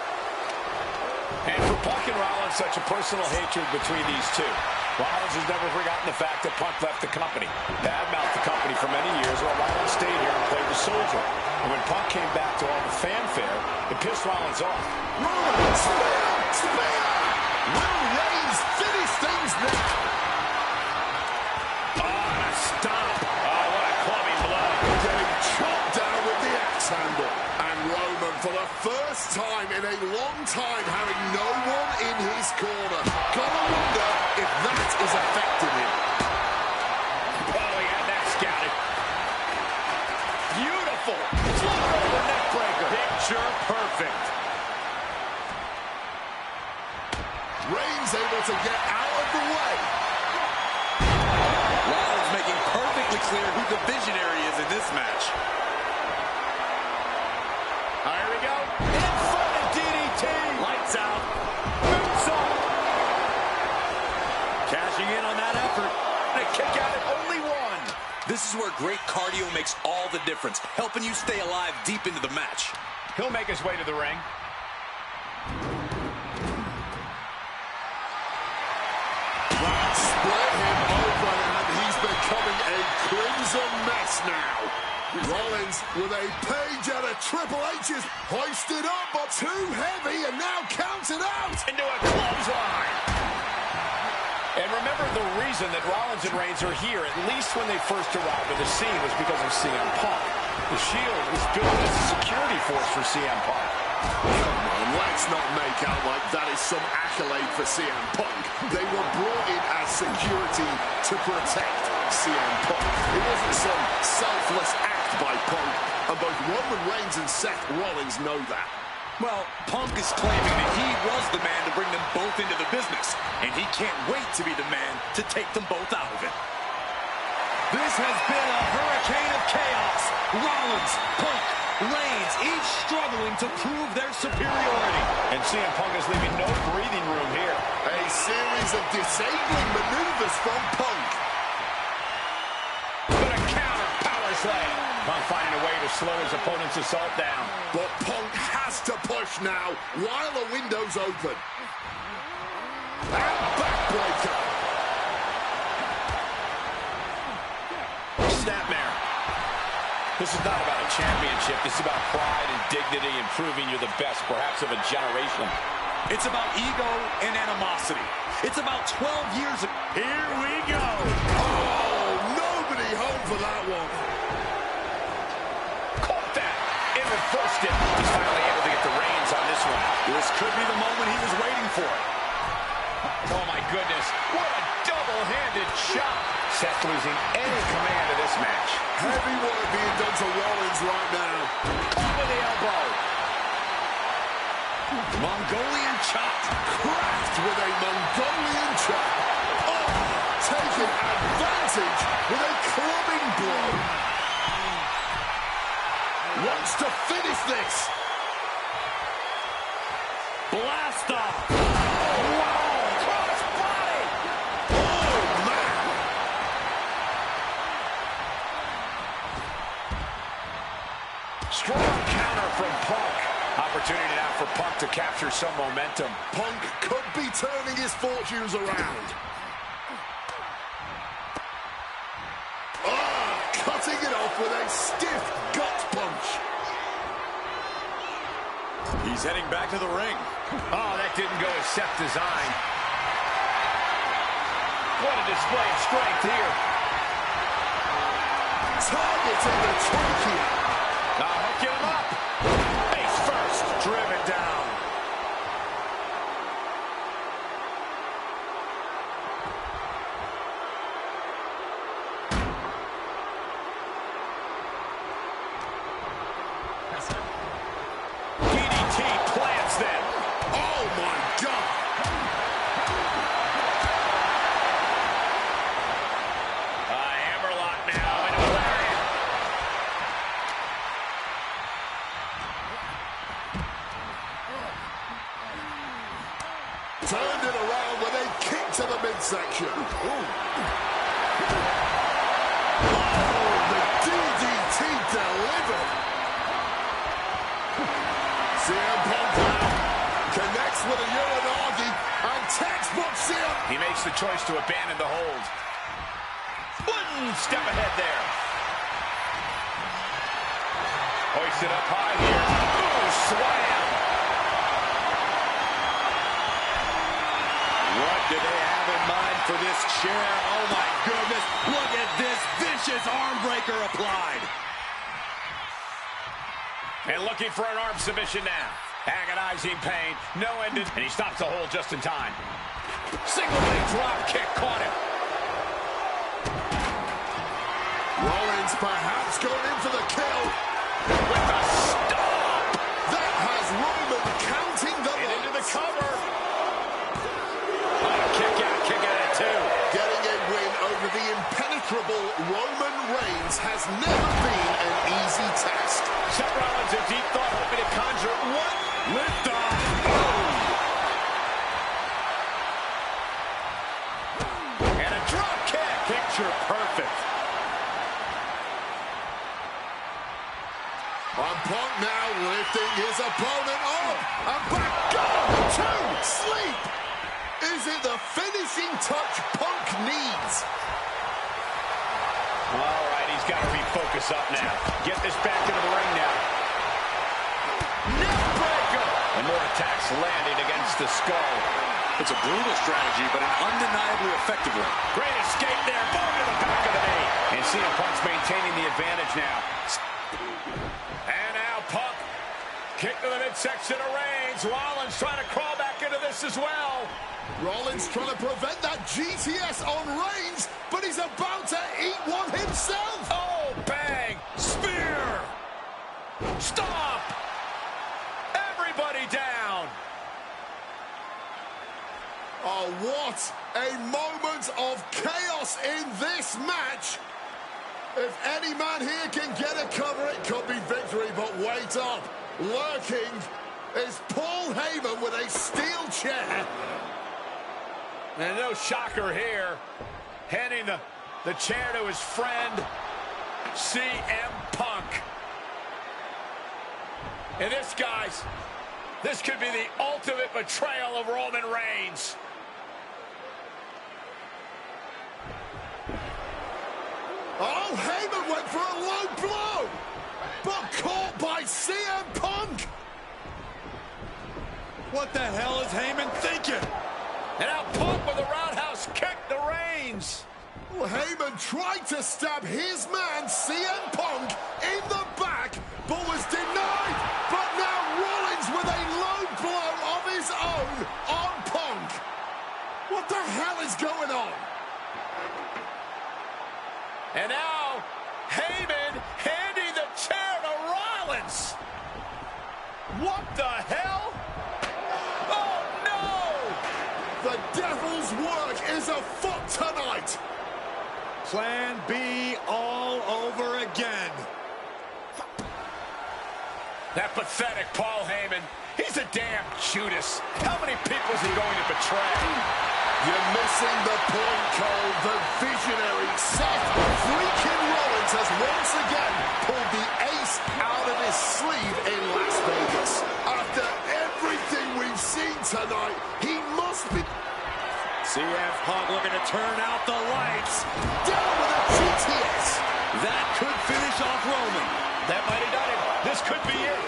And for Punk and Rollins, such a personal hatred between these two. Rollins has never forgotten the fact that Punk left the company, badmouthed the company for many years, while Rollins stayed here and played the soldier. And when Punk came back to all the fanfare, it pissed Rollins off. Rollins, spear! Will Reigns finish things now? Stop! Oh, what a clubbing blow. Getting chopped down with the axe handle. And Roman, for the first time in a long time, having no one in his corner. Gotta wonder if that is affecting him. Oh, he had that scouted. Beautiful. Float over neck breaker. Picture perfect. Reigns able to get out of the way. Rollins making perfectly clear who the visionary is in this match. Here we go. Inverted DDT. Lights out. Moonsault. Cashing in on that effort. And a kick out at only one. This is where great cardio makes all the difference, helping you stay alive deep into the match. He'll make his way to the ring. Split him open, and he's becoming a crimson mess now. Rollins with a page out of Triple H's hoisted up, but too heavy, and now counted out. Into a clothesline. And remember, the reason that Rollins and Reigns are here, at least when they first arrived at the scene, was because of CM Punk. The Shield was built as a security force for CM Punk. Come on, let's not make out like that is some accolade for CM Punk. They were brought in as security to protect CM Punk. It wasn't some selfless act by Punk, and both Roman Reigns and Seth Rollins know that. Well, Punk is claiming that he was the man to bring them both into the business, and he can't wait to be the man to take them both out of it. This has been a hurricane of chaos. Rollins, Punk, Reigns, each struggling to prove their superiority. And CM Punk is leaving no breathing room here. A series of disabling maneuvers from Punk. But a counter power slam. Punk finding a way to slow his opponent's assault down. But Punk has to push now while the window's open. And backbreaker. Snapmare. This is not about a championship. This is about pride and dignity and proving you're the best, perhaps, of a generation. It's about ego and animosity. It's about 12 years ago. Here we go. Oh, nobody home for that one. Caught that. And reversed it. He's finally able to get the reins on this one. This could be the moment he was waiting for. Oh, my goodness. What a double-handed shot. Seth losing any command of this match. Heavy work being done to Rollins right now. Caught with the elbow. Mongolian chop. Cracked with a Mongolian chop. Oh, taking advantage with a clubbing blow. Wants to finish this. Blast off. Wow. Cross body. Oh, man. Strong counter from Punk. Opportunity now for Punk to capture some momentum. Punk could be turning his fortunes around. Cutting it off with a stiff gut punch. He's heading back to the ring. Oh, that didn't go as Seth designed. What a display of strength here. Targeting the trachea. Hooking him up. Face first. Driven down. DDT plants them. Oh, my God. Hammerlock now into a lariat. Turned it around with a kick to the midsection. Oh, the DDT delivered. CM Punk now connects with a Uranagi and textbook CM. He makes the choice to abandon the hold. One step ahead there. Hoisted up high here. Ooh, slam. What do they have in mind for this chair? Oh, my goodness. Look at this vicious arm breaker applied. And looking for an arm submission now. Agonizing pain. No ended. And he stops the hold just in time. Single leg drop kick caught him. Rollins perhaps going in for the kill. With the Seth Rollins in deep thought, hoping to conjure one lift-off. And a drop kick. Picture perfect. Punk now lifting his opponent up and back. Go to sleep. Is it the finishing touch Punk needs? All right, he's got to refocus up now. Get this back into the ring now. Neckbreaker. And more attacks landing against the skull. It's a brutal strategy, but an undeniably effective one. Great escape there. Boom to the back of the knee. And CM Punk's maintaining the advantage now. And now Punk. Kick to the midsection of Reigns. Rollins trying to crawl back into this as well. Rollins trying to prevent that GTS on Reigns, but he's about to eat one himself. Oh, bang. Spear. Stop. Everybody down. Oh, what a moment of chaos in this match. If any man here can get a cover, it could be victory, but wait up. Lurking is Paul Heyman with a steel chair. And no shocker here. Handing the chair to his friend, CM Punk. And this, guys, this could be the ultimate betrayal of Roman Reigns. Oh, Heyman went for a low blow, but caught by CM Punk. What the hell is Heyman thinking? And now Punk with a roundhouse kick to Reigns. Well, Heyman tried to stab his man, CM Punk, in the back, but was denied. But now Rollins with a low blow of his own on Punk. What the hell is going on? And now Heyman handing the chair to Rollins. What the hell? Oh, no! The devil's work is afoot tonight. Plan B all over again. That pathetic Paul Heyman. He's a damn Judas. How many people is he going to betray? You're missing the point, Cole. The visionary Seth freaking Rollins has once again pulled the ace out of his sleeve in Las Vegas. After everything we've seen tonight, he must be... CM Punk looking to turn out the lights. Down with a GTS. That could finish off Roman. That might have done it. This could be it.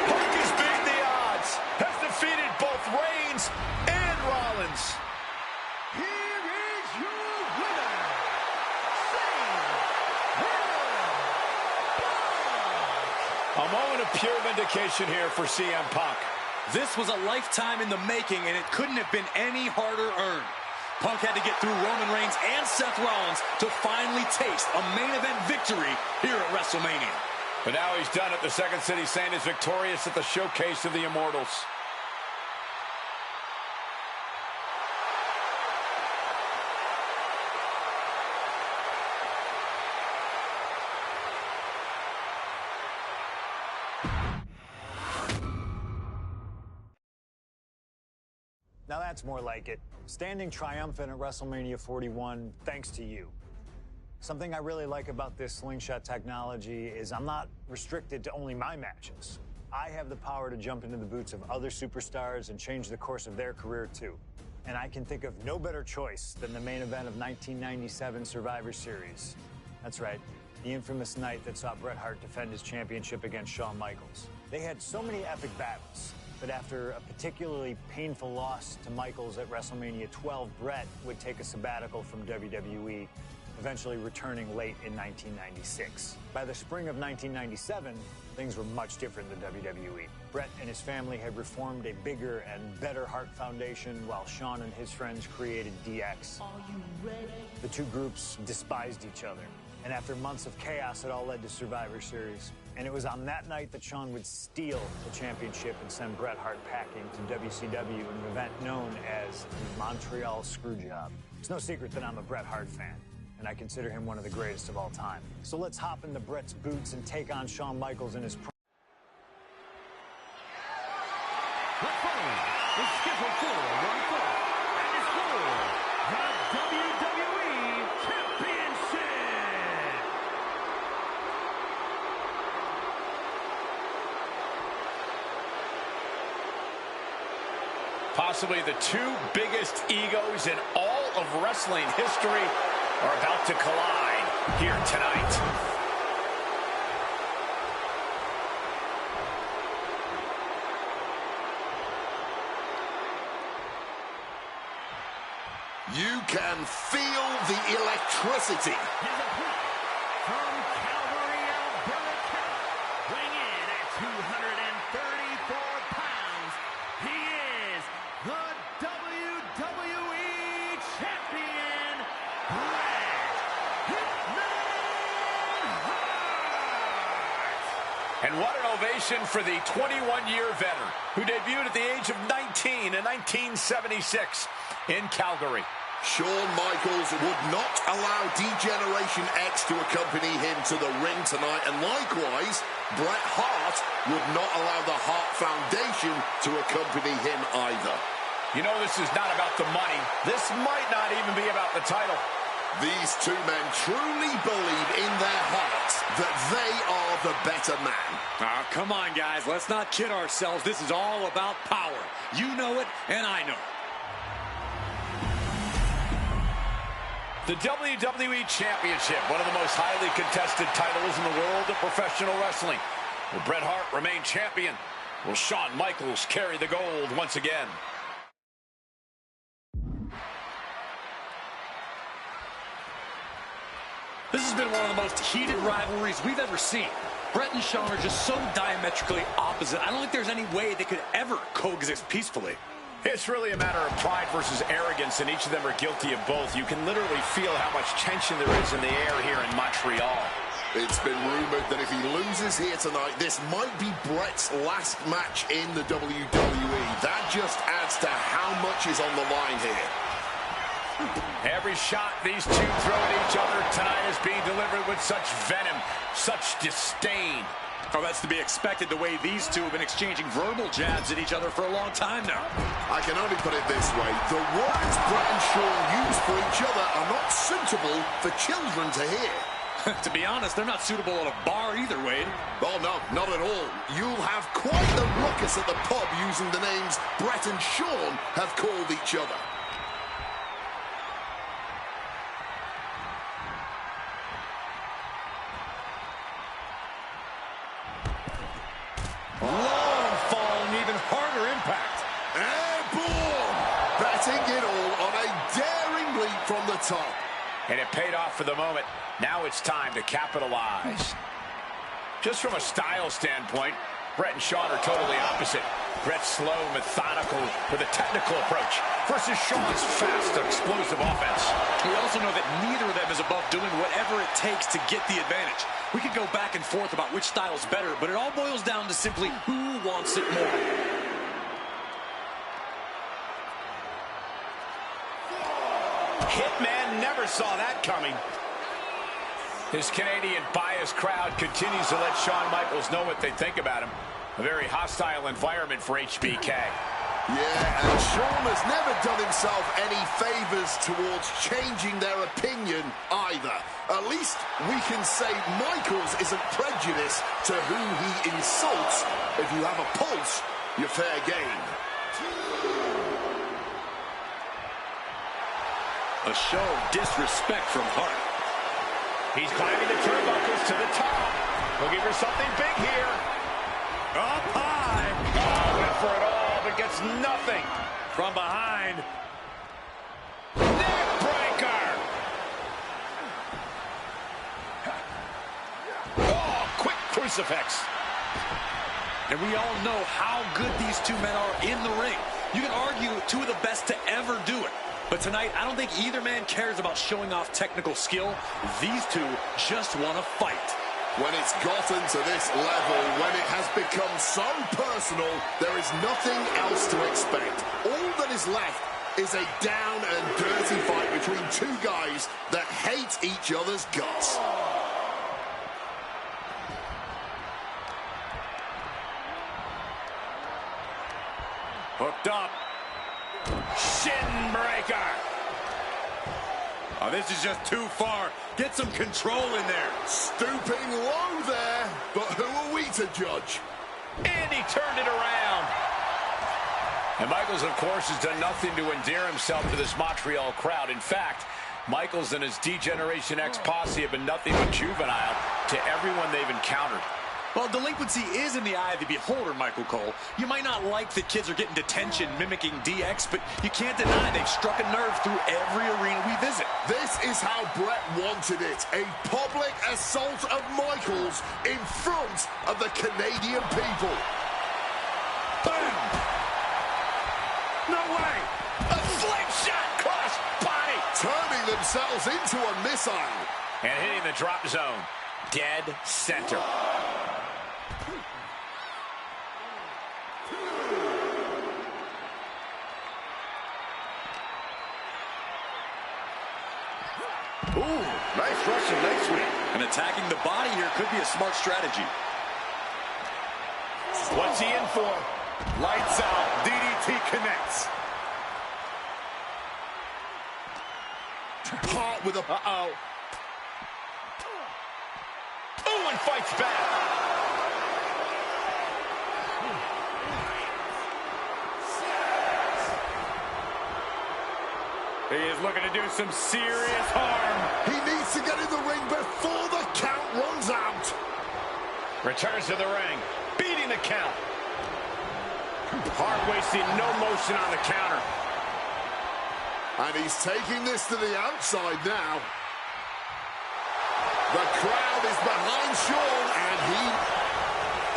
Punk has beaten the odds. Has defeated both Reigns and Rollins. Here is your winner, A moment of pure vindication here for CM Punk. This was a lifetime in the making, and it couldn't have been any harder earned. Punk had to get through Roman Reigns and Seth Rollins to finally taste a main event victory here at WrestleMania. But now he's done it. The Second City Saint is victorious at the Showcase of the Immortals. Now that's more like it. Standing triumphant at WrestleMania 41 thanks to you. Something I really like about this slingshot technology is I'm not restricted to only my matches. I have the power to jump into the boots of other superstars and change the course of their career too. And I can think of no better choice than the main event of 1997 Survivor Series. That's right, the infamous night that saw Bret Hart defend his championship against Shawn Michaels. They had so many epic battles. But after a particularly painful loss to Michaels at WrestleMania 12, Bret would take a sabbatical from WWE, eventually returning late in 1996. By the spring of 1997, things were much different than WWE. Bret and his family had reformed a bigger and better Hart Foundation, while Shawn and his friends created DX. Are you ready? The two groups despised each other. And after months of chaos, it all led to Survivor Series. And it was on that night that Shawn would steal the championship and send Bret Hart packing to WCW in an event known as the Montreal Screwjob. It's no secret that I'm a Bret Hart fan. and I consider him one of the greatest of all time. So let's hop into Brett's boots and take on Shawn Michaels in his prime. The following is scheduled for one fall, and is for the WWE Championship. Possibly the two biggest egos in all of wrestling history are about to collide here tonight. You can feel the electricity. His opponent from Calgary, Alberta, Canada, weighing in at 234 pounds, he is the WWE Champion, Bret Hitman Hart. And what an ovation for the 21-year veteran who debuted at the age of 19 in 1976 in Calgary. Shawn Michaels would not allow D-Generation X to accompany him to the ring tonight, and likewise, Bret Hart would not allow the Hart Foundation to accompany him either. You know, this is not about the money. This might not even be about the title. These two men truly believe in their hearts that they are the better man. Oh, come on, guys. Let's not kid ourselves. This is all about power. You know it, and I know it. The WWE Championship, one of the most highly contested titles in the world of professional wrestling. Will Bret Hart remain champion? Will Shawn Michaels carry the gold once again? This has been one of the most heated rivalries we've ever seen. Bret and Shawn are just so diametrically opposite. I don't think there's any way they could ever coexist peacefully. It's really a matter of pride versus arrogance, and each of them are guilty of both. You can literally feel how much tension there is in the air here in Montreal. It's been rumored that if he loses here tonight, this might be Bret's last match in the WWE. That just adds to how much is on the line here. Every shot these two throw at each other tonight is being delivered with such venom, such disdain. Oh, that's to be expected the way these two have been exchanging verbal jabs at each other for a long time now. I can only put it this way. The words Bret and Shawn use for each other are not suitable for children to hear. To be honest, they're not suitable at a bar either, Wade. Oh, no, not at all. You'll have quite the ruckus at the pub using the names Bret and Shawn have called each other. Long fall and even harder impact. Airborne! Betting it all on a daring leap from the top. And it paid off for the moment. Now it's time to capitalize. Just from a style standpoint, Bret and Shawn are totally opposite. Bret's slow, methodical, with a technical approach versus Shawn's fast, explosive offense. We also know that neither of them is above doing whatever it takes to get the advantage. We could go back and forth about which style is better, but it all boils down to simply who wants it more. Hitman never saw that coming. His Canadian biased crowd continues to let Shawn Michaels know what they think about him. A very hostile environment for HBK. Yeah, and Shawn has never done himself any favors towards changing their opinion either. At least we can say Michaels isn't prejudiced to who he insults. If you have a pulse, you're fair game. A show of disrespect from Hart. He's climbing the turnbuckles to the top. Looking for something big here. Up high. Oh, went for it all, but gets nothing. From behind. Neck breaker. Oh, quick crucifix. And we all know how good these two men are in the ring. You can argue two of the best to ever do it. But tonight, I don't think either man cares about showing off technical skill. These two just want to fight. When it's gotten to this level, when it has become so personal, there is nothing else to expect. All that is left is a down and dirty fight between two guys that hate each other's guts. Hooked up. Shin breaker. Oh, this is just too far. Get some control in there. Stooping low there, but who are we to judge? And he turned it around. And Michaels, of course, has done nothing to endear himself to this Montreal crowd. In fact, Michaels and his D-Generation X posse have been nothing but juvenile to everyone they've encountered. Well, delinquency is in the eye of the beholder, Michael Cole. You might not like that kids are getting detention mimicking DX, but you can't deny they've struck a nerve through every arena we visit. This is how Brett wanted it. A public assault of Michaels in front of the Canadian people. Boom! No way! A slingshot cross body! Turning themselves into a missile. And hitting the drop zone. Dead center. Ooh, nice Russian leg sweep. And attacking the body here could be a smart strategy. What's he in for? Lights out. DDT connects. Hart with a... Uh-oh. Ooh, and fights back. He is looking to do some serious harm. He needs to get in the ring before the count runs out. Returns to the ring. Beating the count. Hart wasting no motion on the counter. And he's taking this to the outside now. The crowd is behind Sean, and he...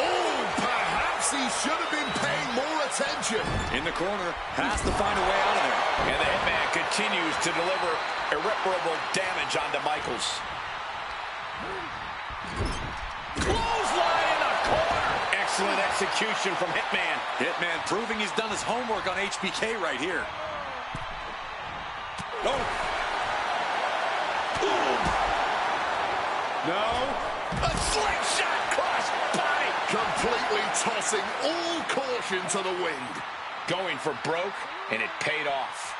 Oh, perhaps he should have been paying more attention. In the corner, has to find a way out of there. And the Hitman continues to deliver irreparable damage onto Michaels. Clothesline in the corner. Excellent execution from Hitman. Hitman proving he's done his homework on HBK right here. Oh. No. A slingshot cross body. Completely tossing all caution to the wind. Going for broke, and it paid off.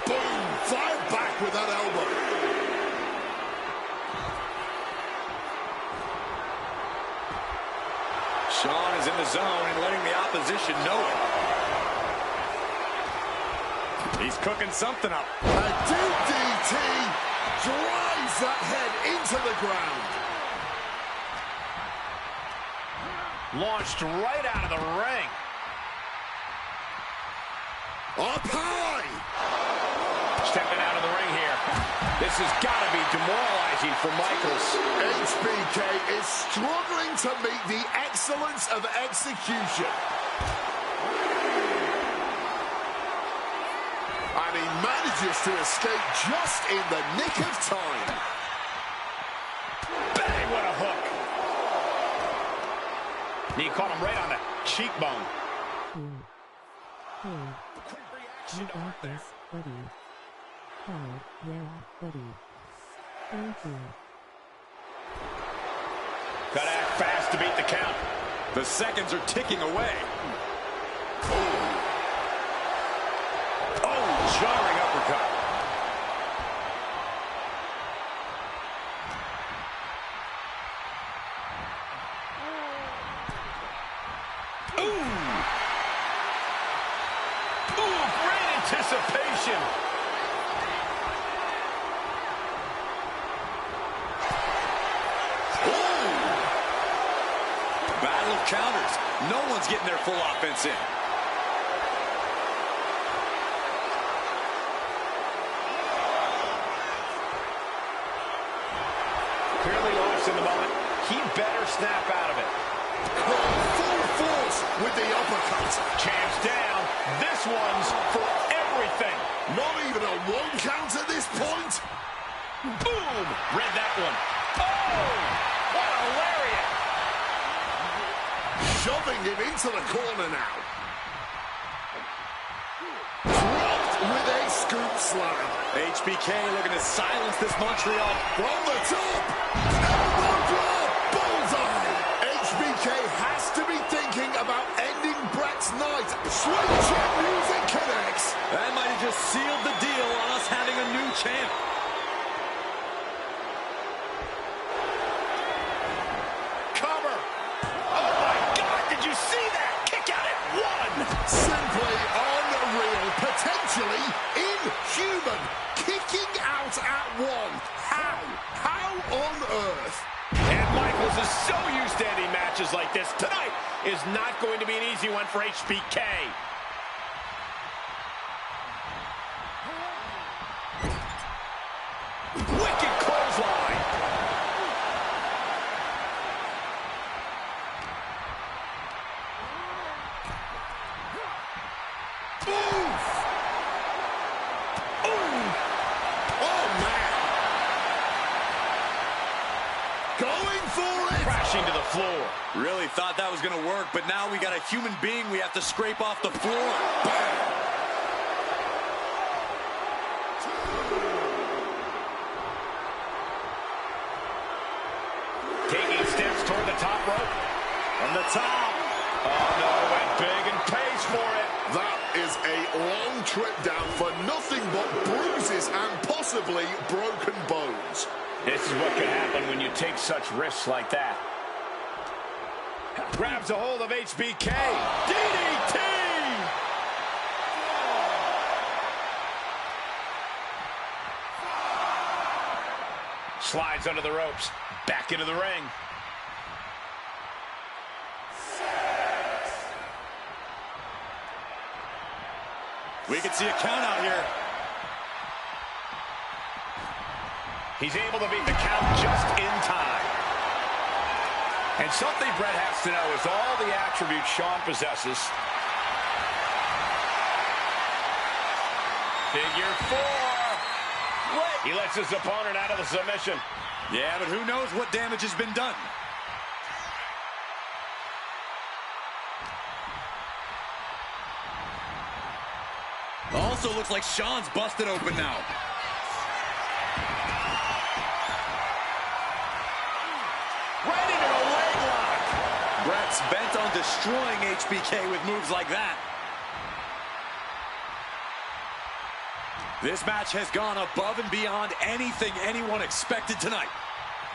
Boom! Fired back with that elbow. Sean is in the zone and letting the opposition know it. He's cooking something up. A deep DT drives that head into the ground. Launched right out of the ring. Up high. Stepping out of the ring here. This has got to be demoralizing for Michaels. HBK is struggling to meet the excellence of execution. And he manages to escape just in the nick of time. Bang, what a hook. He caught him right on the cheekbone. Quick reaction You got this, buddy. Oh, yeah, buddy. Thank you. Gotta act fast to beat the count. The seconds are ticking away. Oh, jarring uppercut. Ooh, great anticipation. Battle of counters. No one's getting their full offense in. Clearly lost in the moment. He better snap out of it. Full force with the uppercut. Champ's down. This one's for everything. Not even a one count at this point. Boom! Read that one. Oh! What a lariat! Shoving him into the corner now. Dropped with a scoop slam. HBK looking to silence this Montreal. From the top. Elbow drop. Bullseye. HBK has to be thinking about ending Brett's night. Swing check music connects. That might have just sealed the deal on us having a new champ. Cover. Oh my God, did you see that? Kick out at one. Simply unreal. Potentially inhuman. Kicking out at one. How? How on earth? And Michaels is so used to ending matches like this. Tonight is not going to be an easy one for HBK. Wicked clothesline. Oof! Ooh! Oh, man! Going for it! Crashing to the floor. Really thought that was going to work, but now we got a human being we have to scrape off the floor. Bam! Taking steps toward the top rope. From the top. Oh, no, went big and pays for it. That is a long trip down for nothing but bruises and possibly broken bones. This is what can happen when you take such risks like that. Grabs a hold of HBK. DDT! Slides under the ropes. Back into the ring. We can see a count out here. He's able to beat the count just in time. And something Brett has to know is all the attributes Shawn possesses. Figure four. He lets his opponent out of the submission. Yeah, but who knows what damage has been done. Also looks like Shawn's busted open now. Right into a leg lock. Brett's bent on destroying HBK with moves like that. This match has gone above and beyond anything anyone expected tonight.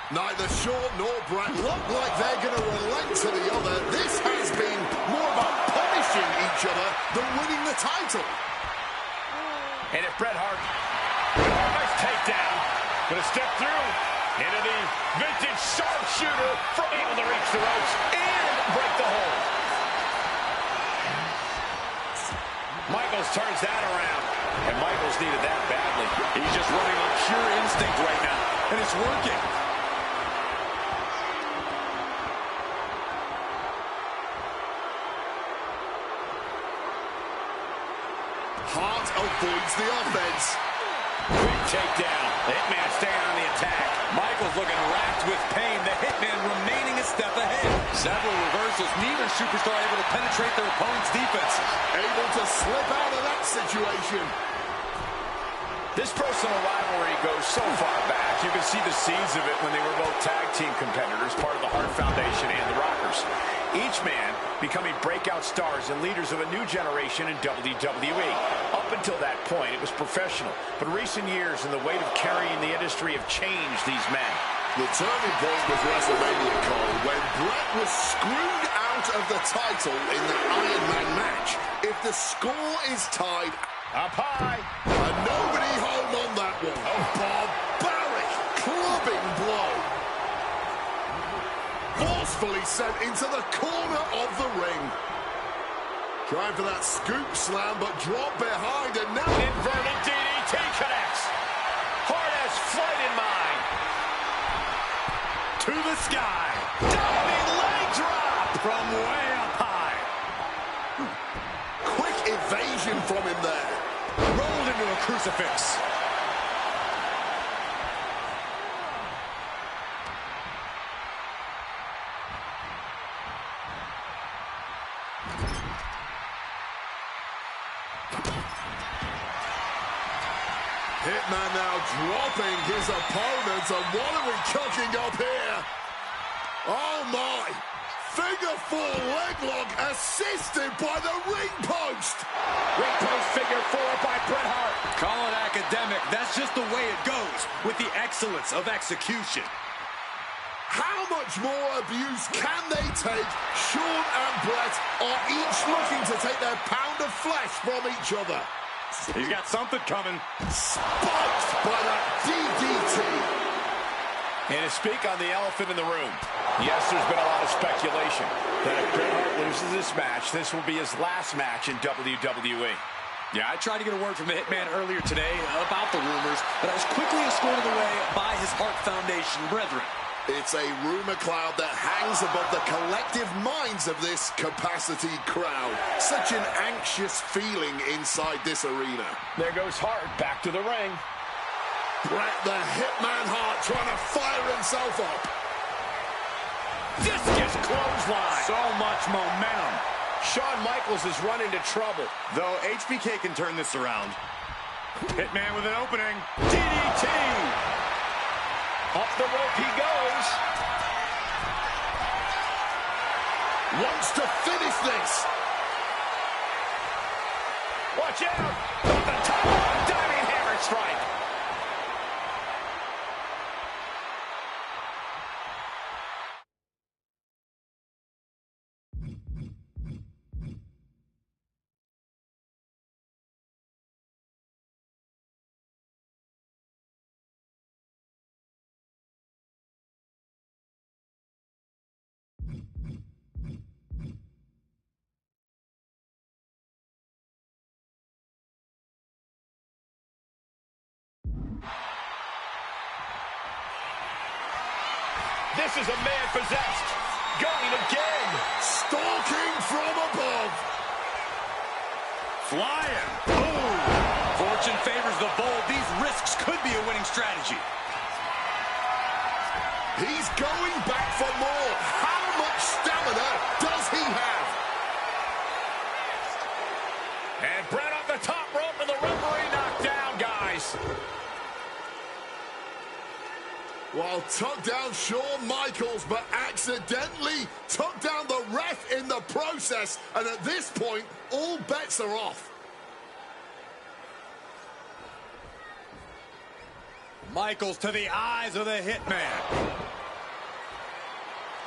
Neither Shawn nor Brett look like they're going to relent to the other. This has been more about punishing each other than winning the title. And if Bret Hart, nice takedown, gonna step through into the vintage sharpshooter, from able to reach the ropes and break the hold. Michaels turns that around, and Michaels needed that badly. He's just running on pure instinct right now, and it's working. Hart avoids the offense. Big takedown. The Hitman staying on the attack. Michaels looking racked with pain. The Hitman remaining a step ahead. Several reversals. Neither superstar able to penetrate their opponent's defense. Able to slip out of that situation. This personal rivalry goes so far back. You can see the seeds of it when they were both tag team competitors, part of the Hart Foundation and the Rockers. Each man becoming breakout stars and leaders of a new generation in WWE. Up until that point, it was professional. But recent years and the weight of carrying the industry have changed these men. The turning point was WrestleMania, Cole, when Brett was screwed out of the title in the Iron Man match. If the score is tied, up high, and nobody home on that one. Oh, barbaric clubbing blow. Forcefully sent into the corner of the ring. Trying for that scoop slam, but dropped behind, and now inverted DDT connects. Hart has flight in mind. To the sky. Diving leg drop from way up high. Quick evasion from him there. Rolled into a crucifix. Hitman now dropping his opponent, and what are we cooking up here? Oh my! Figure four leg lock assisted by the ring post! Ring post figure four by Bret Hart. Call it academic. That's just the way it goes with the excellence of execution. How much more abuse can they take? Sean and Bret are each looking to take their pound of flesh from each other. He's got something coming. Spiked by that DDT. And to speak on the elephant in the room, yes, there's been a lot of speculation that if Bret Hart loses this match, this will be his last match in WWE. Yeah, I tried to get a word from the Hitman earlier today about the rumors, but I was quickly escorted away by his Hart Foundation brethren. It's a rumor cloud that hangs above the collective minds of this capacity crowd. Such an anxious feeling inside this arena. There goes Hart back to the ring. Bret the Hitman Hart trying to fire himself up. Discus clothesline. So much momentum. Shawn Michaels is run into trouble. Though HBK can turn this around. Hitman with an opening. DDT. Up the rope he goes. Wants to finish this. Watch out. Off the top. Diving hammer strike. This is a man possessed. Going again. Stalking from above. Flying. Boom! Fortune favors the bold. These risks could be a winning strategy. He's going back for more. How much stamina does he have? And Bret off the top rope and the referee knocked down, guys. Well, took down Shawn Michaels, but accidentally took down the ref in the process. And at this point, all bets are off. Michaels to the eyes of the Hitman.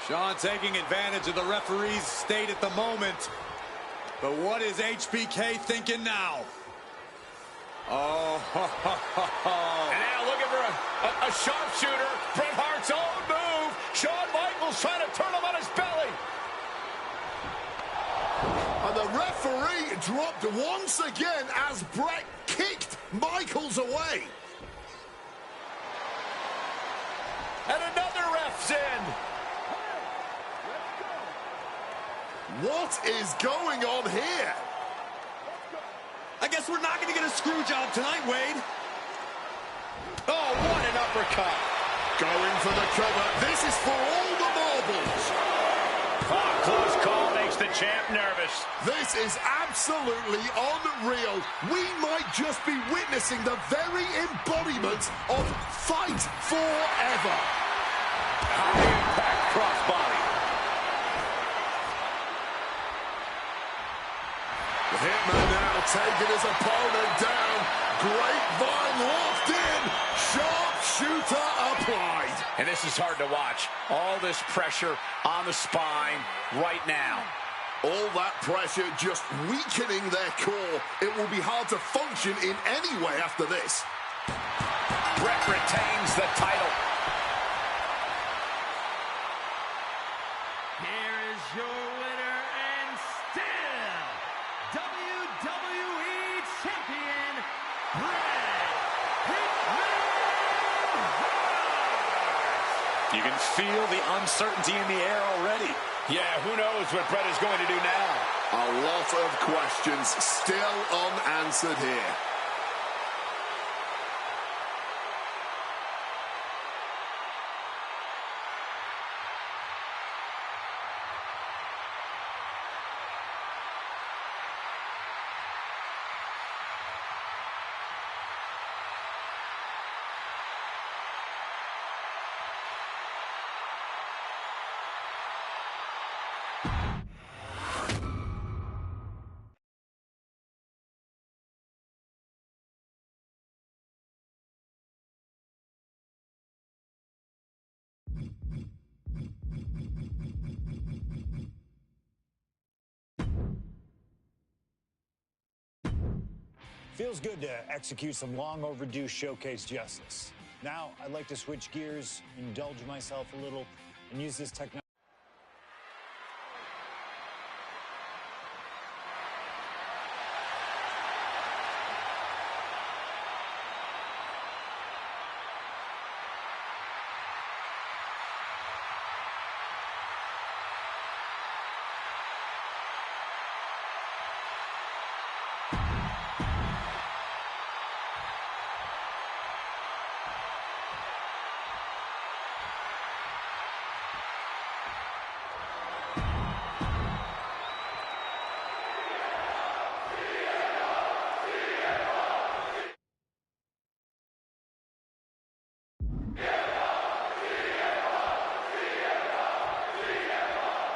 Shawn taking advantage of the referee's state at the moment. But what is HBK thinking now? Oh, And now looking for a sharpshooter. Bret Hart's own move. Shawn Michaels trying to turn him on his belly. And the referee dropped once again as Bret kicked Michaels away. And another ref's in. What is going on here? I guess we're not going to get a screw job tonight, Wade. Oh, what an uppercut. Going for the cover. This is for all the marbles. Oh, close call makes the champ nervous. This is absolutely unreal. We might just be witnessing the very embodiment of Fight Forever. High impact crossbody. The Hitman now taking his opponent down. Grapevine locked in. Sharpshooter applied. And this is hard to watch. All this pressure on the spine right now. All that pressure just weakening their core. It will be hard to function in any way after this. Bret retains the title. Here is your winner and still WWE Champion, Bret Hitman Hart. You can feel the uncertainty in the air already. Yeah, who knows what Bret is going to do now. A lot of questions still unanswered here. Feels good to execute some long overdue showcase justice. Now, I'd like to switch gears, indulge myself a little, and use this technology.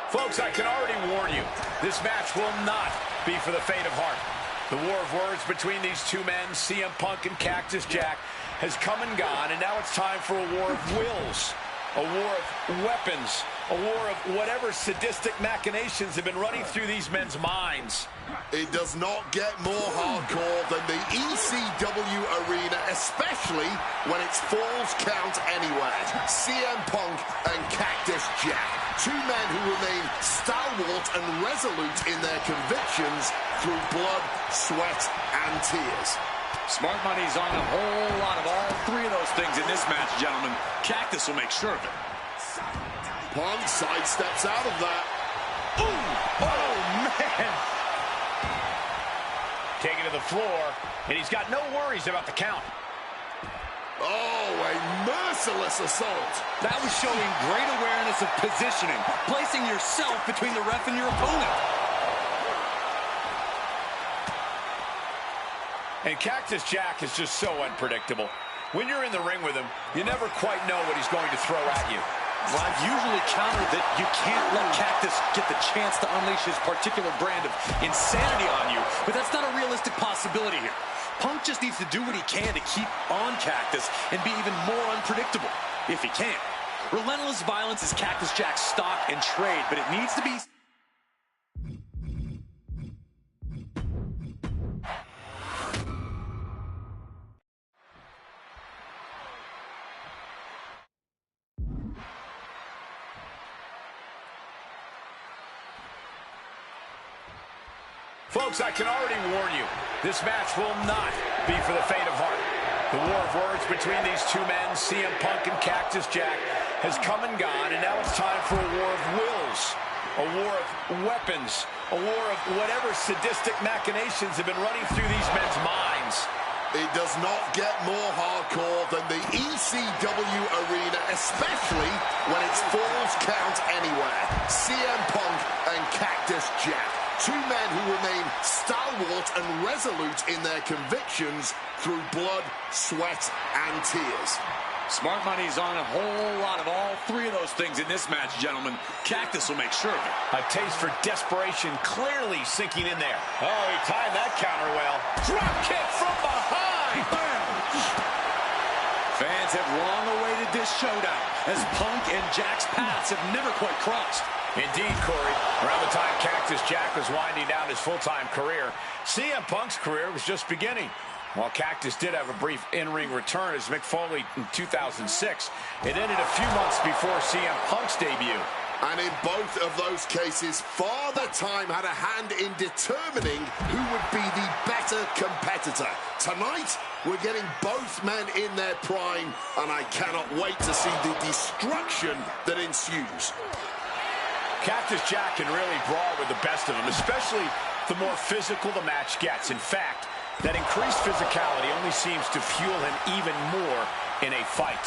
Folks, I can already warn you, this match will not be for the faint of heart. The war of words between these two men, CM Punk and Cactus Jack, has come and gone, and now it's time for a war of wills, a war of weapons, a war of whatever sadistic machinations have been running through these men's minds. It does not get more hardcore than the ECW arena, especially when it's Falls Count Anywhere. CM Punk and Cactus Jack, two men who remain stalwart and resolute in their convictions through blood, sweat, and tears. Smart money's on a whole lot of all three of those things in this match, gentlemen. Cactus will make sure of it. Punk sidesteps out of that. Ooh! Oh, man! Taken to the floor, and he's got no worries about the count. Oh, a merciless assault. That was showing great awareness of positioning, placing yourself between the ref and your opponent. And Cactus Jack is just so unpredictable. When you're in the ring with him, you never quite know what he's going to throw at you. Well, I've usually countered that you can't let Cactus get the chance to unleash his particular brand of insanity on you, but that's not a realistic possibility here. Punk just needs to do what he can to keep on Cactus and be even more unpredictable, if he can. Relentless violence is Cactus Jack's stock and trade, but it needs to be... Folks, I can already warn you, this match will not be for the faint of heart. The war of words between these two men, CM Punk and Cactus Jack, has come and gone, and now it's time for a war of wills, a war of weapons, a war of whatever sadistic machinations have been running through these men's minds. It does not get more hardcore than the ECW arena, especially when it's Falls Count Anywhere. CM Punk and Cactus Jack, two men who remain stalwart and resolute in their convictions through blood, sweat, and tears. Smart money's on a whole lot of all three of those things in this match, gentlemen. Cactus will make sure of it. A taste for desperation clearly sinking in there. Oh, he timed that counter well. Drop kick from behind. Fans have long awaited this showdown, as Punk and Jack's paths have never quite crossed. Indeed, Corey. Around the time Cactus Jack was winding down his full-time career, CM Punk's career was just beginning. While Cactus did have a brief in-ring return as Mick Foley in 2006, it ended a few months before CM Punk's debut. And in both of those cases, Father Time had a hand in determining who would be the better competitor. Tonight, we're getting both men in their prime, and I cannot wait to see the destruction that ensues. Cactus Jack can really brawl with the best of them, especially the more physical the match gets. In fact, that increased physicality only seems to fuel him even more in a fight.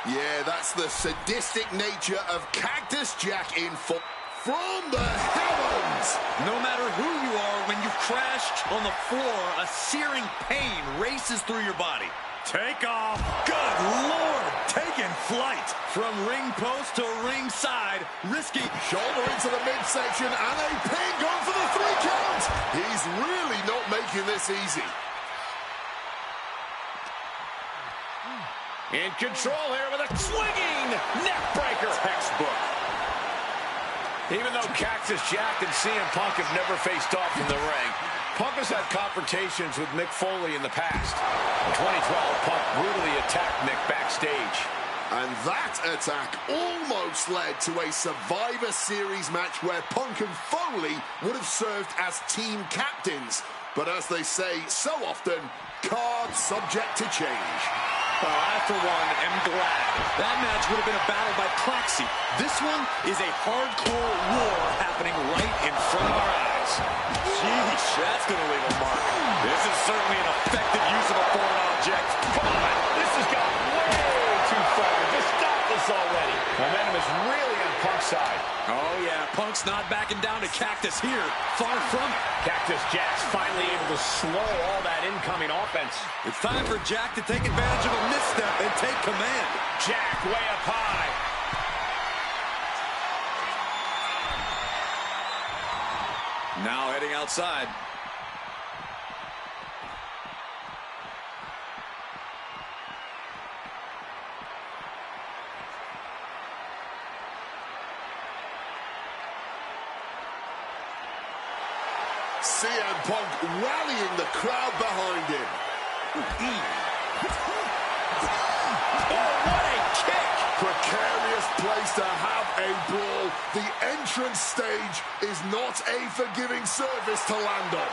Yeah, that's the sadistic nature of Cactus Jack in full. From the heavens! No matter who you are, when you crash on the floor, a searing pain races through your body. Take off. Good Lord, taking flight. From ring post to ringside, risky. Shoulder into the midsection and a pin going for the 3 count. He's really not making this easy. In control here with a swinging neck breaker. Textbook. Even though Cactus Jack and CM Punk have never faced off in the ring, Punk has had confrontations with Mick Foley in the past. In 2012, Punk brutally attacked Mick backstage. And that attack almost led to a Survivor Series match where Punk and Foley would have served as team captains. But as they say so often, cards subject to change. I, for one, am glad. That match would have been a battle by proxy. This one is a hardcore war happening right in front of our eyes. Sheesh, that's going to leave a mark. This is certainly an effective use of a foreign object. Come on, this has gone way too far. Just stop this already. Momentum is really on Punk's side. Oh, yeah, Punk's not backing down to Cactus here. Far from it. Cactus Jack's finally able to slow all that incoming offense. It's time for Jack to take advantage of a misstep and take command. Jack way up high. Now heading outside. CM Punk rallying the crowd behind him. Oh, what a kick! Precarious place to have a brawl. The entrance stage is not a forgiving surface to land on.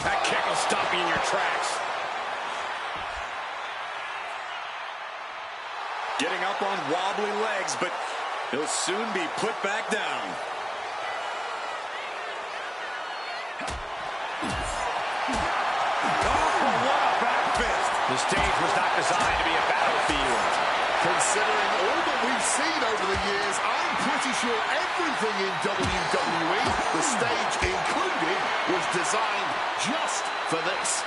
That kick will stop you in your tracks. Getting up on wobbly legs, but he'll soon be put back down. The stage was not designed to be a battlefield. Considering all that we've seen over the years, I'm pretty sure everything in WWE, the stage included, was designed just for this.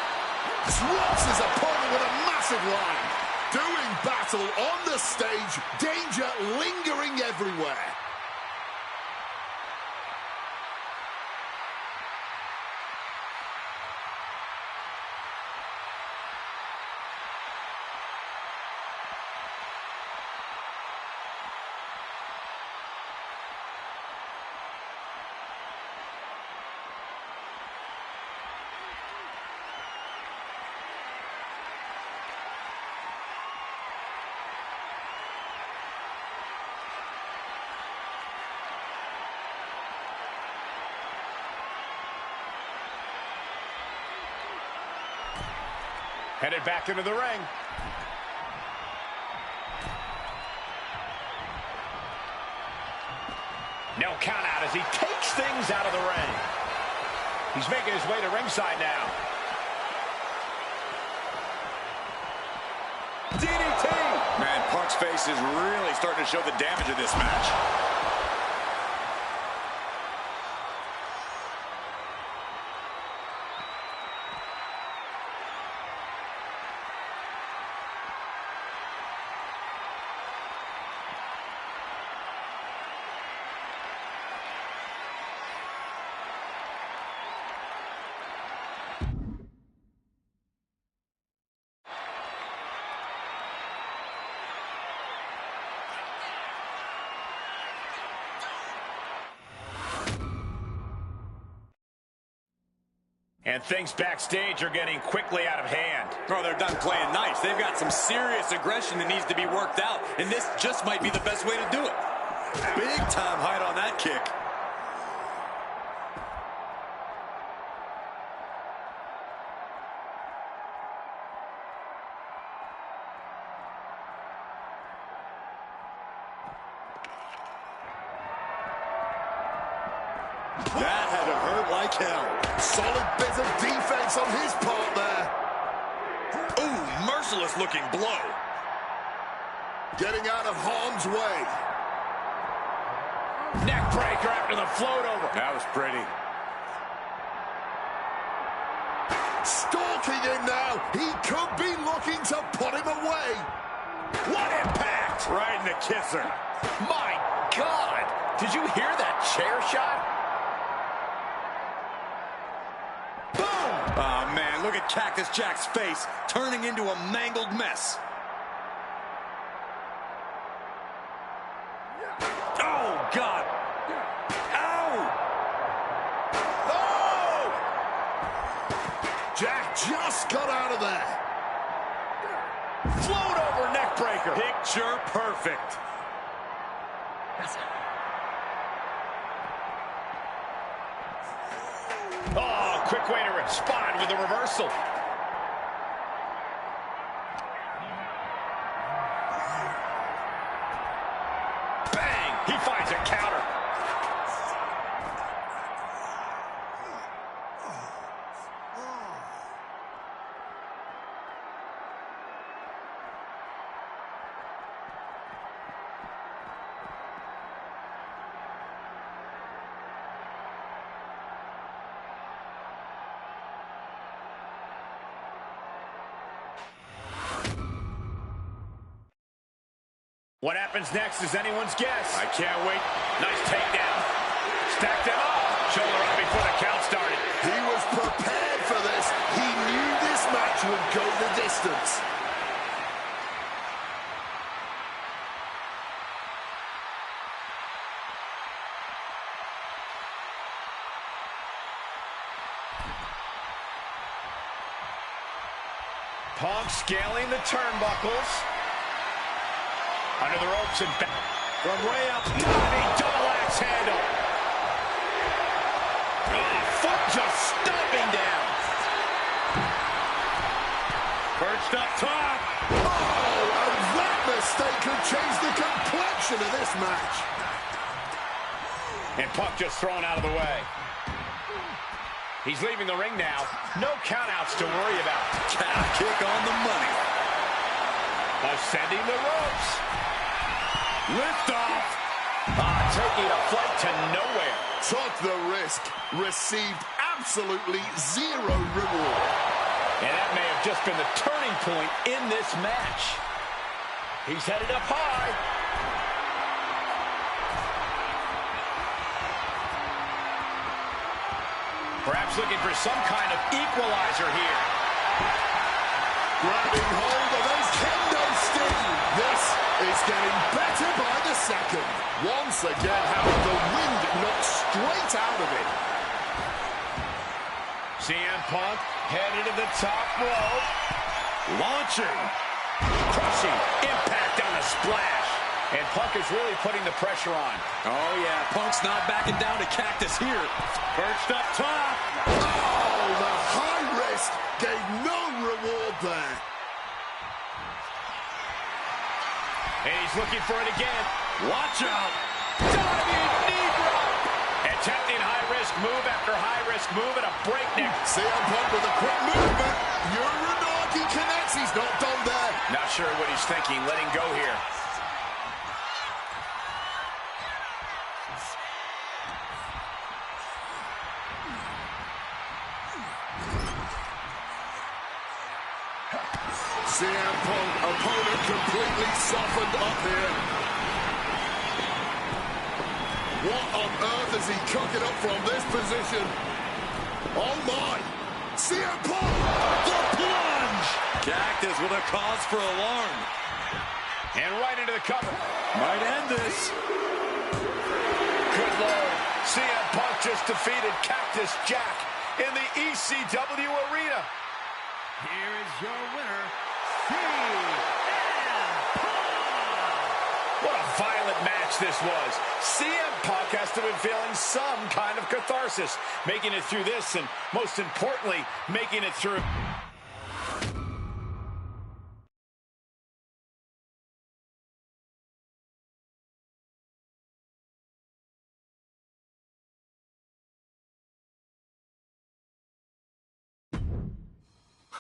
Drops his opponent with a massive line. Doing battle on the stage, danger lingering everywhere. Headed back into the ring. No count out as he takes things out of the ring. He's making his way to ringside now. DDT! Man, Punk's face is really starting to show the damage of this match. And things backstage are getting quickly out of hand. Oh, they're done playing nice. They've got some serious aggression that needs to be worked out, and this just might be the best way to do it. Big time height on that kick. That had to hurt like hell. Solid bit of defense on his part there. Ooh, merciless looking blow. Getting out of harm's way. Neck breaker after the float over. That was pretty. Stalking him now. He could be looking to put him away. What impact! Right in the kisser. My God! Did you hear that chair shot? Oh, man, look at Cactus Jack's face, turning into a mangled mess. Oh, God. just got out of there. Float over neck breaker. Picture perfect. Oh, quick way to respond with a reversal. Bang! He finds a counter. What happens next is anyone's guess. I can't wait. Nice takedown. Stacked him up. Shoulder up before the count started. He was prepared for this. He knew this match would go the distance. Punk scaling the turnbuckles. Under the ropes and back. From way up. Diving double axe handle. Oh, foot just stomping down. Perched up top. Oh, and that mistake could change the complexion of this match. And Punk just thrown out of the way. He's leaving the ring now. No countouts to worry about. Calf kick on the money. Ascending the ropes. Lift off. Taking a flight to nowhere. Took the risk. Received absolutely zero reward. And that may have just been the turning point in this match. He's headed up high. Perhaps looking for some kind of equalizer here. Grabbing hold of his kendo stick. This is getting better by the second. Once again, having the wind knocked straight out of it. CM Punk headed to the top rope. Launching. Crushing impact on the splash. And Punk is really putting the pressure on. Oh, yeah. Punk's not backing down to Cactus here. Perched up top. Oh, the high risk gave no reward there. And he's looking for it again. Watch out. Diving knee drop. Attempting high-risk move after high-risk move at a breakneck. CM Punk with a quick movement. Uranagi connects. He's not done there. Not sure what he's thinking. Letting go here. CM Punk, opponent completely softened up here. What on earth is he cooking up from this position? Oh my! CM Punk, the plunge! Cactus with a cause for alarm. And right into the cover. Might end this. Good Lord. CM Punk just defeated Cactus Jack in the ECW arena. Here is your winner, CM Punk. What a violent match this was. CM Punk has to be feeling some kind of catharsis, making it through this, and most importantly, making it through.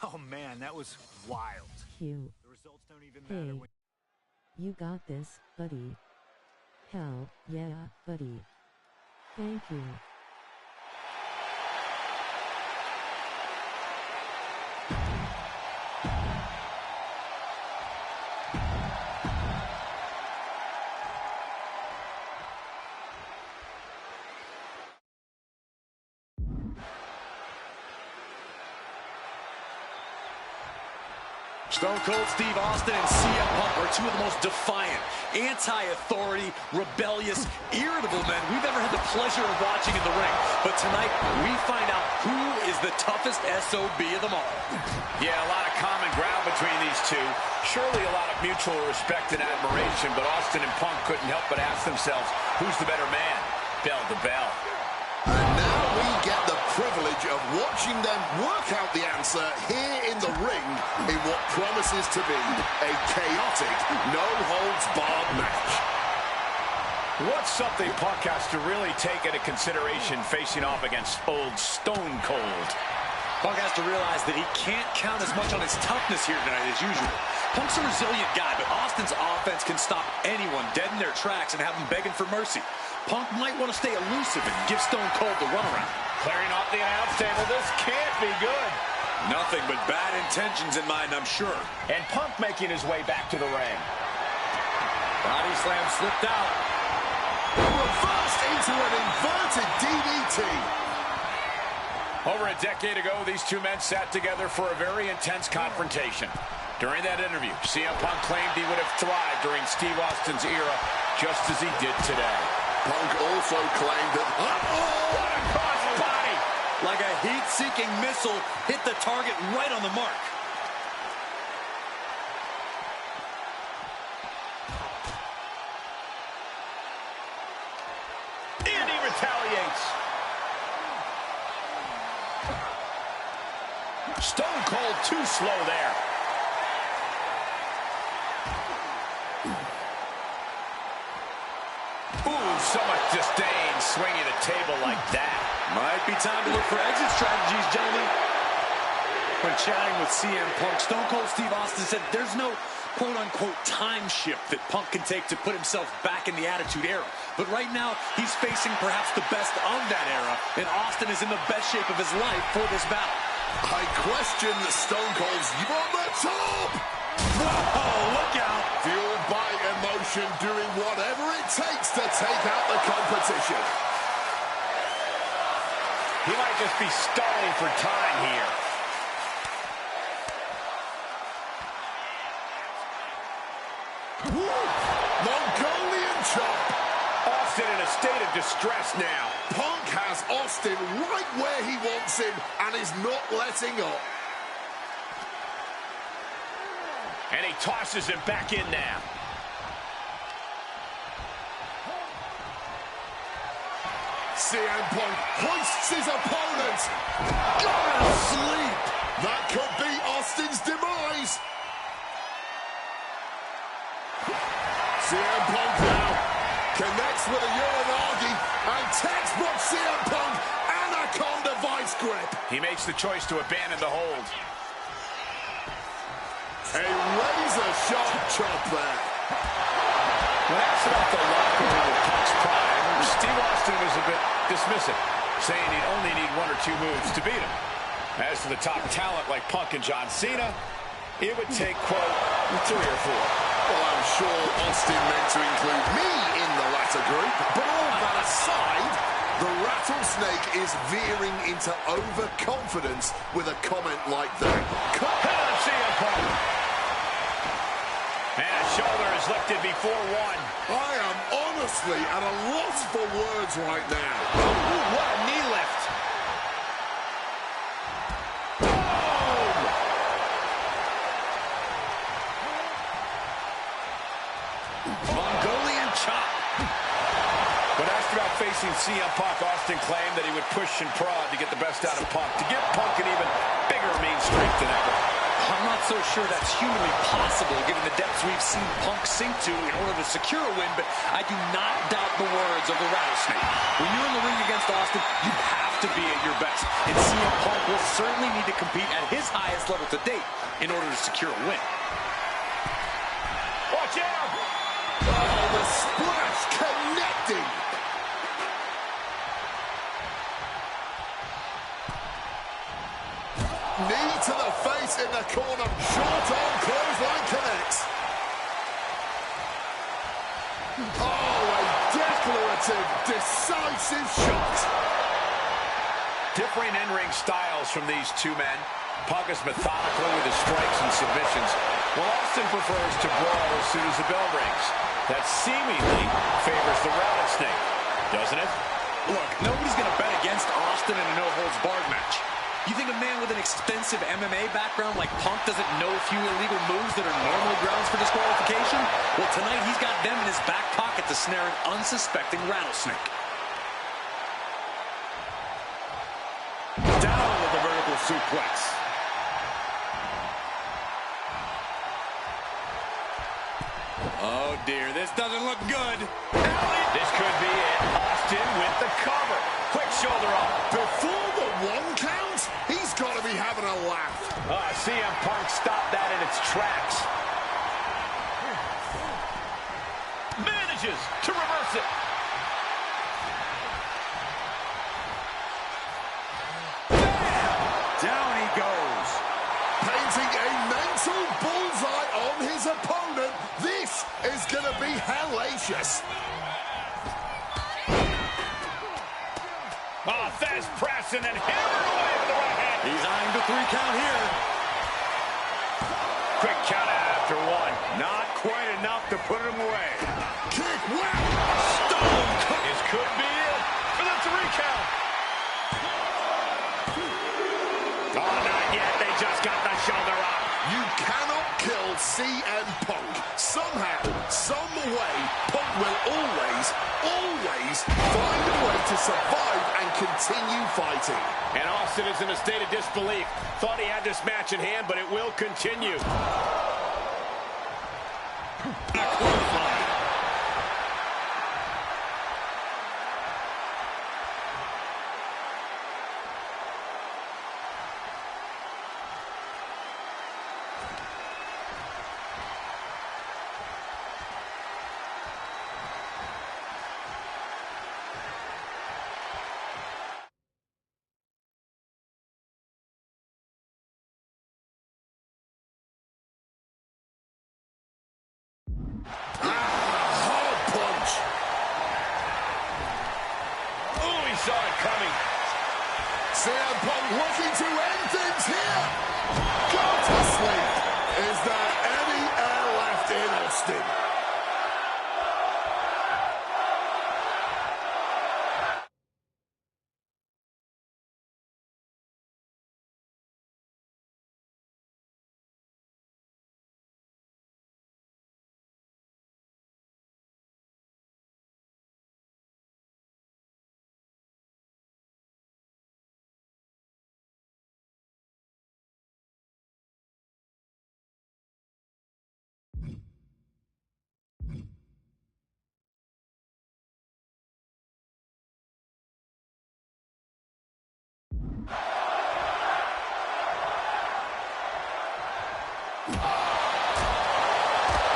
Oh, man, that was wild. Q. The results don't even matter Hey. when... You got this, buddy. Hell yeah, buddy. Thank you. Stone Cold Steve Austin and CM Punk are two of the most defiant, anti-authority, rebellious, irritable men we've ever had the pleasure of watching in the ring. But tonight, we find out who is the toughest SOB of them all. Yeah, a lot of common ground between these two. Surely a lot of mutual respect and admiration, but Austin and Punk couldn't help but ask themselves, who's the better man? Bell to bell. And now we get the privilege of watching them work out the answer here in the ring in what promises to be a chaotic, no-holds-barred match. What's something Punk has to really take into consideration facing off against old Stone Cold? Punk has to realize that he can't count as much on his toughness here tonight as usual. Punk's a resilient guy, but Austin's offense can stop anyone dead in their tracks and have them begging for mercy. Punk might want to stay elusive and give Stone Cold the runaround. Clearing off the announce table. This can't be good. Nothing but bad intentions in mind, I'm sure. And Punk making his way back to the ring. Body slam slipped out. Reversed into an inverted DDT. Over a decade ago, these two men sat together for a very intense confrontation. During that interview, CM Punk claimed he would have thrived during Steve Austin's era, just as he did today. Punk also claimed that... What a crossbody! Like a heat-seeking missile, hit the target right on the mark. And he retaliates. Stone Cold too slow there. Ooh, so much disdain swinging the table like that. Might be time to look for exit strategies, gentlemen. When chatting with CM Punk, Stone Cold Steve Austin said there's no quote-unquote time shift that Punk can take to put himself back in the Attitude Era. But right now, he's facing perhaps the best of that era, and Austin is in the best shape of his life for this battle. I question Stone Cold's from the top. Whoa, look out. Fueled by emotion, doing whatever it takes to take out the competition. He might just be stalling for time here. Mongolian chop. Austin in a state of distress now. Punk has Austin right where he wants him and is not letting up. And he tosses him back in now. CM Punk hoists his opponent. Got to sleep. That could be Austin's demise. CM Punk now connects with a Uranagi and textbook CM Punk Anaconda vice grip. He makes the choice to abandon the hold. A razor-sharp chop there. When asked about the locker room of Punk's prime, Steve Austin was a bit dismissive, saying he'd only need one or two moves to beat him. As to the top talent like Punk and John Cena, it would take, quote, 3 or 4. Well, I'm sure Austin meant to include me in the latter group, but all that aside, the rattlesnake is veering into overconfidence with a comment like that. CM Punk. And a shoulder is lifted before one. I am honestly at a loss for words right now. Ooh, what a knee lift. Boom! Mongolian chop. When asked about facing CM Punk, Austin claimed that he would push and prod to get the best out of Punk, to give Punk an even bigger mean streak than ever. I'm not so sure that's humanly possible given the depths we've seen Punk sink to in order to secure a win, but I do not doubt the words of the rattlesnake. When you're in the ring against Austin, you have to be at your best, and CM Punk will certainly need to compete at his highest level to date in order to secure a win. Watch out! Oh, the splash connecting. Knee to the face in the corner. Short arm clothesline connects. Oh, a declarative, decisive shot. Differing in-ring styles from these two men. Punk is methodical with his strikes and submissions, while Austin prefers to brawl as soon as the bell rings. That seemingly favors the rattlesnake, doesn't it? Look, nobody's going to bet against Austin in a no-holds-barred match. You think a man with an extensive MMA background like Punk doesn't know a few illegal moves that are normally grounds for disqualification? Well, tonight he's got them in his back pocket to snare an unsuspecting rattlesnake. Down with the vertical suplex. Oh, dear. This doesn't look good. This could be it. Austin with the cover. Quick shoulder up. Before the 1 count, he's got to be having a laugh. CM Punk stopped that in its tracks. Manages to reverse it. Down he goes. Painting a mental bullseye on his opponent. This is going to be hellacious. Oh, Fez pressing and hammered away with the right hand. He's eyeing the 3 count here. Quick count after 1. Not quite enough to put him away. Kick, wow! Stone. This could be it for the 3 count. Oh, not yet. They just got the shoulder up. You cannot kill CM Punk. Somehow, some way, Punk will always find a way to survive and continue fighting. And Austin is in a state of disbelief. Thought he had this match in hand, but it will continue. Hard punch. Oh, he saw it coming. CM Punk looking to end things here. Go to sleep. Is there any air left in Austin?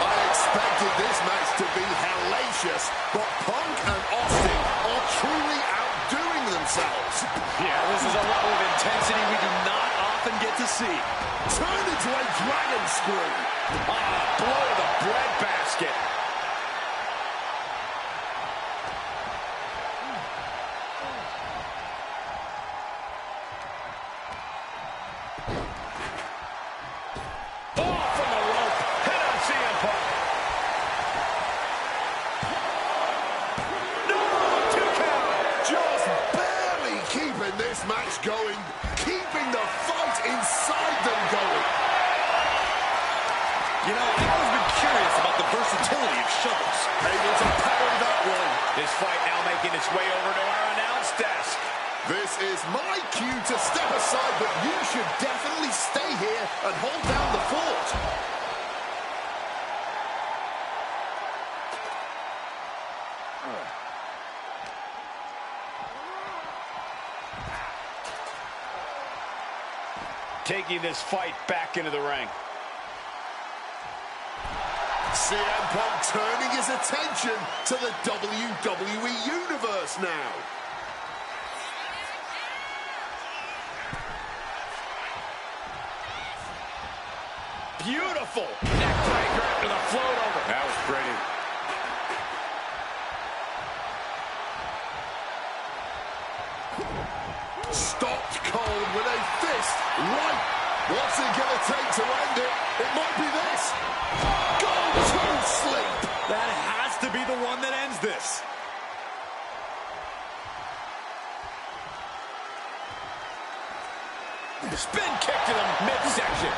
I expected this match to be hellacious, but Punk and Austin are truly outdoing themselves. Yeah, this is a level of intensity we do not often get to see. Turned into a dragon screw. Blow the breadbasket. This match going, keeping the fight inside them going. You know, I've always been curious about the versatility of shovels. Able to parry that one. This fight now making its way over to our announce desk. This is my cue to step aside, but you should definitely stay here and hold down the fort. Taking this fight back into the ring. CM Punk turning his attention to the WWE Universe now. Beautiful neckbreaker after the float over. That was pretty. Stopped cold with a fist right Spin kick to the midsection.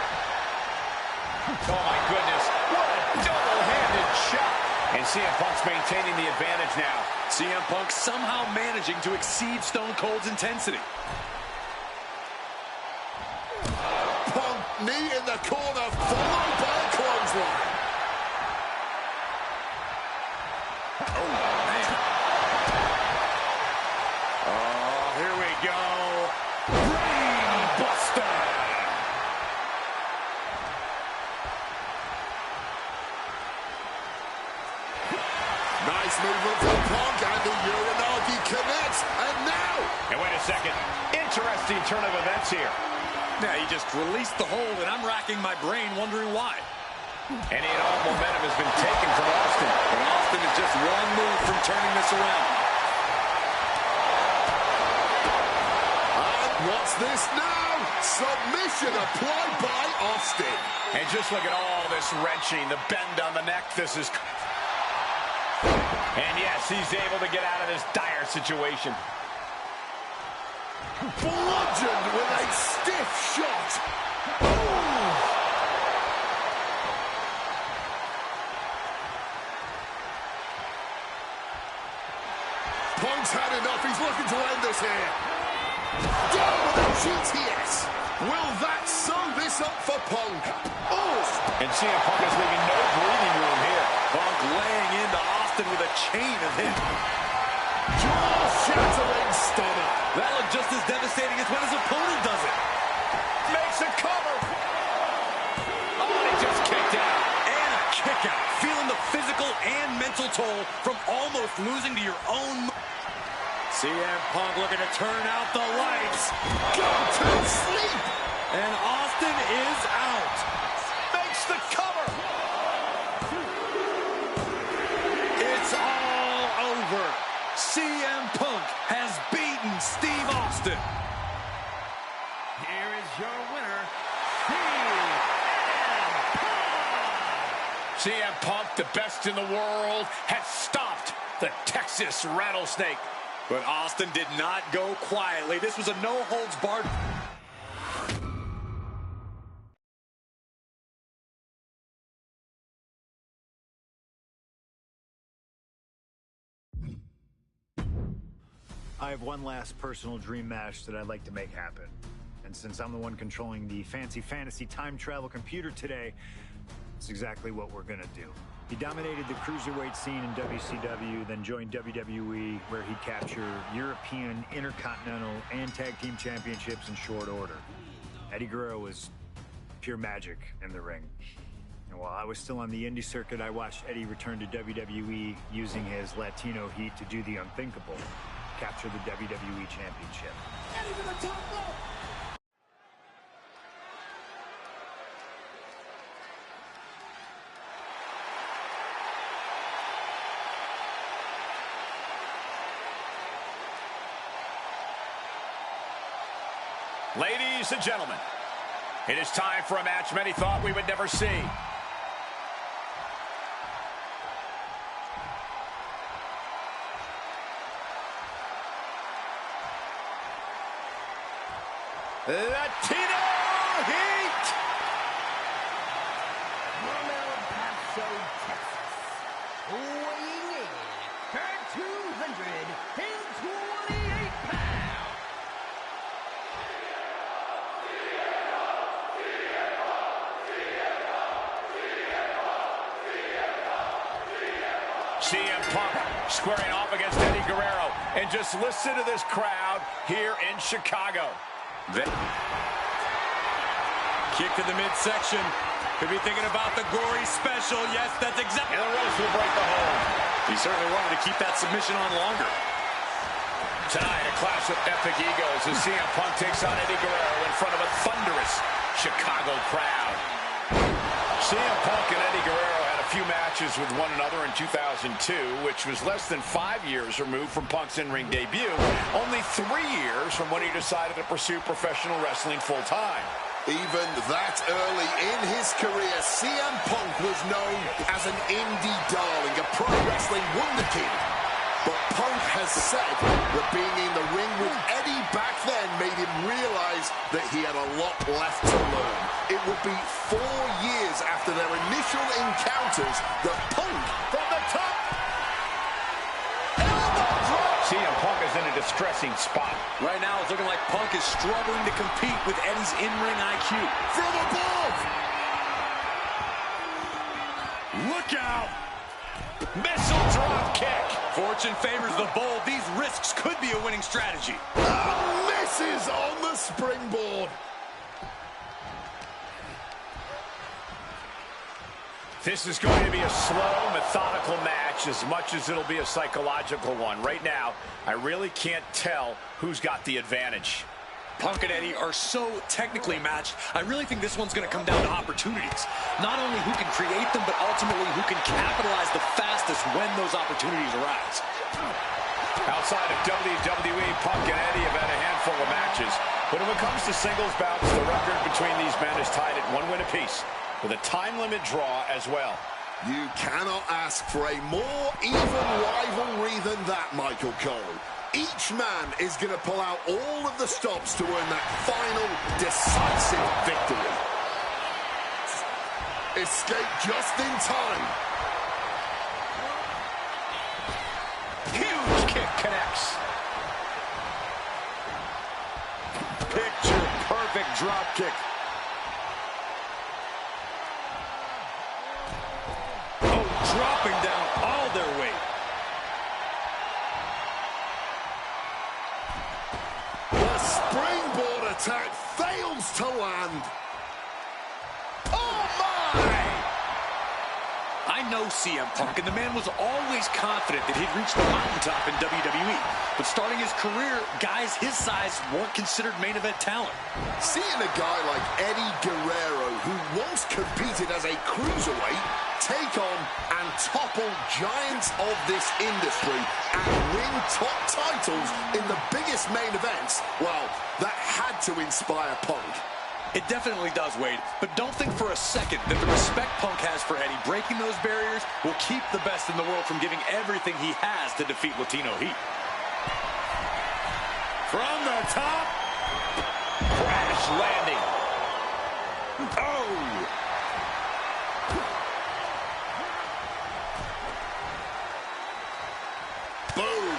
Oh, my goodness. What a double-handed shot. And CM Punk's maintaining the advantage now. CM Punk somehow managing to exceed Stone Cold's intensity. Punk, knee in the corner, followed by a clothesline. Oh, man. Oh, here we go. Brain Buster. Nice movement from Punk, and the Uranagi connects, and now... And wait a second. Interesting turn of events here. Yeah, he just released the hold, and I'm racking my brain wondering why. Any and all momentum has been taken from Austin. And Austin is just one move from turning this around. And what's this now? Submission applied by Austin. And just look at all this wrenching, the bend on the neck. This is... And yes, he's able to get out of this dire situation. Bludgeoned with a stiff shot. Oh. Punk's had enough. He's looking to end this here. Down with a GTS. Will that sew this up for Punk? Oh! And CM Punk is leaving no breathing room here. Punk laying into Austin with a chain of him. Jaw-shattering stunner. That looked just as devastating as when his opponent does it. Makes a cover. Oh, and he just kicked out. And a kick out. Feeling the physical and mental toll from almost losing to your own... CM Punk looking to turn out the lights. Go to sleep. And Austin is out. Makes the cover. It's all over. CM Punk has beaten Steve Austin. Here is your winner, CM Punk, the best in the world, has stopped the Texas Rattlesnake. But Austin did not go quietly. This was a no-holds-barred... I have one last personal dream match that I'd like to make happen. And since I'm the one controlling the fancy fantasy time travel computer today, it's exactly what we're gonna do. He dominated the cruiserweight scene in WCW, then joined WWE, where he captured European, Intercontinental, and Tag Team Championships in short order. Eddie Guerrero was pure magic in the ring. And while I was still on the indie circuit, I watched Eddie return to WWE using his Latino heat to do the unthinkable. Capture the WWE Championship. Eddie to the top rope. Ladies and gentlemen, it is time for a match many thought we would never see. Latino Heat! From El Paso, Texas, weighing in at 228 pounds. CM Punk squaring off against Eddie Guerrero. And just listen to this crowd here in Chicago. Kick to the midsection. Could be thinking about the gory special. Yes, that's exactly... And the ropes will break the hold. He certainly wanted to keep that submission on longer. Tonight, a clash of epic egos as CM Punk takes on Eddie Guerrero in front of a thunderous Chicago crowd. CM Punk and Eddie Guerrero had a few matches with one another in 2002, which was less than 5 years removed from Punk's in-ring debut, only 3 years from when he decided to pursue professional wrestling full-time. Even that early in his career, CM Punk was known as an indie darling, a pro wrestling wunderkind. But Punk has said that being in the ring with Eddie back then made him realize that he had a lot left to learn. It would be 4 years after their initial encounters that Punk from the top. CM Punk is in a distressing spot. Right now, it's looking like Punk is struggling to compete with Eddie's in-ring IQ. From above! Look out! Missile drop kick. Fortune favors the bold. These risks could be a winning strategy. And misses on the springboard. This is going to be a slow, methodical match as much as it'll be a psychological one. Right now, I really can't tell who's got the advantage. Punk and Eddie are so technically matched. I really think this one's going to come down to opportunities. Not only who can create them, but ultimately who can capitalize the fastest when those opportunities arise. Outside of WWE, Punk and Eddie have had a handful of matches. But when it comes to singles bouts, the record between these men is tied at 1 win apiece, with a time limit draw as well. You cannot ask for a more even rivalry than that, Michael Cole. Each man is going to pull out all of the stops to earn that final, decisive victory. Escape just in time. Huge kick connects. Picture perfect drop kick. Oh, dropping down all their weight. The springboard attack fails to land. Oh, my! I know CM Punk, and the man was always confident that he'd reach the mountaintop in WWE. But starting his career, guys his size weren't considered main event talent. Seeing a guy like Eddie Guerrero, who once competed as a cruiserweight, take on and topple giants of this industry and win top titles in the biggest main events, well, that had to inspire Punk. It definitely does, Wade, but don't think for a second that the respect Punk has for Eddie breaking those barriers will keep the best in the world from giving everything he has to defeat Latino Heat. From the top. Crash landing. Oh! Boom!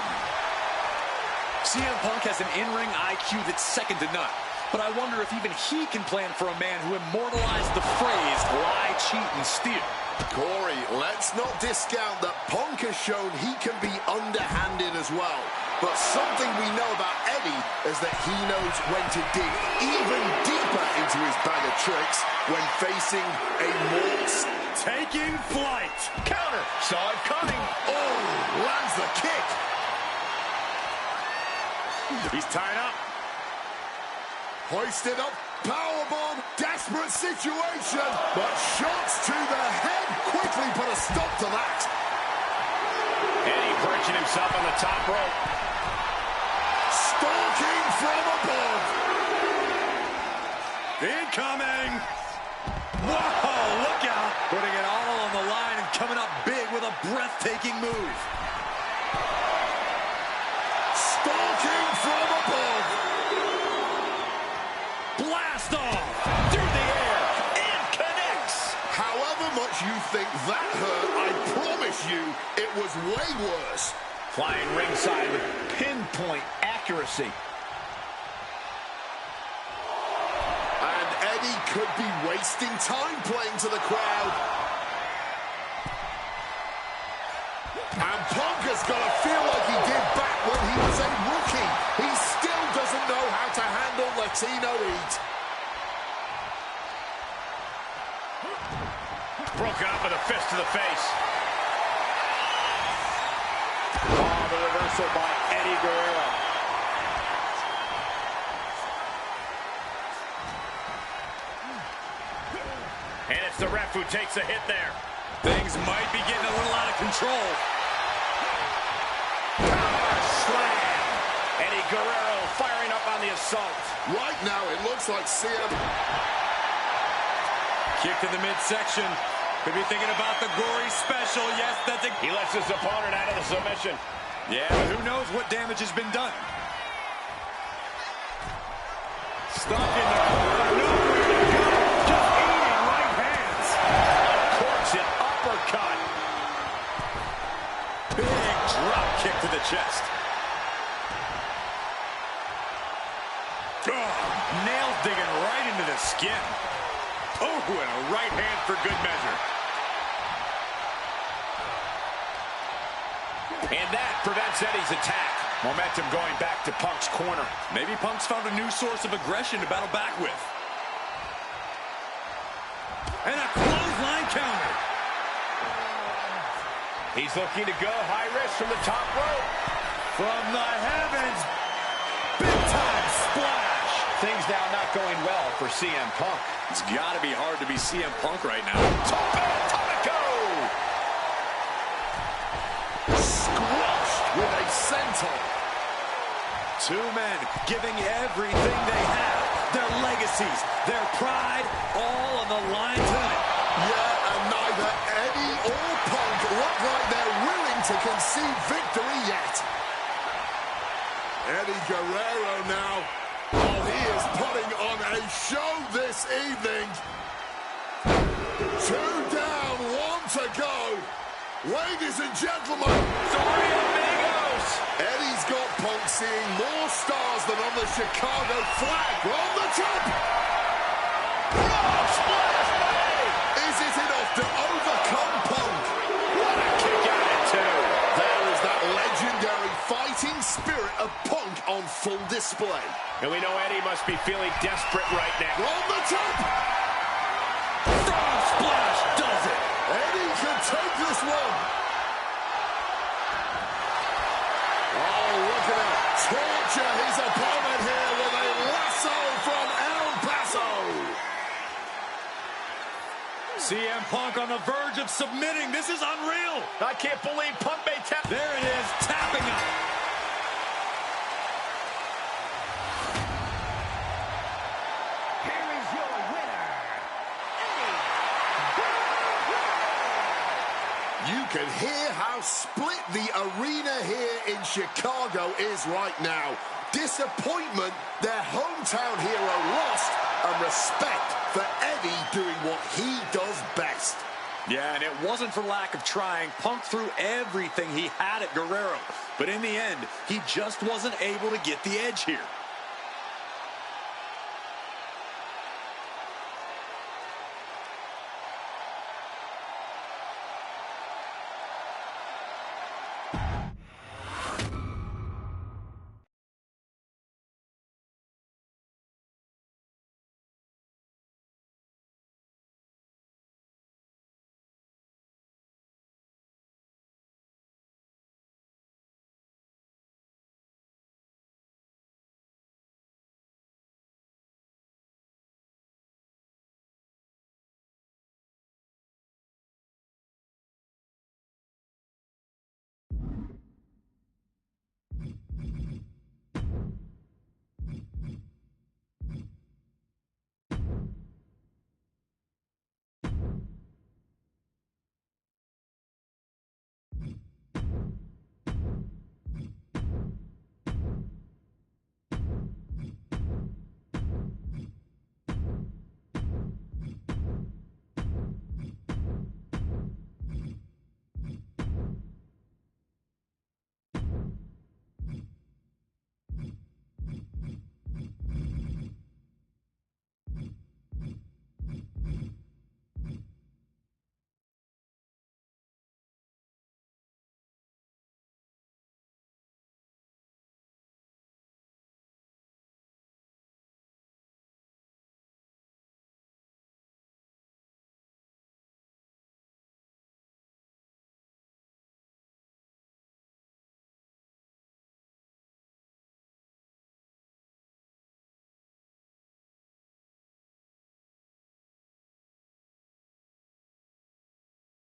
CM Punk has an in-ring IQ that's second to none. But I wonder if even he can plan for a man who immortalized the phrase, lie, cheat, and steal. Corey, let's not discount that Punk has shown he can be underhanded as well. But something we know about Eddie is that he knows when to dig even deeper into his bag of tricks when facing a more... Taking flight. Counter. Saw it coming. Oh, lands the kick. He's tied up. Hoisted up, powerbomb, desperate situation, but shots to the head quickly put a stop to that. Eddie perching himself on the top rope. Stalking from above. Incoming. Whoa, look out. Putting it all on the line and coming up big with a breathtaking move. Stalking from above. Blast off through the air and connects. However much you think that hurt, I promise you it was way worse. Flying ringside with pinpoint accuracy. And Eddie could be wasting time playing to the crowd. And Punk has got to feel like he did back when he was a rookie. He still doesn't know how to handle Latino Heat. Broken up with a fist to the face. Oh, the reversal by Eddie Guerrero. And it's the ref who takes a hit there. Things might be getting a little out of control. Power slam. Eddie Guerrero firing up on the assault. Right now, it looks like CM... Kick to the midsection. Could be thinking about the gory special. Yes, that's a... He lets his opponent out of the submission. Yeah, but who knows what damage has been done. Stuck in the corner, nowhere to go. Just eating right hands. Of course, an uppercut. Big drop kick to the chest. Oh, nails digging right into the skin. Oh, and a right hand for good measure. And that prevents Eddie's attack. Momentum going back to Punk's corner. Maybe Punk's found a new source of aggression to battle back with. And a clothesline counter. He's looking to go high risk from the top rope. From the heavens. Big time splash. Things now not going well for CM Punk. It's got to be hard to be CM Punk right now. Squashed with a senton. Two men giving everything they have. Their legacies, their pride, all on the line tonight. Yeah, and neither Eddie or Punk look like they're willing to concede victory yet. Eddie Guerrero now. Oh, he is putting on a show this evening. 2 down, 1 to go. Ladies and gentlemen, 3 amigos. Eddie's got Punk seeing more stars than on the Chicago flag. On the top. Frog splash made. Is it enough to overcome Punk? What a kick out at 2. There is that legendary fighting spirit of Punk on full display. And we know Eddie must be feeling desperate right now. On the top. Frog splash does it. Eddie can take this one. Oh, look at him torture his opponent here with a lasso from El Paso. CM Punk on the verge of submitting. This is unreal. I can't believe Punk may tap. There it is, tapping up. Here is your winner, You can hear how split the arena here in Chicago is right now. Disappointment, their hometown hero lost, and respect for Eddie doing what he does best. Yeah, and it wasn't for lack of trying. Punk threw everything he had at Guerrero. But in the end, he just wasn't able to get the edge here.